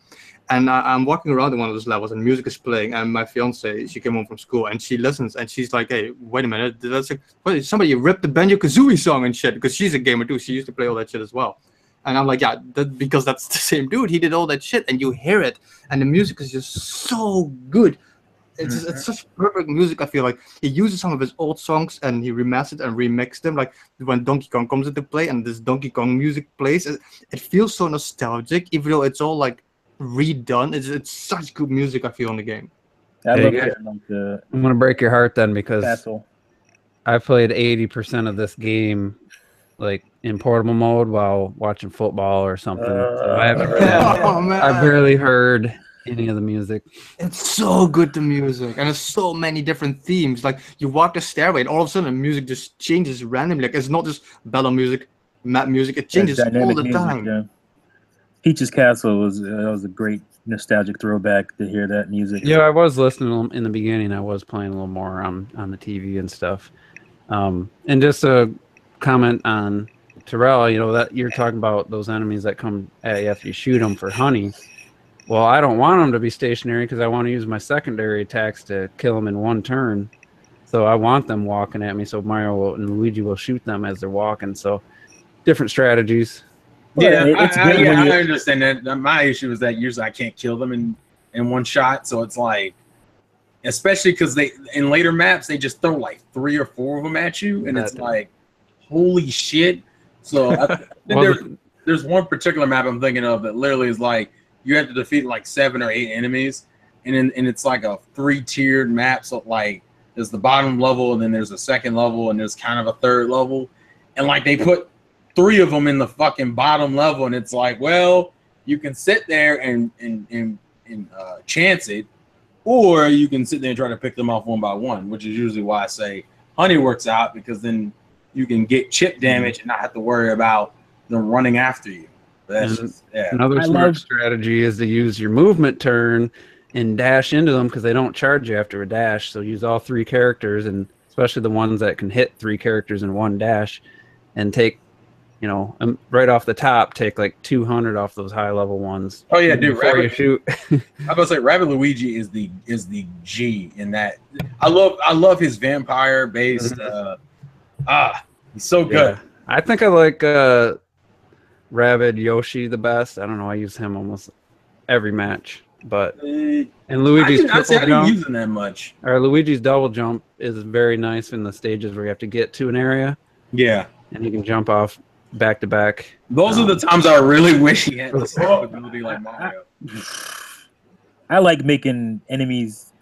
And I'm walking around in one of those levels, and music is playing. And my fiance, she came home from school, and she listens, and she's like, "Hey, wait a minute, that's like, what, somebody ripped the Banjo-Kazooie song and shit." Because she's a gamer too. She used to play all that shit as well. And I'm like, yeah, because that's the same dude. He did all that shit, and you hear it, and the music is just so good. It's such perfect music. I feel like he uses some of his old songs and he remastered and remixed them. Like when Donkey Kong comes into play and this Donkey Kong music plays, it feels so nostalgic, even though it's all like redone. It's such good music. I feel in the game. I love Yeah. that. Like, I'm gonna break your heart then, because castle. I played 80% of this game like in portable mode while watching football or something. So I haven't really Oh, man. I barely heard any of the music. It's so good, the music, and there's so many different themes. Like you walk the stairway, and all of a sudden the music just changes randomly. Like it's not just bellow music, map music. It changes all Dynamic the music, time. yeah. Peach's Castle was a great nostalgic throwback to hear that music. Yeah, I was listening in the beginning. I was playing a little more on the TV and stuff. And just a comment on Terrell, you know, that you're talking about those enemies that come at you after you shoot them for honey. Well, I don't want them to be stationary because I want to use my secondary attacks to kill them in one turn. So I want them walking at me, so Mario and Luigi will shoot them as they're walking. So different strategies. Yeah, Well, I understand that. My issue is that usually I can't kill them in one shot. So it's like, especially because they in later maps they just throw like 3 or 4 of them at you, and it's like, holy shit. So there's one particular map I'm thinking of that literally is like you have to defeat like 7 or 8 enemies, and it's like a 3-tiered map. So like there's the bottom level, and then there's a second level, and there's kind of a third level, and like they put 3 of them in the fucking bottom level, and it's like, well, you can sit there and chance it, or you can sit there and try to pick them off one by one, which is usually why I say honey works out, because then you can get chip damage and not have to worry about them running after you. That's just, yeah. Another smart strategy is to use your movement turn and dash into them, because they don't charge you after a dash. So use all 3 characters, and especially the ones that can hit 3 characters in one dash, and take, you know, right off the top, take like 200 off those high level ones. Oh yeah, dude. Before you shoot. I'm about to say Rabbid Luigi is the G in that. I love his vampire based. He's so good. Yeah. I think I like Rabid Yoshi the best. I don't know. I use him almost every match, but and Luigi's I didn't use him that much. Or Luigi's double jump is very nice in the stages where you have to get to an area. Yeah, and you can jump off back to back. Those are the times I really wish he had this ability like Mario. I like making enemies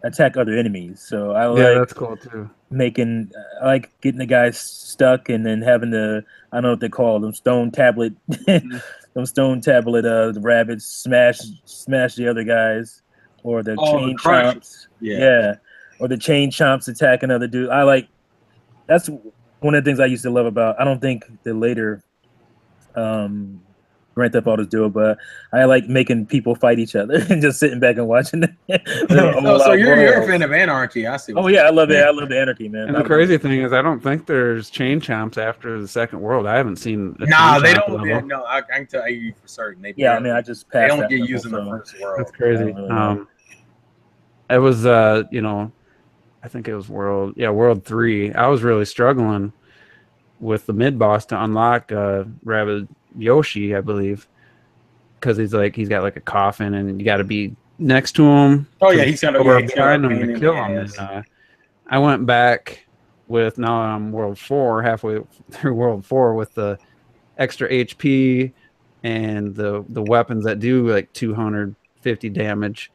attack other enemies, so I like that's cool too. I like getting the guys stuck and then having to, I don't know what they call them, stone tablet, the Rabbids smash the other guys, or the chain chomps. Yeah, or the chain chomps attack another dude. That's one of the things I used to love about. I don't think the later Grand Theft Autos do it, but I like making people fight each other and just sitting back and watching them. So you're a fan of anarchy. I see. Oh yeah, I love it. I love the anarchy, man. And the crazy thing is, I don't think there's chain chomps after the second world. I haven't seen. They don't. Yeah, no, I can tell you for certain. I mean, I just passed. They don't get used in the first world. That's crazy. It was, you know, I think it was World 3. I was really struggling with the mid boss to unlock Rabbid Yoshi, I believe, because he's got like a coffin, and you got to be next to him. Oh yeah, he's got to kill him. And, I went back with, now I'm World 4, halfway through World 4 with the extra HP and the weapons that do like 250 damage.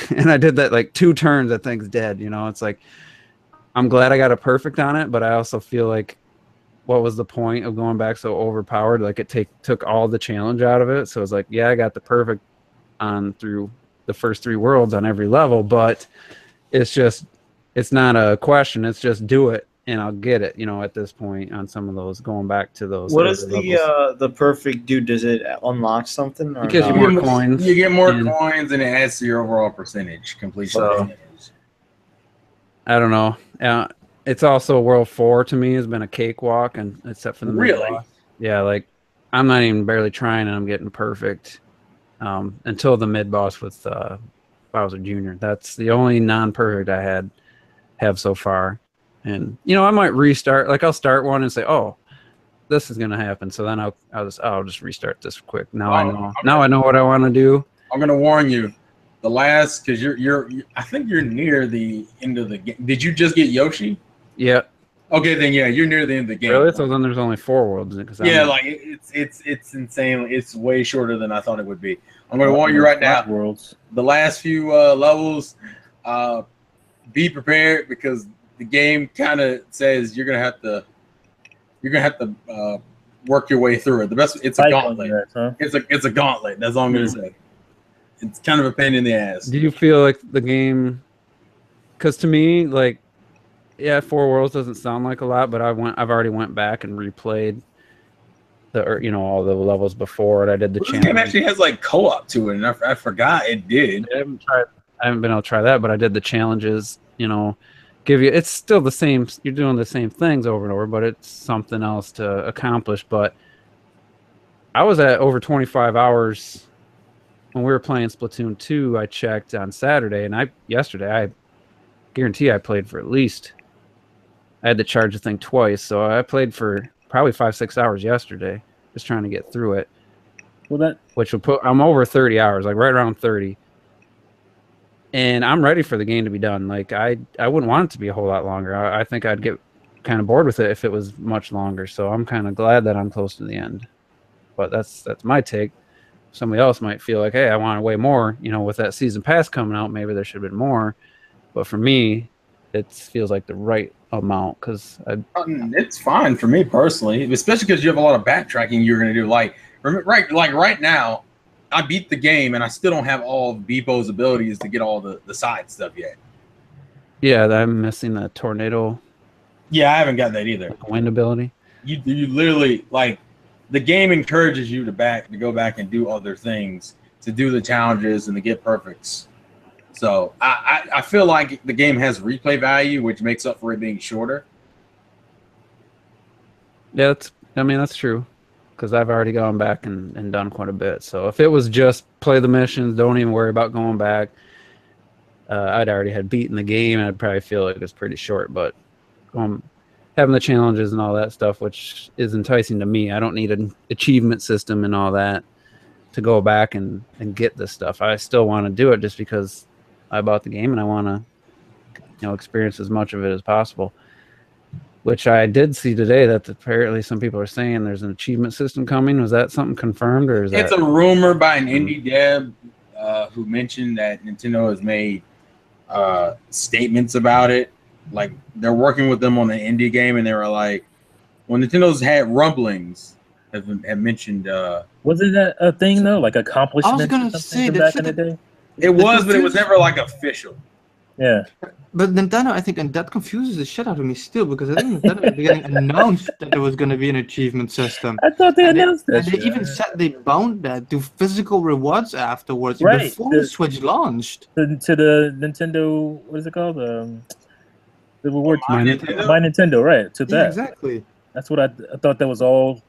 And I did that like 2 turns, that thing's dead. You know, it's like, I'm glad I got a perfect on it, but I also feel like, what was the point of going back so overpowered? Like, it took all the challenge out of it. So it's like, yeah, I got the perfect on through the first 3 worlds on every level, but it's not a question. It's just do it and I'll get it, you know, at this point on some of those, going back to those. What does the perfect do? Does it unlock something? Or Because no? you get more coins. You get more coins, and it adds to your overall completion percentage. I don't know. It's also World 4 to me has been a cakewalk, and except for the really, yeah, like I'm not even barely trying, and I'm getting perfect until the mid boss with Bowser Jr. That's the only non-perfect I have so far. And you know, I might restart. Like, I'll start one and say, "Oh, this is gonna happen." So then I'll just restart this quick. Now I know. Now I know what I want to do. I'm gonna warn you. The last, because you're I think you're near the end of the game. Did you just get Yoshi? Yeah. Okay, then yeah, you're near the end of the game. Really? So then there's only 4 worlds. Yeah, like it's insane. It's way shorter than I thought it would be. I'm gonna warn you right now. Worlds. The last few levels, be prepared, because the game kind of says you're gonna have to work your way through it. It's a gauntlet. Huh? It's a gauntlet. That's all I'm gonna say. It's kind of a pain in the ass. Do you feel like the game? Because to me, like, yeah, 4 worlds doesn't sound like a lot, but I've already went back and replayed all the levels before it. I did the challenge. This game actually has like co-op to it, and I forgot it did. I haven't been able to try that, but I did the challenges. You know, it's still the same. You're doing the same things over and over, but it's something else to accomplish. But I was at over 25 hours when we were playing Splatoon 2. I checked on Saturday, and yesterday I guarantee I played for at least. I had to charge the thing twice, so I played for probably 5-6 hours yesterday, just trying to get through it. Well, which will put, I'm over 30 hours, like right around 30. And I'm ready for the game to be done. Like, I wouldn't want it to be a whole lot longer. I think I'd get kind of bored with it if it was much longer. So I'm kind of glad that I'm close to the end. But that's my take. Somebody else might feel like, hey, I want way more. You know, with that season pass coming out, maybe there should have been more. But for me, it feels like the right amount, because it's fine for me personally, especially because you have a lot of backtracking you're going to do. Like right now, I beat the game and I still don't have all of Beepo's abilities to get all the side stuff yet. Yeah, I'm missing the tornado. Yeah, I haven't got that either. Wind ability. You literally, like, the game encourages you to go back and do other things, to do the challenges and to get perfects. So I feel like the game has replay value, which makes up for it being shorter. Yeah, that's true, because I've already gone back and done quite a bit. So if it was just play the missions, don't even worry about going back, I'd already had beaten the game, and I'd probably feel like it's pretty short. But having the challenges and all that stuff, which is enticing to me, I don't need an achievement system and all that to go back and get this stuff. I still want to do it just because I bought the game and I want to, experience as much of it as possible. Which I did see today that apparently some people are saying there's an achievement system coming. Was that something confirmed, or is it's a rumor by an indie dev who mentioned that Nintendo has made statements about it? Like, they're working with them on an indie game, and they were like, when Nintendo's had rumblings, have mentioned. Wasn't that a thing though, like accomplishment? I was gonna say back in the day. It was, but it was never like official. Yeah. But Nintendo, I think, and that confuses the shit out of me still, because I think Nintendo at the beginning announced that there was going to be an achievement system. I thought they announced that. And they even said they bound that to physical rewards afterwards, right, before the Switch launched. To the Nintendo, what is it called? The rewards. My Nintendo? My Nintendo, right? To that. Yeah, exactly. That's what I thought that was all.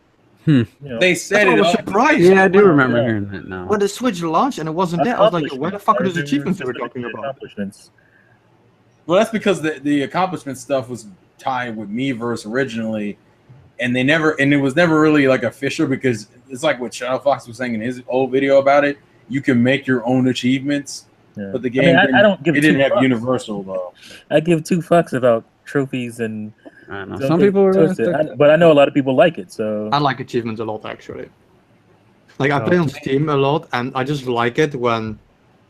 They said I it. was surprised. Yeah, I do remember hearing that now. When the Switch launched and it wasn't there, I was like, where the fuck are those achievements they were talking about? Accomplishments. Well, that's because the accomplishment stuff was tied with Miiverse originally, and it was never really like official, because it's like what Shadow Fox was saying in his old video about it. You can make your own achievements, Yeah. But the game I don't give it didn't two have fucks. universal though. I give two fucks about trophies and. I don't know. Don't Some get people are twisted. But I know a lot of people like it. So I like achievements a lot, actually. Like, I Oh. play on Steam a lot, and I just like it when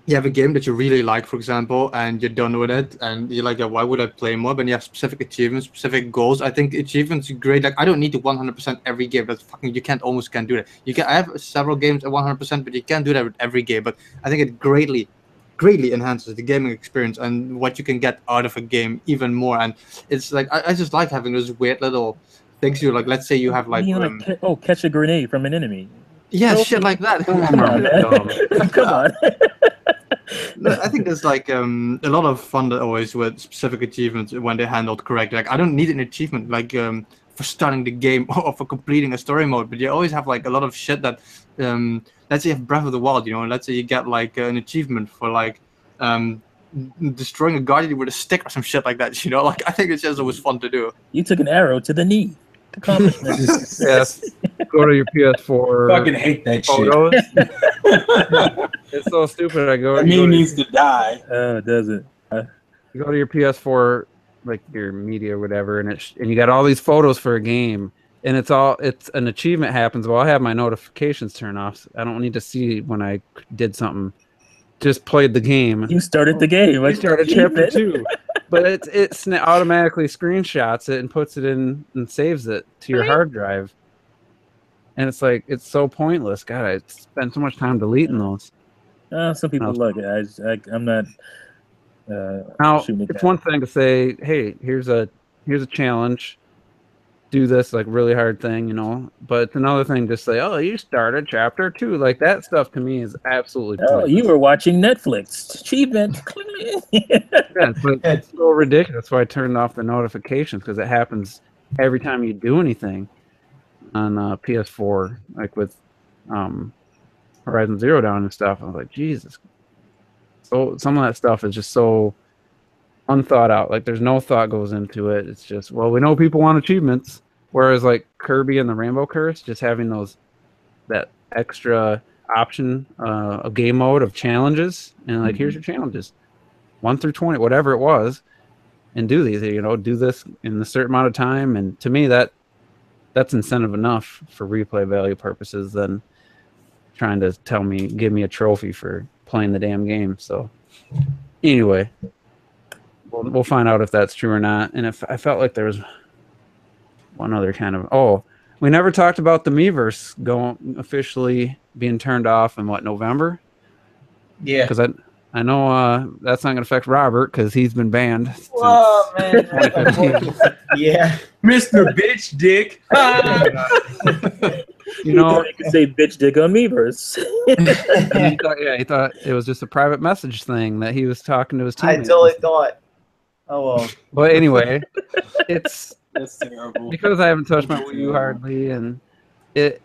you have a game that you really like, for example, and you're done with it, and you're like, yeah, why would I play more? But you have specific achievements, specific goals. I think achievements are great. Like, I don't need to 100% every game. That's fucking, you almost can't do that. I have several games at 100%, but you can't do that with every game. But I think it greatly enhances the gaming experience and what you can get out of a game even more. And it's like, I just like having those weird little things. You like, let's say you have like, catch a grenade from an enemy. yeah, Trophy. shit like that. Come on, man. Come on. No, I think there's like a lot of fun that always with specific achievements when they're handled correctly. Like, I don't need an achievement like for starting the game or for completing a story mode, but you always have like a lot of shit that let's say you have Breath of the Wild, you know, and let's say you get like an achievement for like destroying a guardian with a stick or some shit like that, you know. Like, I think it's just always fun to do. You took an arrow to the knee. Accomplishment. Yes. Go to your PS4. Fucking hate that photos. It's so stupid. That meme needs to die. Oh, it doesn't. You go to your PS4, like your media or whatever, and you got all these photos for a game, and it's an achievement happens. Well, I have my notifications turned off. So I don't need to see when I did something. Just played the game. You started the game. I started chapter 2. But it automatically screenshots it and puts it in and saves it to your hard drive. And it's like, it's so pointless. God, I spend so much time deleting those. Some people like it. I'm not. Now, it's one thing to say, hey, here's a challenge. Do this like really hard thing, you know. But it's another thing to say, oh, you started chapter 2. Like, that stuff to me is absolutely pointless. Oh, you were watching Netflix. Achievement. Yeah, but it's so ridiculous. That's why I turned off the notifications, because it happens every time you do anything on PS4, like with Horizon Zero Dawn and stuff. I was like, Jesus. So some of that stuff is just so unthought out. Like, there's no thought goes into it. It's just, well, we know people want achievements. Whereas like Kirby and the Rainbow Curse, just having that extra option of game mode of challenges, and like, here's your challenges, 1 through 20, whatever it was, and do these. You know, do this in a certain amount of time. And to me, that's incentive enough for replay value purposes than trying to give me a trophy for playing the damn game. So anyway. We'll find out if that's true or not. And if I felt like there was one other kind of we never talked about the Miiverse officially being turned off in November? Yeah. Because I know that's not going to affect Robert because he's been banned. Whoa, man. 2015. Yeah. Mr. Bitch Dick. You know, you can say bitch dick on Miiverse. he thought it was just a private message thing that he was talking to his teammates. I totally thought. Oh well. But anyway, it's That's terrible. because I haven't touched my Wii U hardly, and it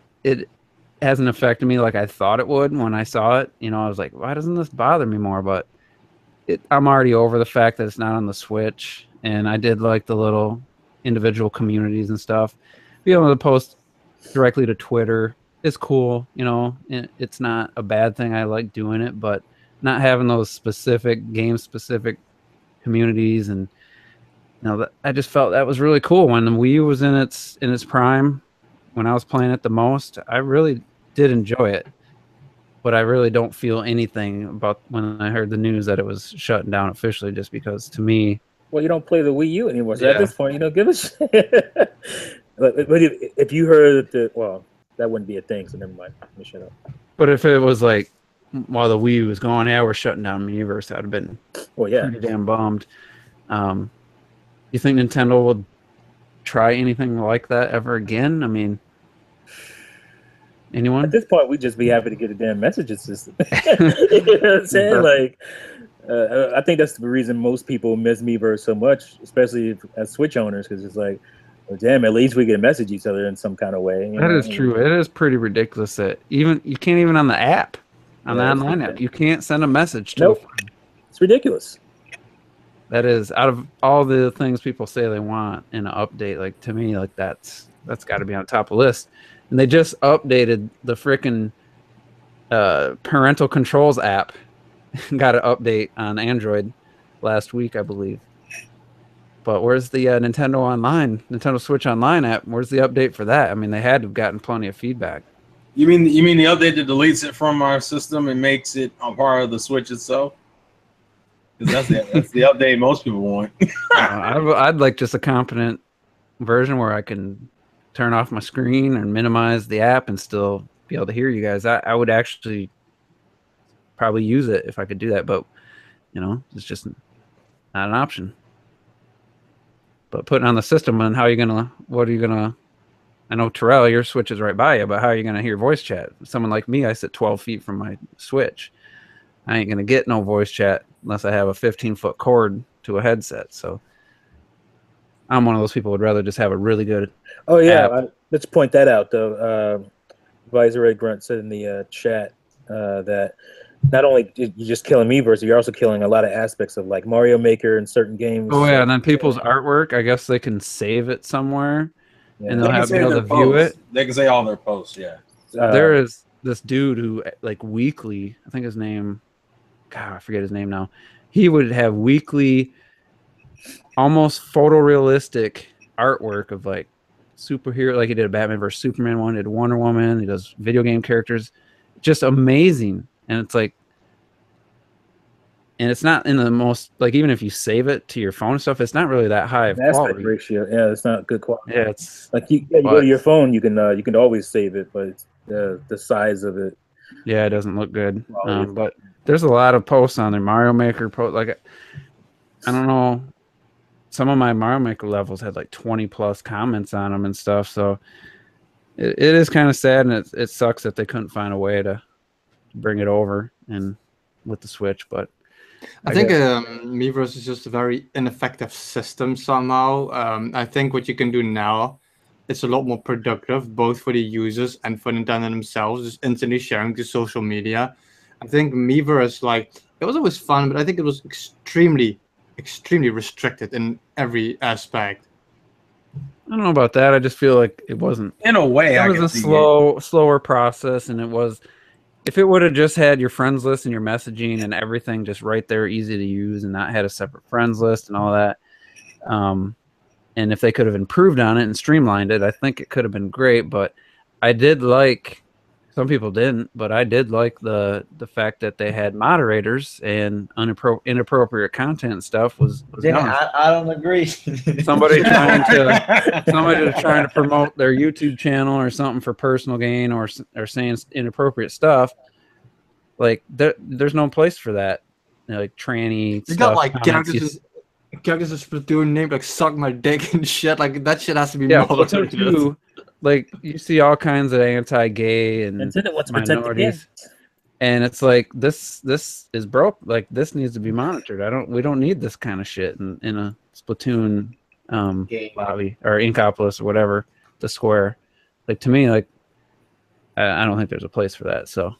hasn't affected me like I thought it would when I saw it. You know, I was like, why doesn't this bother me more? But I'm already over the fact that it's not on the Switch, and I did like the little individual communities and stuff. Being able to post directly to Twitter is cool. You know, it's not a bad thing. I like doing it, but not having those specific game-specific communities, and I just felt that was really cool when the Wii U was in its prime, when I was playing it the most. I really did enjoy it, but I really don't feel anything about when I heard the news that it was shutting down officially, just because to me, well, you don't play the Wii U anymore, so Yeah. at this point, you don't give a shit. but if you heard that wouldn't be a thing, so never mind. Let me shut up. but if it was like while the Wii U was going, yeah, we're shutting down Miiverse, I'd have been pretty damn bummed. You think Nintendo will try anything like that ever again? I mean, anyone? At this point, we'd just be happy to get a damn messaging system. You know what I'm saying? Like, I think that's the reason most people miss Miiverse so much, especially as Switch owners, because it's like, well, damn, at least we can message each other in some kind of way. That is true. It is pretty ridiculous that you can't even on the app, on the online app, you can't send a message to a friend. It's ridiculous. That is, out of all the things people say they want in an update, like, to me, like, that's got to be on top of the list. And they just updated the frickin' parental controls app got an update on Android last week, I believe. But where's the Nintendo Switch Online app? Where's the update for that? I mean, they had to have gotten plenty of feedback. You mean the update that deletes it from our system and makes it a part of the Switch itself? Because that's the update most people want. I'd like just a competent version where I can turn off my screen and minimize the app and still be able to hear you guys. I would actually probably use it if I could do that, but it's just not an option. But putting on the system, and what are you gonna? I know Terrell, your Switch is right by you, but how are you gonna hear voice chat? Someone like me, I sit 12 feet from my Switch. I ain't gonna get no voice chat unless I have a 15-foot cord to a headset. So I'm one of those people who would rather just have a really good. Oh yeah, let's point that out though. Visor Red Grunt said in the chat that not only you're just killing Miiverse, you're also killing a lot of aspects of like Mario Maker and certain games. Oh yeah, and then people's artwork, I guess they can save it somewhere, and they'll be able to view it. They can say all their posts. Yeah. There is this dude who like weekly, I think his name, God, I forget his name now. He would have weekly, almost photorealistic artwork of like superhero, like he did a Batman vs Superman one, did Wonder Woman, he does video game characters, just amazing. And it's like, and it's not in the most, like, even if you save it to your phone and stuff, it's not really that high of quality ratio. Yeah, it's not good quality. Yeah, it's like you go to your phone, you can always save it, but it's the size of it. Yeah, it doesn't look good. But there's a lot of posts on there. Mario Maker like, I don't know. Some of my Mario Maker levels had like 20 plus comments on them and stuff. So it is kind of sad, and it sucks that they couldn't find a way to bring it over and with the Switch. But I think Miiverse is just a very ineffective system somehow. I think what you can do now, it's a lot more productive, both for the users and for Nintendo themselves, just instantly sharing to social media. I think Miiverse, like, it was always fun, but I think it was extremely restricted in every aspect. I don't know about that. I just feel like it wasn't. In a way, it was a slower process, and it was. If it would have just had your friends list and your messaging and everything just right there, easy to use, and not had a separate friends list and all that, and if they could have improved on it and streamlined it, I think it could have been great. But I did like, some people didn't, but I did like the fact that they had moderators, and inappropriate content and stuff was I don't agree. Somebody trying to promote their YouTube channel or something for personal gain, or saying inappropriate stuff. Like there's no place for that. Like tranny. You got like characters in Splatoon named like "suck my dick" and shit. Like that shit has to be monitored too. Like you see all kinds of anti-gay and minorities, and it's like this is broke. Like this needs to be monitored. We don't need this kind of shit in a Splatoon lobby or Inkopolis or whatever, the square. Like to me, like I don't think there's a place for that. So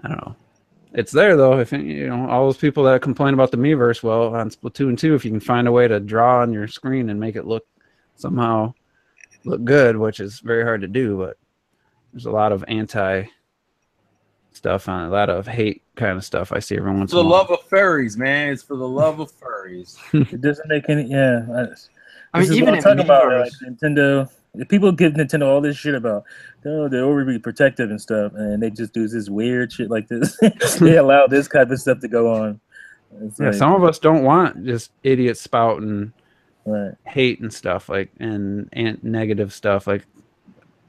I don't know. It's there though. If all those people that complain about the Miiverse, well, on Splatoon 2, if you can find a way to draw on your screen and make it look good, which is very hard to do, but there's a lot of anti stuff on it, a lot of hate kind of stuff I see every once in a while. For the love of furries, man. It's for the love of furries. It doesn't make any. Yeah, I mean, even talking about Nintendo. People give Nintendo all this shit about they're overly protective and stuff, and they just do this weird shit like this. They allow this kind of stuff to go on. Some of us don't want just idiots spouting right. hate and stuff, like and negative stuff. Like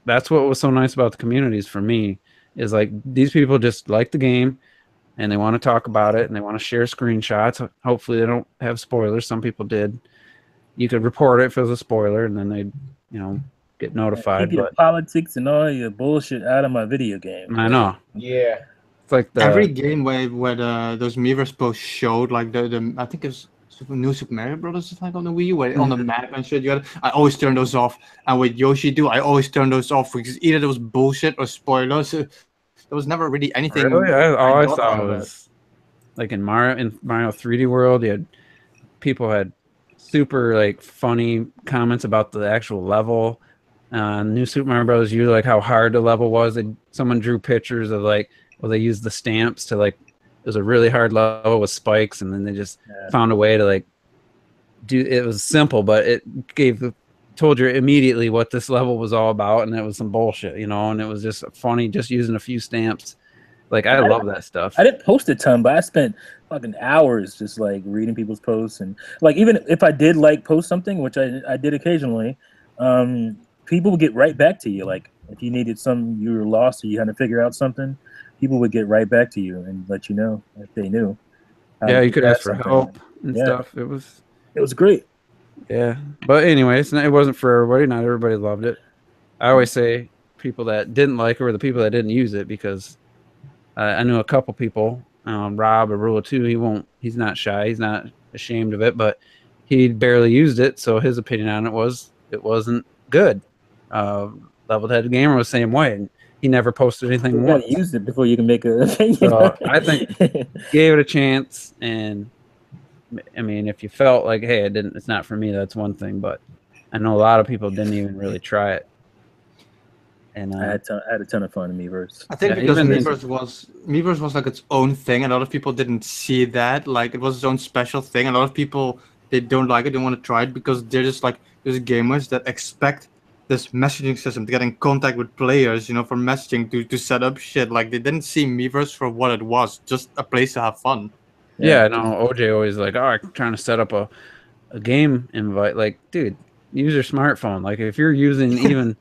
that's what was so nice about the communities for me, is like these people just like the game and they want to talk about it and they want to share screenshots. Hopefully they don't have spoilers. Some people did. You could report it if it was a spoiler, and then they'd get notified. Keep your politics and all your bullshit out of my video game. I know. Yeah. It's like every game where those Miiverse posts showed, like the I think it's new Super Mario Brothers, like on the Wii, where on the map and shit. I always turn those off, and with Yoshi I always turn those off because either there was bullshit or spoilers. There was never really anything. Really, all I saw was like in Mario 3D World, people had super like funny comments about the actual level. New Super Mario Bros. Like how hard the level was. Someone drew pictures of like, they used the stamps to like was a really hard level with spikes, and then they just found a way to like do. It was simple, but it told you immediately what this level was all about, and it was some bullshit, you know. And it was just funny, just using a few stamps. Like I love that stuff. I didn't post a ton, but I spent fucking hours just like reading people's posts, and like even if I did like post something, which I did occasionally, people would get right back to you. Like if you needed something, you were lost, or you had to figure out something, people would get right back to you and let you know if they knew. Yeah, you could ask for help and stuff. It was great. Yeah, but anyways, it wasn't for everybody. Not everybody loved it. I always say people that didn't like it were the people that didn't use it, because I knew a couple people. Rob, a rule of two, he's not shy, he's not ashamed of it, but he barely used it, so his opinion on it wasn't good. Level Headed Gamer was the same way, and he never posted anything once. You used it before you can make a opinion. So I think gave it a chance, and I mean, if you felt like, hey, it's not for me, that's one thing, but I know a lot of people didn't even really try it. And I had a ton of fun in Miiverse. I think because Miiverse was like its own thing, and a lot of people didn't see that. Like it was its own special thing. A lot of people, they don't like it, they want to try it because they're just like there's gamers that expect this messaging system to get in contact with players, you know, for messaging to set up shit. Like they didn't see Miiverse for what it was, just a place to have fun. Yeah, no, OJ always like, I'm trying to set up a game invite. Like, dude, use your smartphone. Like if you're using even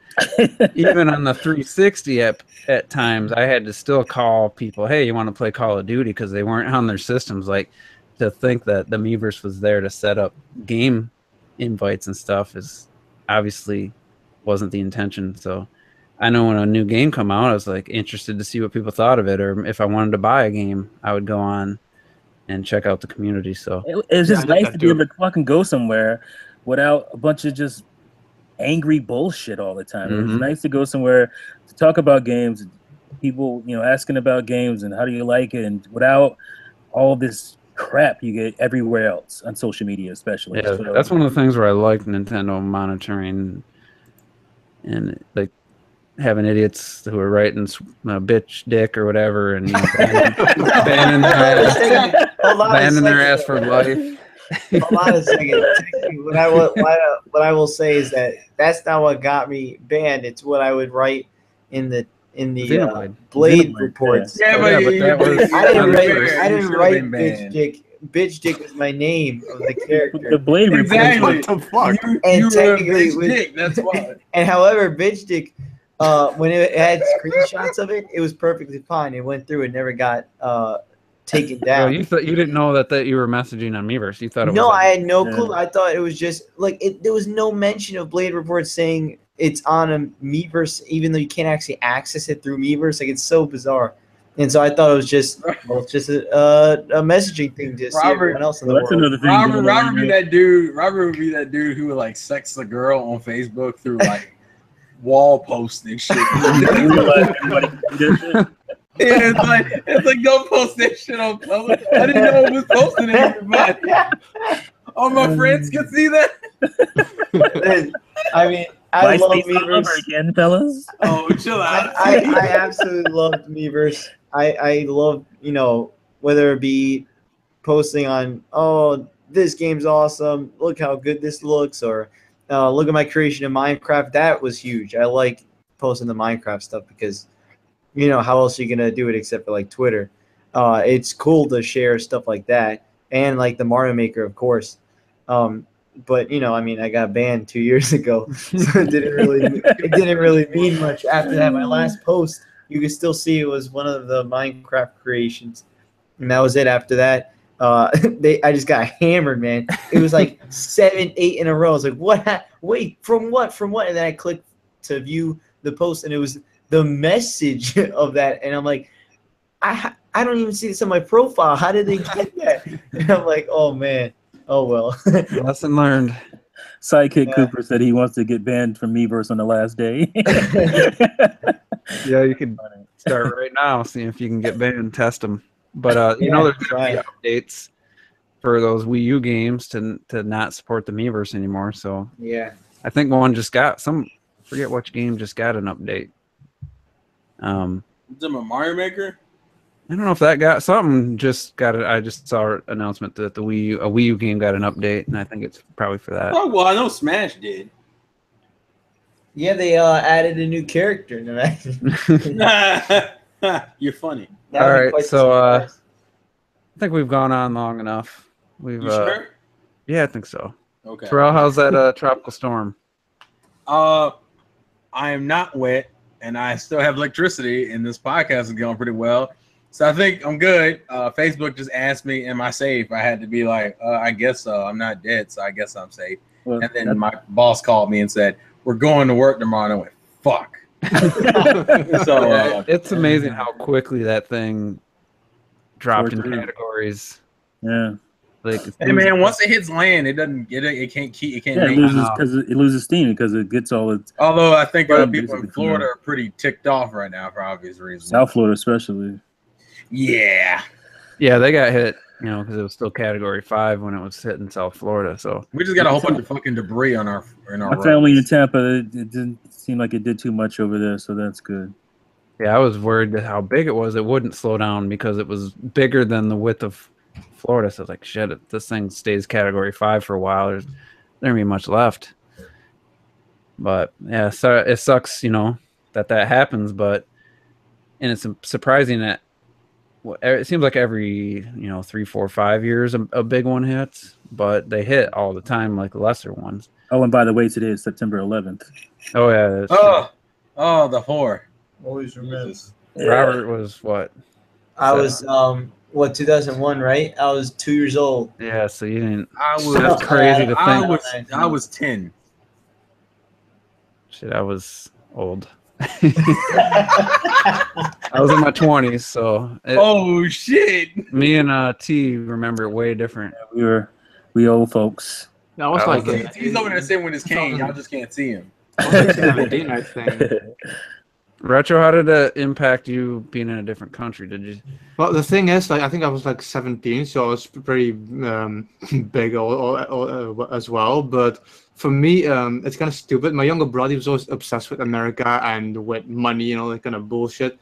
on the 360 at times, I had to still call people, hey, you want to play Call of Duty, because they weren't on their systems. Like to think that the Miiverse was there to set up game invites and stuff is obviously wasn't the intention. So I know when a new game come out, I was like interested to see what people thought of it, or if I wanted to buy a game, I would go on and check out the community. So it was just nice to be able to fucking go somewhere without a bunch of just angry bullshit all the time. It was nice to go somewhere to talk about games, people, you know, asking about games and how do you like it, and without all this crap you get everywhere else on social media, especially. Yeah, so that's one of the things where I like Nintendo monitoring and like having idiots who are writing bitch dick or whatever, and you know, banning their ass for life. Hold on a second. What I will say is that's not what got me banned. It's what I would write in the Blade reports. Yeah, but that was. I didn't write bitch dick. Bitch dick was my name of the character. The Blade exactly. reports. What the fuck? You technically bitch dick. That's why. And however, bitch dick, when it had screenshots of it, it was perfectly fine. It went through and never got taken down. You didn't know that you were messaging on Miiverse. You thought it was. No, I had no clue. I thought it was just like there was no mention of Blade reports saying it's on a Miiverse, even though you can't actually access it through Miiverse. Like it's so bizarre. And so I thought it was just a messaging thing to see everyone else in the world. Robert would be that dude. Robert would be that dude who would like sex a girl on Facebook through like wall posting shit. It's like don't post that shit on public. I didn't know it was posted to everybody. All my friends can see that. I mean, I love Miiverse again, fellas. Oh, chill out. I absolutely loved Miiverse. I love, you know, whether it be posting on, oh, this game's awesome, look how good this looks, or look at my creation in Minecraft. That was huge. I like posting the Minecraft stuff because, you know, how else are you going to do it except for like Twitter? It's cool to share stuff like that, and like the Mario Maker, of course. But you know, I mean, I got banned 2 years ago, so it didn't really mean much after that. My last post, you could still see it was one of the Minecraft creations, and that was it. After that, I just got hammered, man. It was like 7, 8 in a row. I was like, what? Wait, from what? From what? And then I clicked to view the post, and it was the message of that, and I'm like, I don't even see this on my profile. How did they get that? And I'm like, oh man. Oh well. Lesson learned. Sidekick Cooper said he wants to get banned from Miiverse on the last day. Yeah, you can start right now, see if you can get banned, test them. But you know, there's going to be updates for those Wii U games to not support the Miiverse anymore. So yeah, I think one just got forget which game just got an update. Is it a Mario Maker? I don't know if that got something. Just got it. I just saw an announcement that a Wii U game got an update, and I think it's probably for that. Oh well, I know Smash did. Yeah, they added a new character. You're funny. All right, so I think we've gone on long enough. We've You sure? yeah, I think so. Okay. Terrell, how's that tropical storm? I am not wet, and I still have electricity, and this podcast is going pretty well. So I think I'm good. Facebook just asked me, "Am I safe?" I had to be like, "I guess so. I'm not dead, so I guess I'm safe." Well, And then my boss called me and said, "We're going to work tomorrow." And I went, "Fuck." So It's amazing how quickly that thing dropped in Sure. categories. Yeah. Like, hey man, once it hits land, it doesn't get it. It can't keep. It can't. Yeah, it make loses because it loses steam because it gets all its Although I think Well, people in basically, Florida are pretty ticked off right now for obvious reasons. South Florida especially. Yeah, yeah, they got hit, because it was still Category 5 when it was hitting South Florida. So we just got a whole bunch of fucking debris on our My roads. family in Tampa, it didn't seem like it did too much over there, so that's good. yeah, I was worried that how big it was. It wouldn't slow down because it was bigger than the width of Florida. So I was like, shit, if this thing stays Category 5 for a while, there won't be much left. But yeah, so it sucks, that happens. But and it's surprising that it seems like every 3, 4, 5 years a big one hits, but they hit all the time like the lesser ones. Oh, and by the way, today is September 11th. Oh yeah. That's Oh, the whore. Always remember. true. Robert was what? I was 2001, right? I was 2 years old. Yeah, so you didn't. I was. That's crazy to think. I was 10. Shit, I was old. I was in my 20s, so Oh shit! me and T remember it way different. We old folks. That was like He's over there sitting with his cane. Y'all just can't see him. 17, I think. Retro, how did that impact you being in a different country? Did you? Well, the thing is, I think I was 17, so I was pretty big as well. But for me, it's kind of stupid. My younger brother was always obsessed with America and with money, that kind of bullshit.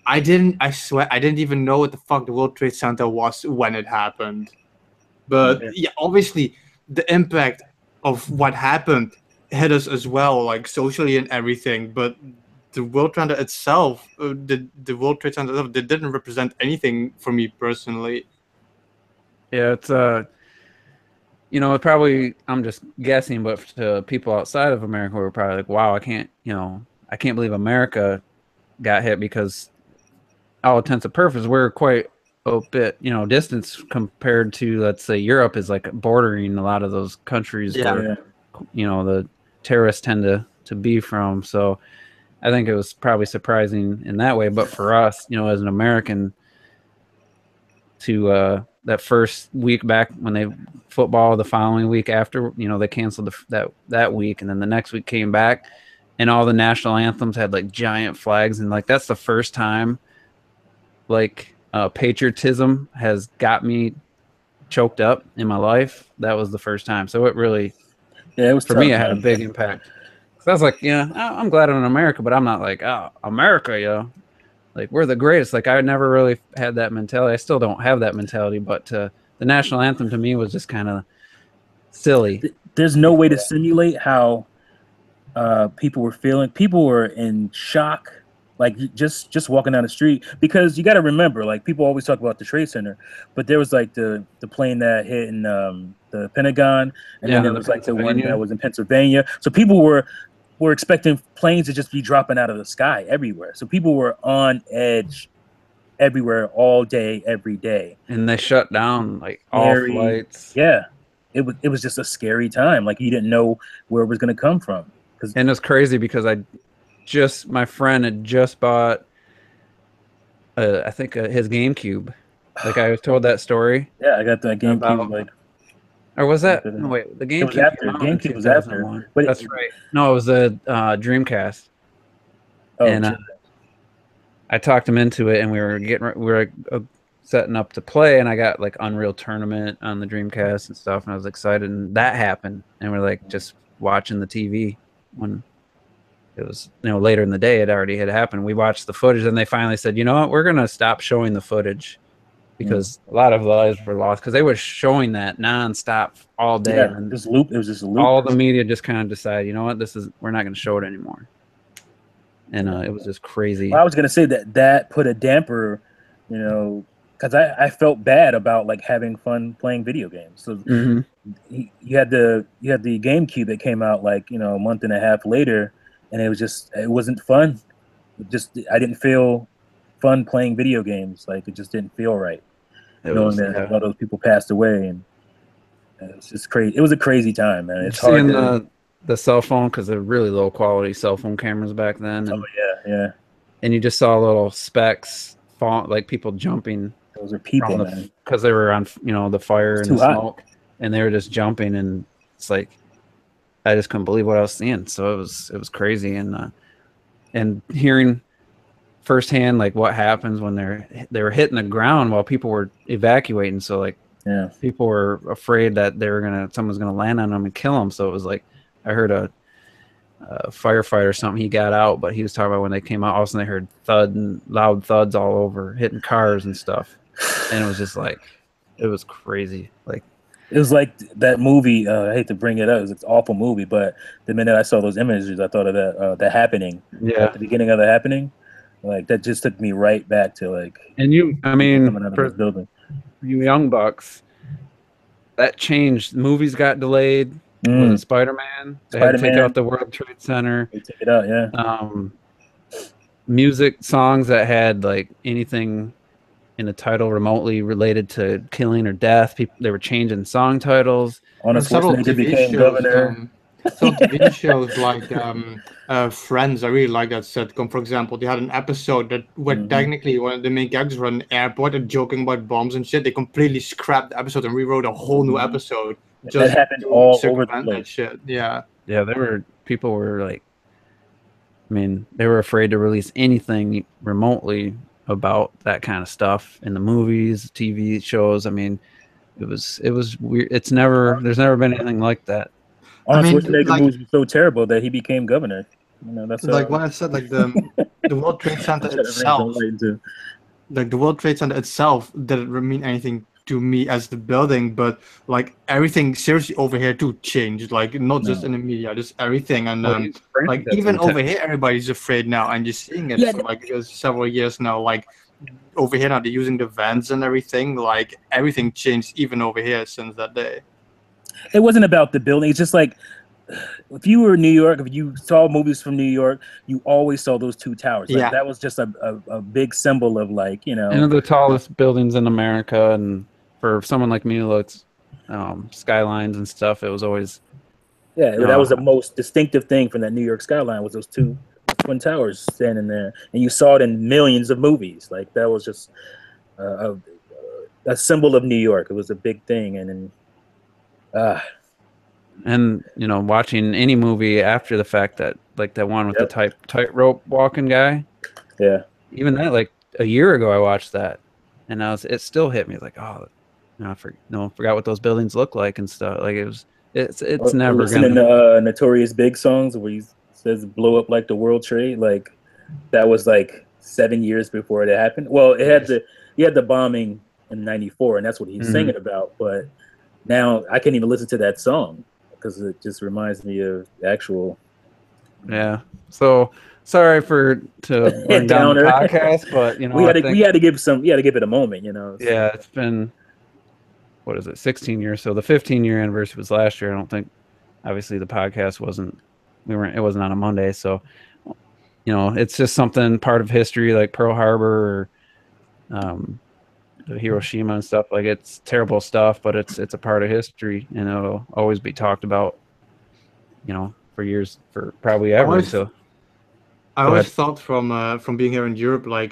I swear, I didn't even know what the fuck the World Trade Center was when it happened. But yeah, obviously, the impact of what happened hit us as well, like socially and everything. But the World Trade Center itself, the World Trade Center itself, they didn't represent anything for me personally. Yeah, it's it probably, I'm just guessing, but to people outside of America, we're probably like, wow, I can't believe America got hit, because all intents and purposes, we're quite a bit, distance compared to, let's say, Europe is like bordering a lot of those countries where, the terrorists tend to be from. So I think it was probably surprising in that way. But for us, as an American, to that first week back when they football, the following week after, they canceled that week, and then the next week came back, and all the national anthems had like giant flags, and like that's the first time like patriotism has got me choked up in my life. That was the first time, so it really, it was for tough, me. It had a big impact. So I was like, I'm glad I'm in America, but I'm not like, oh, America, like we're the greatest. Like I never really had that mentality. I still don't have that mentality, but the national anthem to me was just kind of silly. There's no way to simulate how people were feeling. People were in shock, like just walking down the street, because you got to remember, like people always talk about the Trade Center, but there was like the plane that hit in the Pentagon, and then there was like the one that was in Pennsylvania. So people were expecting planes to just be dropping out of the sky everywhere. So people were on edge everywhere all day, every day. And they shut down like all flights. Yeah. It was just a scary time. Like you didn't know where it was going to come from. And it's crazy because my friend had just bought, I think his GameCube. Like I was told that story. Yeah, I got that GameCube. Or was that? No, wait. The GameCube. GameCube was after. But that's right. No, it was a Dreamcast. Oh, and I talked him into it, and we were setting up to play, and I got like Unreal Tournament on the Dreamcast and stuff, and I was excited, and that happened, and we're like just watching the TV when it was, you know, later in the day. It already had happened. We watched the footage, and they finally said, you know what, we're gonna stop showing the footage because a lot of lives were lost because they were showing that nonstop all day. Yeah, And then this loop. It was just a loop. all the media just kind of decided, you know what, we're not gonna show it anymore. And it was just crazy. Well, I was gonna say that put a damper, you know, because I felt bad about like having fun playing video games. So you had the GameCube that came out like, you know, a month and a half later, and it wasn't fun. I didn't feel fun playing video games. Like it just didn't feel right. Knowing that a lot of those people passed away, and it's just crazy. It was a crazy time, man. It's hard to the cell phone, because they're really low quality cell phone cameras back then. And, yeah. And you just saw little specks fall, like people jumping. Those are people, man. Because they were on, you know, the fire and the smoke, and they were just jumping, and it's like I just couldn't believe what I was seeing. So it was crazy, and hearing firsthand like what happens when they were hitting the ground while people were evacuating. So like people were afraid that someone's gonna land on them and kill them. So it was like I heard a firefighter or something, he got out, but he was talking about when they came out, all of a sudden they heard loud thuds all over, hitting cars and stuff, and it was just like, it was crazy. Like it was like that movie. I hate to bring it up, it's an awful movie, but the minute I saw those images, I thought of that The Happening. At the beginning of The Happening, like that just took me right back to like. And coming out of this building. You young bucks, that changed. Movies got delayed. Was it Spider-Man? They had to take out the World Trade Center. They took it out, yeah. Music songs that had like anything in the title remotely related to killing or death. They were changing song titles. On a Schwarzenegger became governor. Some TV shows like Friends, I really like that sitcom. For example, they had an episode where technically one of the main characters were in an airport and joking about bombs and shit. They completely scrapped the episode and rewrote a whole new episode. That happened all over the place. Shit. Yeah. Yeah, people were like, I mean, they were afraid to release anything remotely about that kind of stuff in the movies, TV shows. I mean, it was weird. There's never been anything like that. Schwarzenegger movies were so terrible that he became governor. You know, that's like what I said. Like the World Trade Center itself. Like the World Trade Center itself didn't mean anything to me as the building, but like everything seriously over here too changed. Like not just in the media, just everything. And like even over here, everybody's afraid now, and you're seeing it for like several years now. Like over here now, they're using the vans and everything. Like everything changed even over here since that day. It wasn't about the building. It's just like if you were in New York, if you saw movies from New York, you always saw those two towers. Like, that was just a big symbol of like, you know. And the tallest buildings in America, and for someone like me who looks skylines and stuff, it was always. Yeah, that was the most distinctive thing from that New York skyline was those two twin towers standing there, and you saw it in millions of movies. Like that was just a symbol of New York. It was a big thing, and you know, watching any movie after the fact, that like that one with the tightrope walking guy. Yeah. Even that, like a year ago, I watched that, and it still hit me like, oh, I forgot what those buildings look like and stuff. Like it's never listening to Notorious Big songs where he says "blow up like the World Trade." Like that was like 7 years before it happened. Well, he had the bombing in '94, and that's what he's singing about. But now I can't even listen to that song because it just reminds me of actual. Yeah. So sorry to bring down the podcast, but you know, we had to give it a moment. You know. Yeah, it's been. What is it? 16 years. So the 15-year anniversary was last year. I don't think, obviously, the podcast it wasn't on a Monday. So, you know, it's just something part of history, like Pearl Harbor or the Hiroshima and stuff. Like it's terrible stuff, but it's a part of history, and it'll always be talked about. You know, for years, for probably ever. I always thought from being here in Europe, like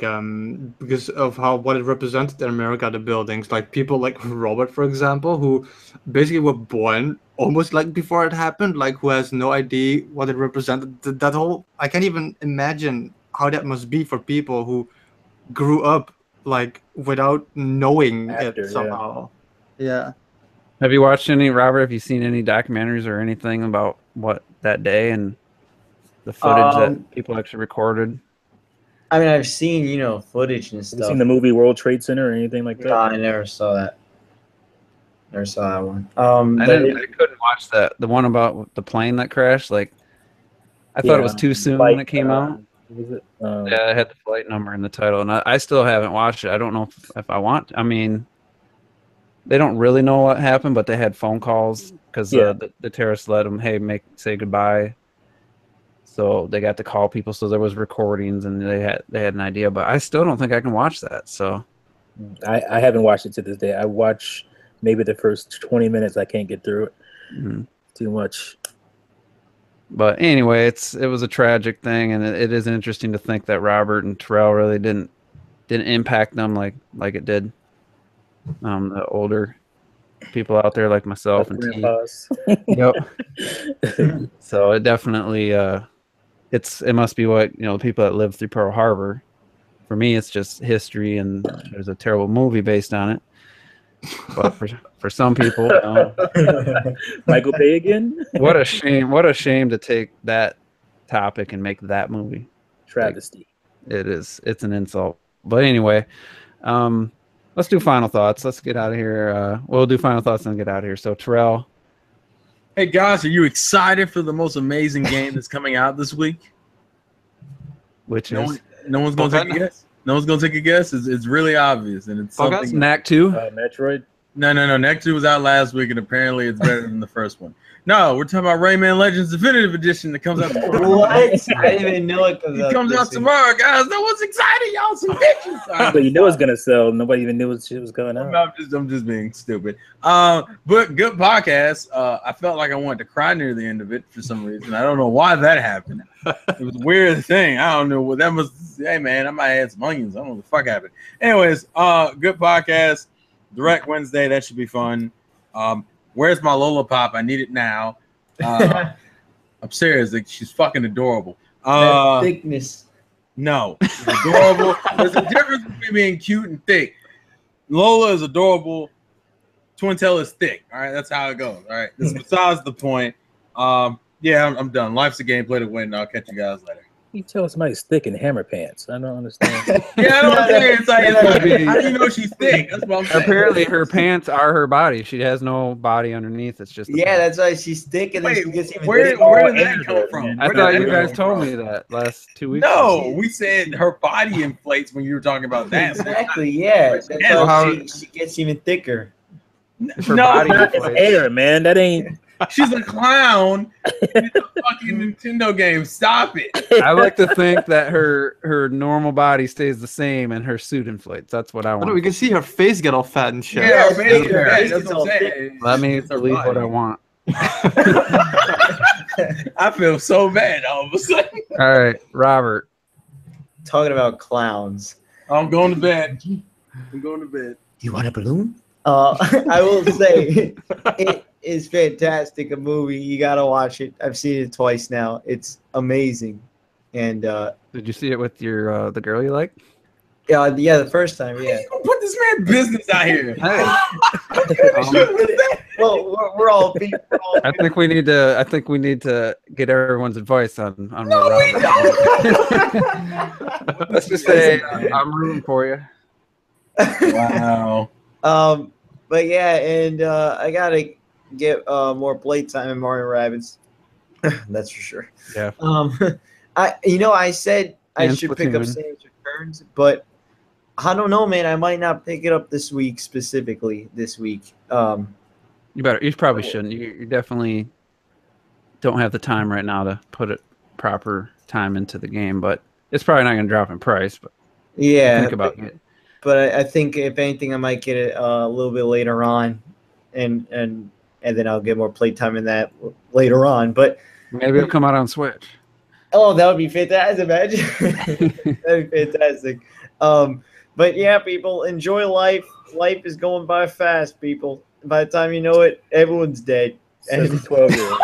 because of what it represented in America, the buildings, like people like Robert, for example, who basically were born almost like before it happened, like who has no idea what it represented. That whole, I can't even imagine how that must be for people who grew up like without knowing it somehow. Yeah. Have you watched any, Robert? Have you seen any documentaries or anything about what that day and The footage that people actually recorded. I mean, I've seen footage and Have stuff. you seen the movie World Trade Center or anything like that? No, I never saw that. Never saw that one. I couldn't watch that. The one about the plane that crashed. Like, I thought it was too soon when it came out. Was it? Yeah, it had the flight number in the title, and I still haven't watched it. I don't know if I want. I mean, they don't really know what happened, but they had phone calls because the terrorists let them, say goodbye. So they got to call people. So there was recordings, and they had an idea. But I still don't think I can watch that. So I haven't watched it to this day. I watch maybe the first 20 minutes. I can't get through it. Mm-hmm. Too much. But anyway, it was a tragic thing, and it is interesting to think that Robert and Terrell really didn't impact them like it did the older people out there like myself and T. Yep. So it definitely it must be what the people that lived through Pearl Harbor. For me, it's just history, and there's a terrible movie based on it. But for some people, Michael Bay again. What a shame! What a shame to take that topic and make that movie. Travesty. It is. It's an insult. But anyway, let's do final thoughts. Let's get out of here. We'll do final thoughts and get out of here. So Terrell. Hey guys, are you excited for the most amazing game that's coming out this week? Which no one's gonna take a guess. No one's gonna take a guess. It's really obvious, and it's something. Knack 2. Metroid. No. Knack 2 was out last week, and apparently it's better than the first one. No, we're talking about Rayman Legends Definitive Edition that comes out tomorrow. What? I didn't even know it comes out tomorrow, guys. No one's excited. Y'all some bitches. But you know it's gonna sell. Nobody even knew what shit was going on. I'm just being stupid. But good podcast. I felt like I wanted to cry near the end of it for some reason. I don't know why that happened. It was a weird thing. I don't know what that must. Hey man, I might add some onions. I don't know what the fuck happened. Anyways, good podcast. Direct Wednesday. That should be fun. Where's my Lola Pop? I need it now. I'm serious. Like, she's fucking adorable. That thickness. No, she's adorable. There's a difference between being cute and thick. Lola is adorable. Twintel is thick. All right, that's how it goes. All right, that's besides the point. Yeah, I'm done. Life's a game. Play to win. I'll catch you guys later. You tell somebody's thick in hammer pants. I don't understand. Yeah, I don't understand. It's like, how do you know she's thick? That's what I'm saying. Apparently, her pants are her body. She has no body underneath. It's just that's why she's thick, and then she gets even where thicker. did that come from? I thought you guys told me that last 2 weeks. No, we said her body inflates when you were talking about that. Exactly. Yeah, that's why she gets even thicker. Her body it's air, man. That ain't. She's a clown in a fucking Nintendo game. Stop it. I like to think that her normal body stays the same and her suit inflates. That's what I want. We can see her face get all fat and shit. Yeah, her face is fat. That's what I'm saying. Let me believe what I want. I feel so bad all of a sudden. All right, Robert. Talking about clowns. I'm going to bed. You want a balloon? I will say it is fantastic. A movie, you gotta watch it. I've seen it twice now. It's amazing. And did you see it with your the girl you like? Yeah, the first time. Yeah. You put this man business out here. Hey. Well, we're all people. I think we need to get everyone's advice on. No, we don't. Let's just say I'm rooting for you. Wow. But yeah, and I gotta get more playtime in Mario Rabbids. That's for sure. Yeah. I said I should pick up Splatoon. Samus Returns, but I don't know, man. I might not pick it up this week specifically. This week. You probably shouldn't. You definitely don't have the time right now to put it proper time into the game, but it's probably not going to drop in price. But yeah, think about it. But I think if anything, I might get it a little bit later on, and then I'll get more playtime in that later on. But maybe it'll come out on Switch. Oh, that would be fantastic! Imagine that'd be fantastic. But yeah, people, enjoy life. Life is going by fast, people. By the time you know it, everyone's dead. And 12-year-old.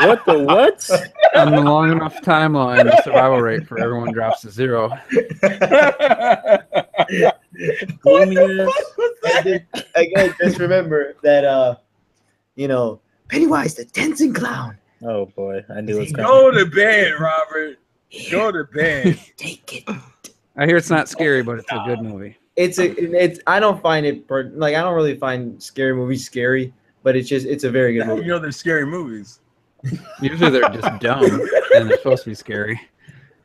What the what? On the long enough timeline, the survival rate for everyone drops to 0. Again, just remember that Pennywise the dancing clown. Oh boy, I knew it was coming. Go to bed, Robert. Go to bed. Take it. I hear it's not scary, but it's a good movie. It's I don't find it I don't really find scary movies scary, but it's a very good movie. You know, they're scary movies. Usually they're just dumb and they're supposed to be scary.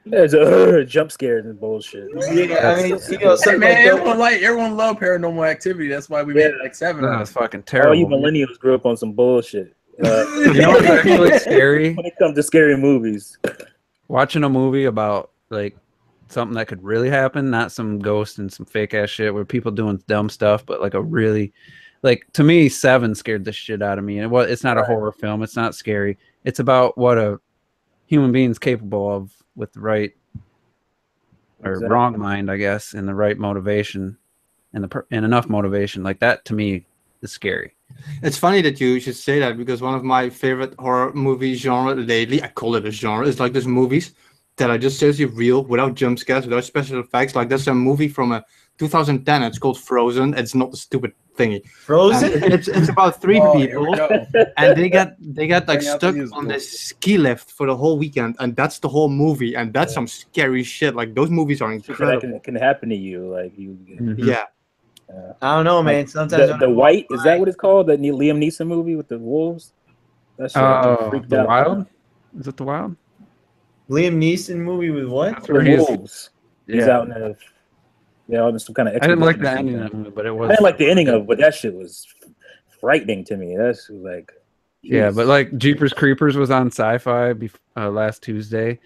There's a jump scares and bullshit. Yeah, I mean, you know, Hey, man, everyone love Paranormal Activity. That's why we made like 7 of That them. was fucking All terrible. you millennials grew up on some bullshit. You know what's actually scary? When it comes to scary movies, Watching a movie about like something that could really happen, not some ghost and some fake ass shit where people doing dumb stuff, but like a really, like, to me, 7 scared the shit out of me. And it's not a horror film. It's not scary. It's about what a human being's capable of with the right or wrong mind, I guess, and the right motivation and and enough motivation. Like that to me is scary. It's funny that you should say that because one of my favorite horror movie genre lately, I call it a genre, is like those movies that are just seriously real, without jump scares, without special effects. Like there's a movie from 2010. It's called Frozen. It's not the stupid thingy. Frozen. It's about 3 people, and they get like stuck on this ski lift for the whole weekend, and that's the whole movie, and that's some scary shit. Like those movies are incredible. that can happen to you. Like you. Yeah. I don't know, man. Sometimes The White, is that what it's called? That Liam Neeson movie with the wolves? That shit freaked The out. Wild? Is it The Wild? Liam Neeson movie with what? That's The where he is. wolves. He's out in on some kind of. I didn't like the expedition or ending of something. that movie, but it I was. didn't like the ending of it, but that shit was frightening to me. That's like. Yeah, but like Jeepers Creepers was on Sci-Fi last Tuesday,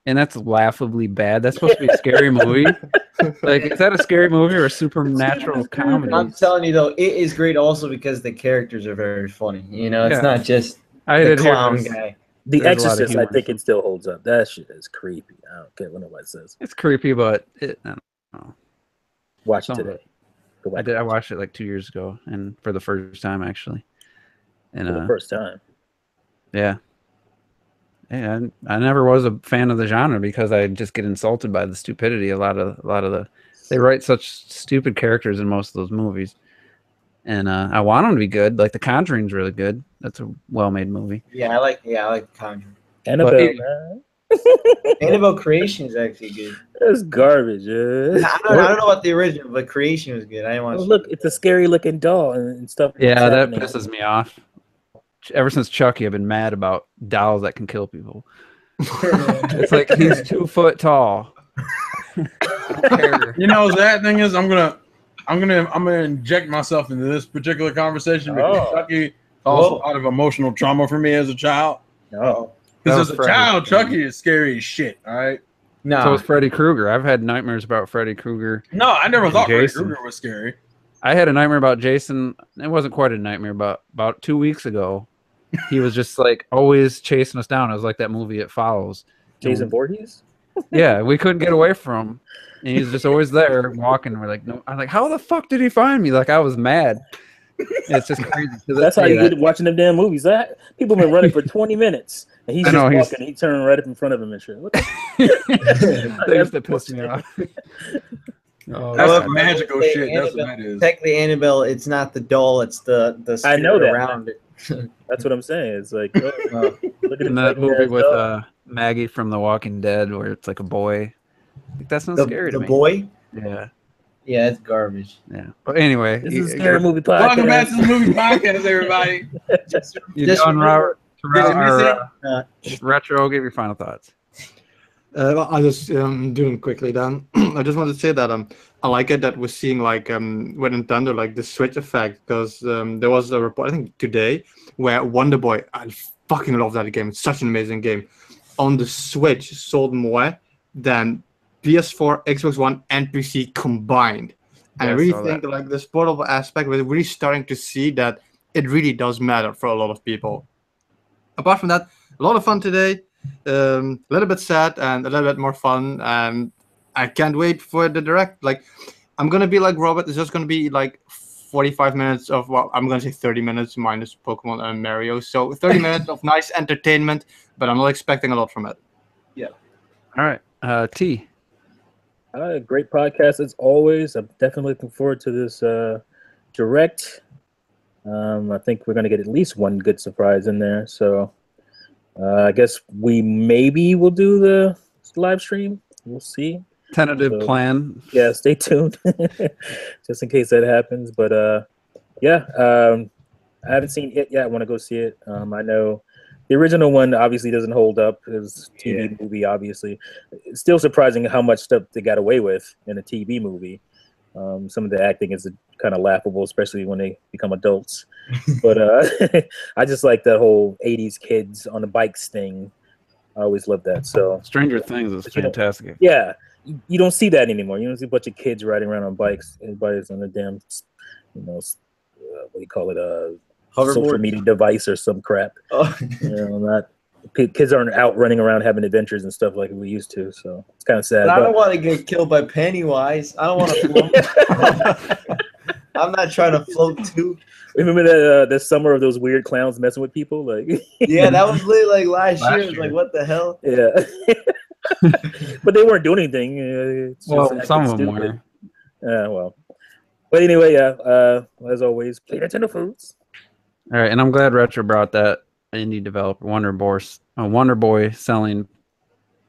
and that's laughably bad. That's supposed to be a scary movie. Like, is that a scary movie or a supernatural comedy? I'm telling you though, it is great also because the characters are very funny. You know, it's not just I the did hear clown this. guy. The There's a lot of Exorcist, I humor. think it still holds up. That shit is creepy. I don't care what nobody says. It's creepy, but I don't know. Watch Some it of today. Go back I watched it like 2 years ago, and for the first time actually. And for the first time. yeah, I never was a fan of the genre because I just get insulted by the stupidity. A lot of the they write such stupid characters in most of those movies, and I want them to be good. Like The Conjuring's really good. That's a well-made movie. Yeah, I like The Conjuring. Annabelle, But- man. Annabelle Creation is actually good. That's garbage. I don't know about the original, but Creation was good. I didn't watch. Oh, look, it's a scary looking doll and stuff. Yeah, that happening. pisses me off. Ever since Chucky, I've been mad about dolls that can kill people. It's like he's 2 foot tall. I don't care. You know, the thing is, I'm gonna inject myself into this particular conversation because Chucky caused a lot of emotional trauma for me as a child. No. Because That as was a child, Freddy. Chucky is scary as shit. All right. No, So was Freddy Krueger. I've had nightmares about Freddy Krueger. No, I never thought Freddy Jason. Krueger was scary. I had a nightmare about Jason. It wasn't quite a nightmare, but about 2 weeks ago, he was just like always chasing us down. It was like that movie It Follows. Jason Voorhees? Yeah, we couldn't get away from him. And he's just always there walking. We're like, no. I'm like, how the fuck did he find me? Like, I was mad. It's just crazy. That's how you get watching them damn movies. People been running for 20 minutes. And he's I just know, walking. He turned right up in front of him and shit. What the They used to piss me off. Oh, That's God. some magical Say shit. That's what Annabelle- that is. Technically, Annabelle, it's not the doll; it's the I know spirit that. around it. That's what I'm saying. It's like, look at In this that movie fake-ass with dog. Maggie from The Walking Dead, where it's like a boy. Like, that's not scary to The me. boy, Yeah, yeah, it's garbage. yeah. But anyway, This is a scary movie podcast. Welcome back to the movie podcast, everybody. you Just done, remember- Robert? Did you Retro, give your final thoughts. Well, I'll just do them quickly then. I just want to say that I like it that we're seeing like with Nintendo like the Switch effect because there was a report I think today where Wonder Boy, I fucking love that game. It's such an amazing game. On the Switch sold more than PS4, Xbox One, and PC combined. And Yeah, I really saw think like this portable aspect, we're really starting to see that it really does matter for a lot of people. Apart from that, a lot of fun today. A little bit sad and a little bit more fun, and I can't wait for the direct. Like, I'm gonna be like Robert. It's just gonna be like 45 minutes of, well, I'm gonna say 30 minutes minus Pokemon and Mario. So 30 minutes of nice entertainment, but I'm not expecting a lot from it. All right, T. Great podcast as always. I'm definitely looking forward to this direct. I think we're going to get at least one good surprise in there. So I guess we maybe will do the live stream. We'll see. Tentative plan. Yeah, stay tuned, just in case that happens. But yeah, I haven't seen it yet. I want to go see it. I know the original one obviously doesn't hold up. It was a TV movie, obviously. It's still surprising how much stuff they got away with in a TV movie. Some of the acting is kind of laughable, especially when they become adults. But I just like that whole 80s kids on the bikes thing. I always loved that. So Stranger Things is fantastic. Yeah, you don't see that anymore. You don't see a bunch of kids riding around on bikes. Everybody's on a damn, what do you call it? Social media device or some crap. Oh. Kids aren't out running around having adventures and stuff like we used to. So it's kind of sad. But I don't want to get killed by Pennywise. I don't want to float. I'm not trying to float too. Remember the summer of those weird clowns messing with people? Like, yeah, that was literally like last year. It was like, what the hell? Yeah. But they weren't doing anything. Some of them were. Yeah, well. But anyway, as always, play Nintendo Foods. All right, and I'm glad Retro brought that indie developer Wonder Boy selling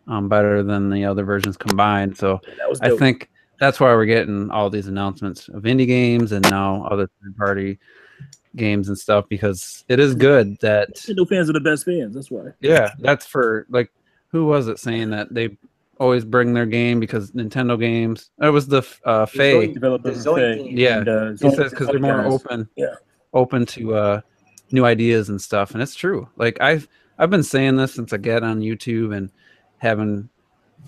better than the other versions combined. So I think that's why we're getting all these announcements of indie games and now other third-party games and stuff, because it is good that Nintendo fans are the best fans. That's why. Yeah, that's for like, who was it saying that they always bring their game because Nintendo games? It was the Faye developer. Yeah, he says because they're more open to new ideas and stuff, and it's true. Like I've been saying this since I get on YouTube and having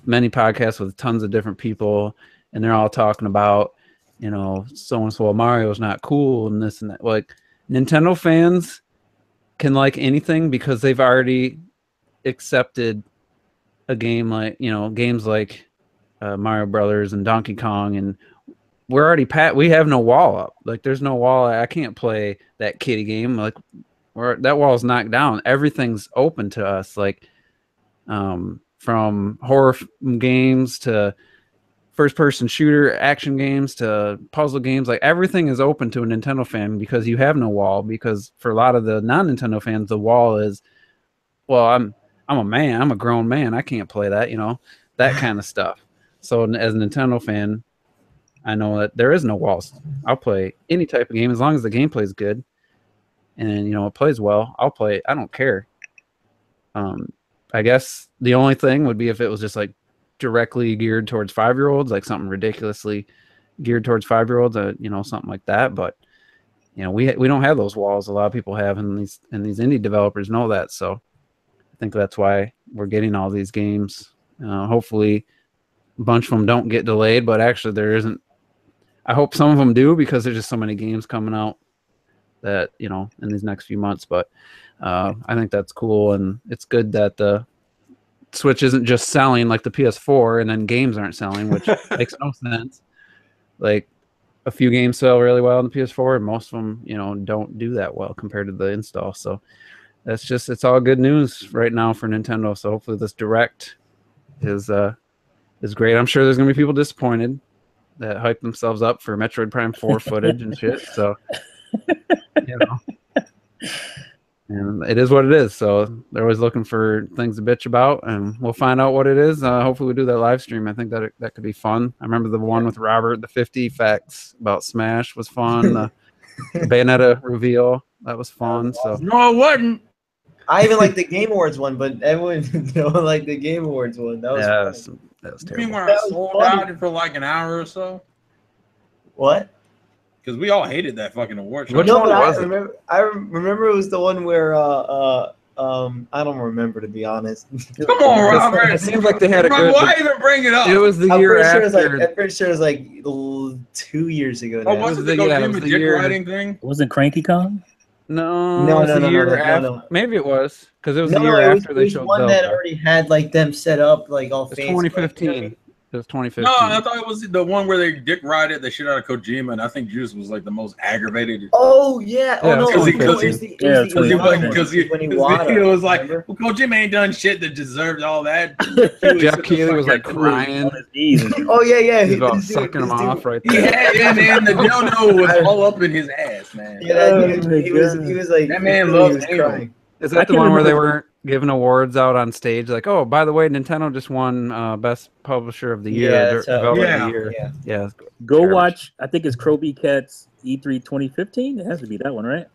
many podcasts with tons of different people, and they're all talking about, so and so Mario's not cool and this and that. Like Nintendo fans can like anything because they've already accepted a game like games like Mario Brothers and Donkey Kong, and we're already we have no wall up. Like there's no wall. I can't play that kiddie game. Like that wall is knocked down. Everything's open to us. Like from horror games to first-person shooter action games to puzzle games, like everything is open to a Nintendo fan because you have no wall. Because for a lot of the non-Nintendo fans, the wall is, well, I'm a man. I'm a grown man. I can't play that. That kind of stuff. So as a Nintendo fan, I know that there is no walls. I'll play any type of game as long as the gameplay is good and it plays well. I'll play it. I don't care. I guess the only thing would be if it was just like directly geared towards 5-year-olds, like something ridiculously geared towards 5-year-olds, something like that. But we don't have those walls. A lot of people have, and these indie developers know that. So I think that's why we're getting all these games. Hopefully, a bunch of them don't get delayed, but actually there isn't. I hope some of them do, because there's just so many games coming out that, in these next few months. But I think that's cool, and it's good that the Switch isn't just selling like the PS4 and then games aren't selling, which makes no sense. Like a few games sell really well on the PS4, and most of them, don't do that well compared to the install. So it's all good news right now for Nintendo. So hopefully this Direct is great. I'm sure there's gonna be people disappointed that hype themselves up for Metroid Prime 4 footage and shit. So, and it is what it is. So they're always looking for things to bitch about, and we'll find out what it is. Hopefully we do that live stream. I think that could be fun. I remember the one with Robert, the 50 facts about Smash was fun. The Bayonetta reveal, that was fun. So no, it wasn't. I even like the Game Awards one, but everyone don't like the Game Awards one. That was that was You terrible. mean when I sold out for like an hour or so? what? Because we all hated that fucking award show. Which No, one but was it? I remember it was the one where I don't remember, to be honest. Come on, Robert. It seems like they had a Robert, good. why even bring it up? It was the I'm year pretty sure after. I'm pretty sure it was like 2 years ago now. Oh, was it the Kojima dick riding thing? Wasn't Cranky Kong? No, No, it was no, the no, year no, no, after. no. Maybe it was because it was No, the year it was, after it they was showed one Zelda. that already had like them set up like all It was fancy. 2015. It was 2015. No, I thought it was the one where they dick rided the shit out of Kojima, and I think Juice was like the most aggravated. Oh yeah. Oh Yeah, no. because he- It was the Because he Iwata, was like, remember? well, Kojima ain't done shit that deserved all that. Jeff Keighley was like crying. On his knees and Oh yeah. He's about This dude- sucking him this dude- off right He there. had, and the dildo was all up in his ass, man. Yeah, Oh he my was like That man he loves was anal. crying. Is I that the can one where remember- giving awards out on stage, like, oh, by the way, Nintendo just won Best Publisher of the Year, Yeah, that's how- Developer of yeah. the Year. Yeah. Yeah, Go garbage. watch. I think it's Croby Cat's E3 2015. It has to be that one, right?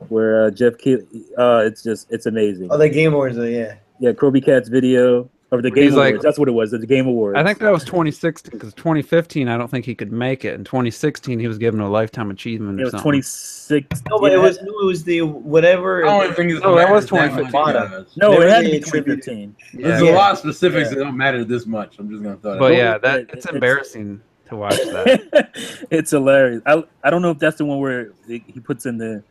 Where Jeff Keighley. It's amazing. Oh, the Game Awards, yeah. Yeah, Croby Cat's video of the He's Game like- Awards. That's what it was. The Game Awards. I think that was 2016 because 2015, I don't think he could make it. In 2016, he was given a lifetime achievement it or was something. 26. No, but it was the whatever. I don't even think it's No, that was matters 2015. much. No, There it was had to a be tribute. 2015. There's Yeah. a lot of specifics Yeah. that don't matter this much. I'm just gonna throw that. But out. yeah, It's- it's embarrassing to watch that. It's hilarious. I don't know if that's the one where he puts in the.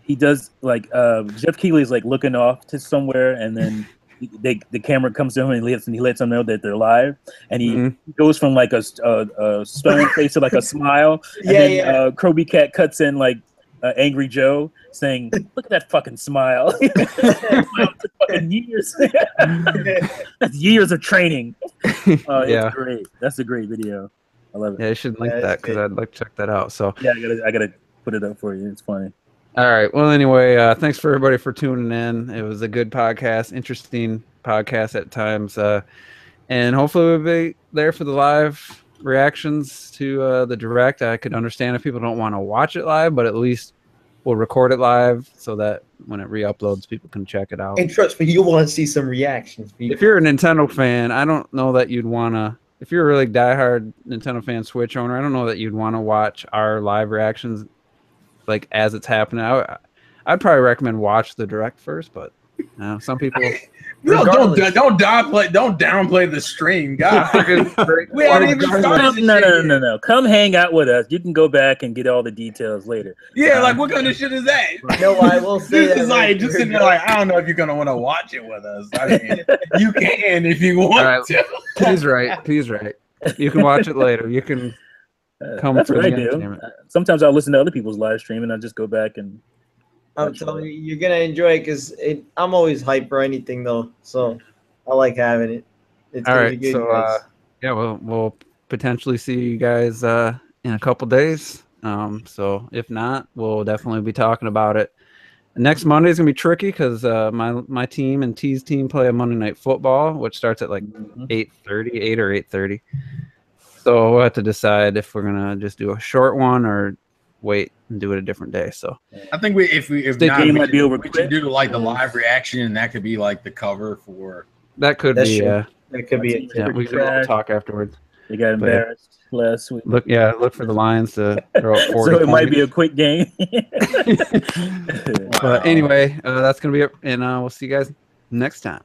He does like Jeff Keighley's like looking off to somewhere, and then the camera comes to him and he lets them know that they're live, and he Mhm. goes from like a stone face to like a smile. And Yeah, then, yeah. Croby Cat cuts in like Angry Joe saying, "Look at that fucking smile." That smile took fucking years. That's years of training. Yeah. It's great. That's a great video. I love it. Yeah, you should link Yeah, that it's because good. I'd like to check that out. So, Yeah, I gotta put it up for you. It's funny. all right. Well, anyway, thanks for everybody for tuning in. It was a good podcast, interesting podcast at times, and hopefully we'll be there for the live reactions to the direct. I could understand if people don't want to watch it live, but at least we'll record it live so that when it re-uploads, people can check it out. And trust me, you want to see some reactions. If you're a Nintendo fan, I don't know that you'd want to. If you're a really diehard Nintendo fan, Switch owner, I don't know that you'd want to watch our live reactions like as it's happening. I'd probably recommend watch the direct first, but some people. No, Regardless. don't downplay the stream, God. We haven't even started. No. Come hang out with us. You can go back and get all the details later. Yeah, like what kind of shit is that? No, I will say This that. is like just sitting there like I don't know if you're gonna want to watch it with us. I mean, you can if you want All right. to. He's right. You can watch it later. You can come That's for what the I do. entertainment. Sometimes I'll listen to other people's live stream and I'll just go back and. I'm telling you, you're gonna enjoy it because I'm always hyped for anything though, so I like having it. It's All gonna right, be good. so guys. yeah, we'll potentially see you guys in a couple days. So if not, we'll definitely be talking about it. Next Monday is gonna be tricky because my team and T's team play a Monday Night Football, which starts at like 8:30, 8 or 8:30. So we'll have to decide if we're gonna just do a short one or wait and do it a different day. So I think if The not, game we might be over should quick. do like the live reaction, and that could be like the cover for. that could That's be true. That could be it. yeah. We can all Trash. talk afterwards. They got But, yeah. embarrassed last week. Look for the Lions to throw up 40 So it might points. be a quick game. But anyway, that's gonna be it, and we'll see you guys next time.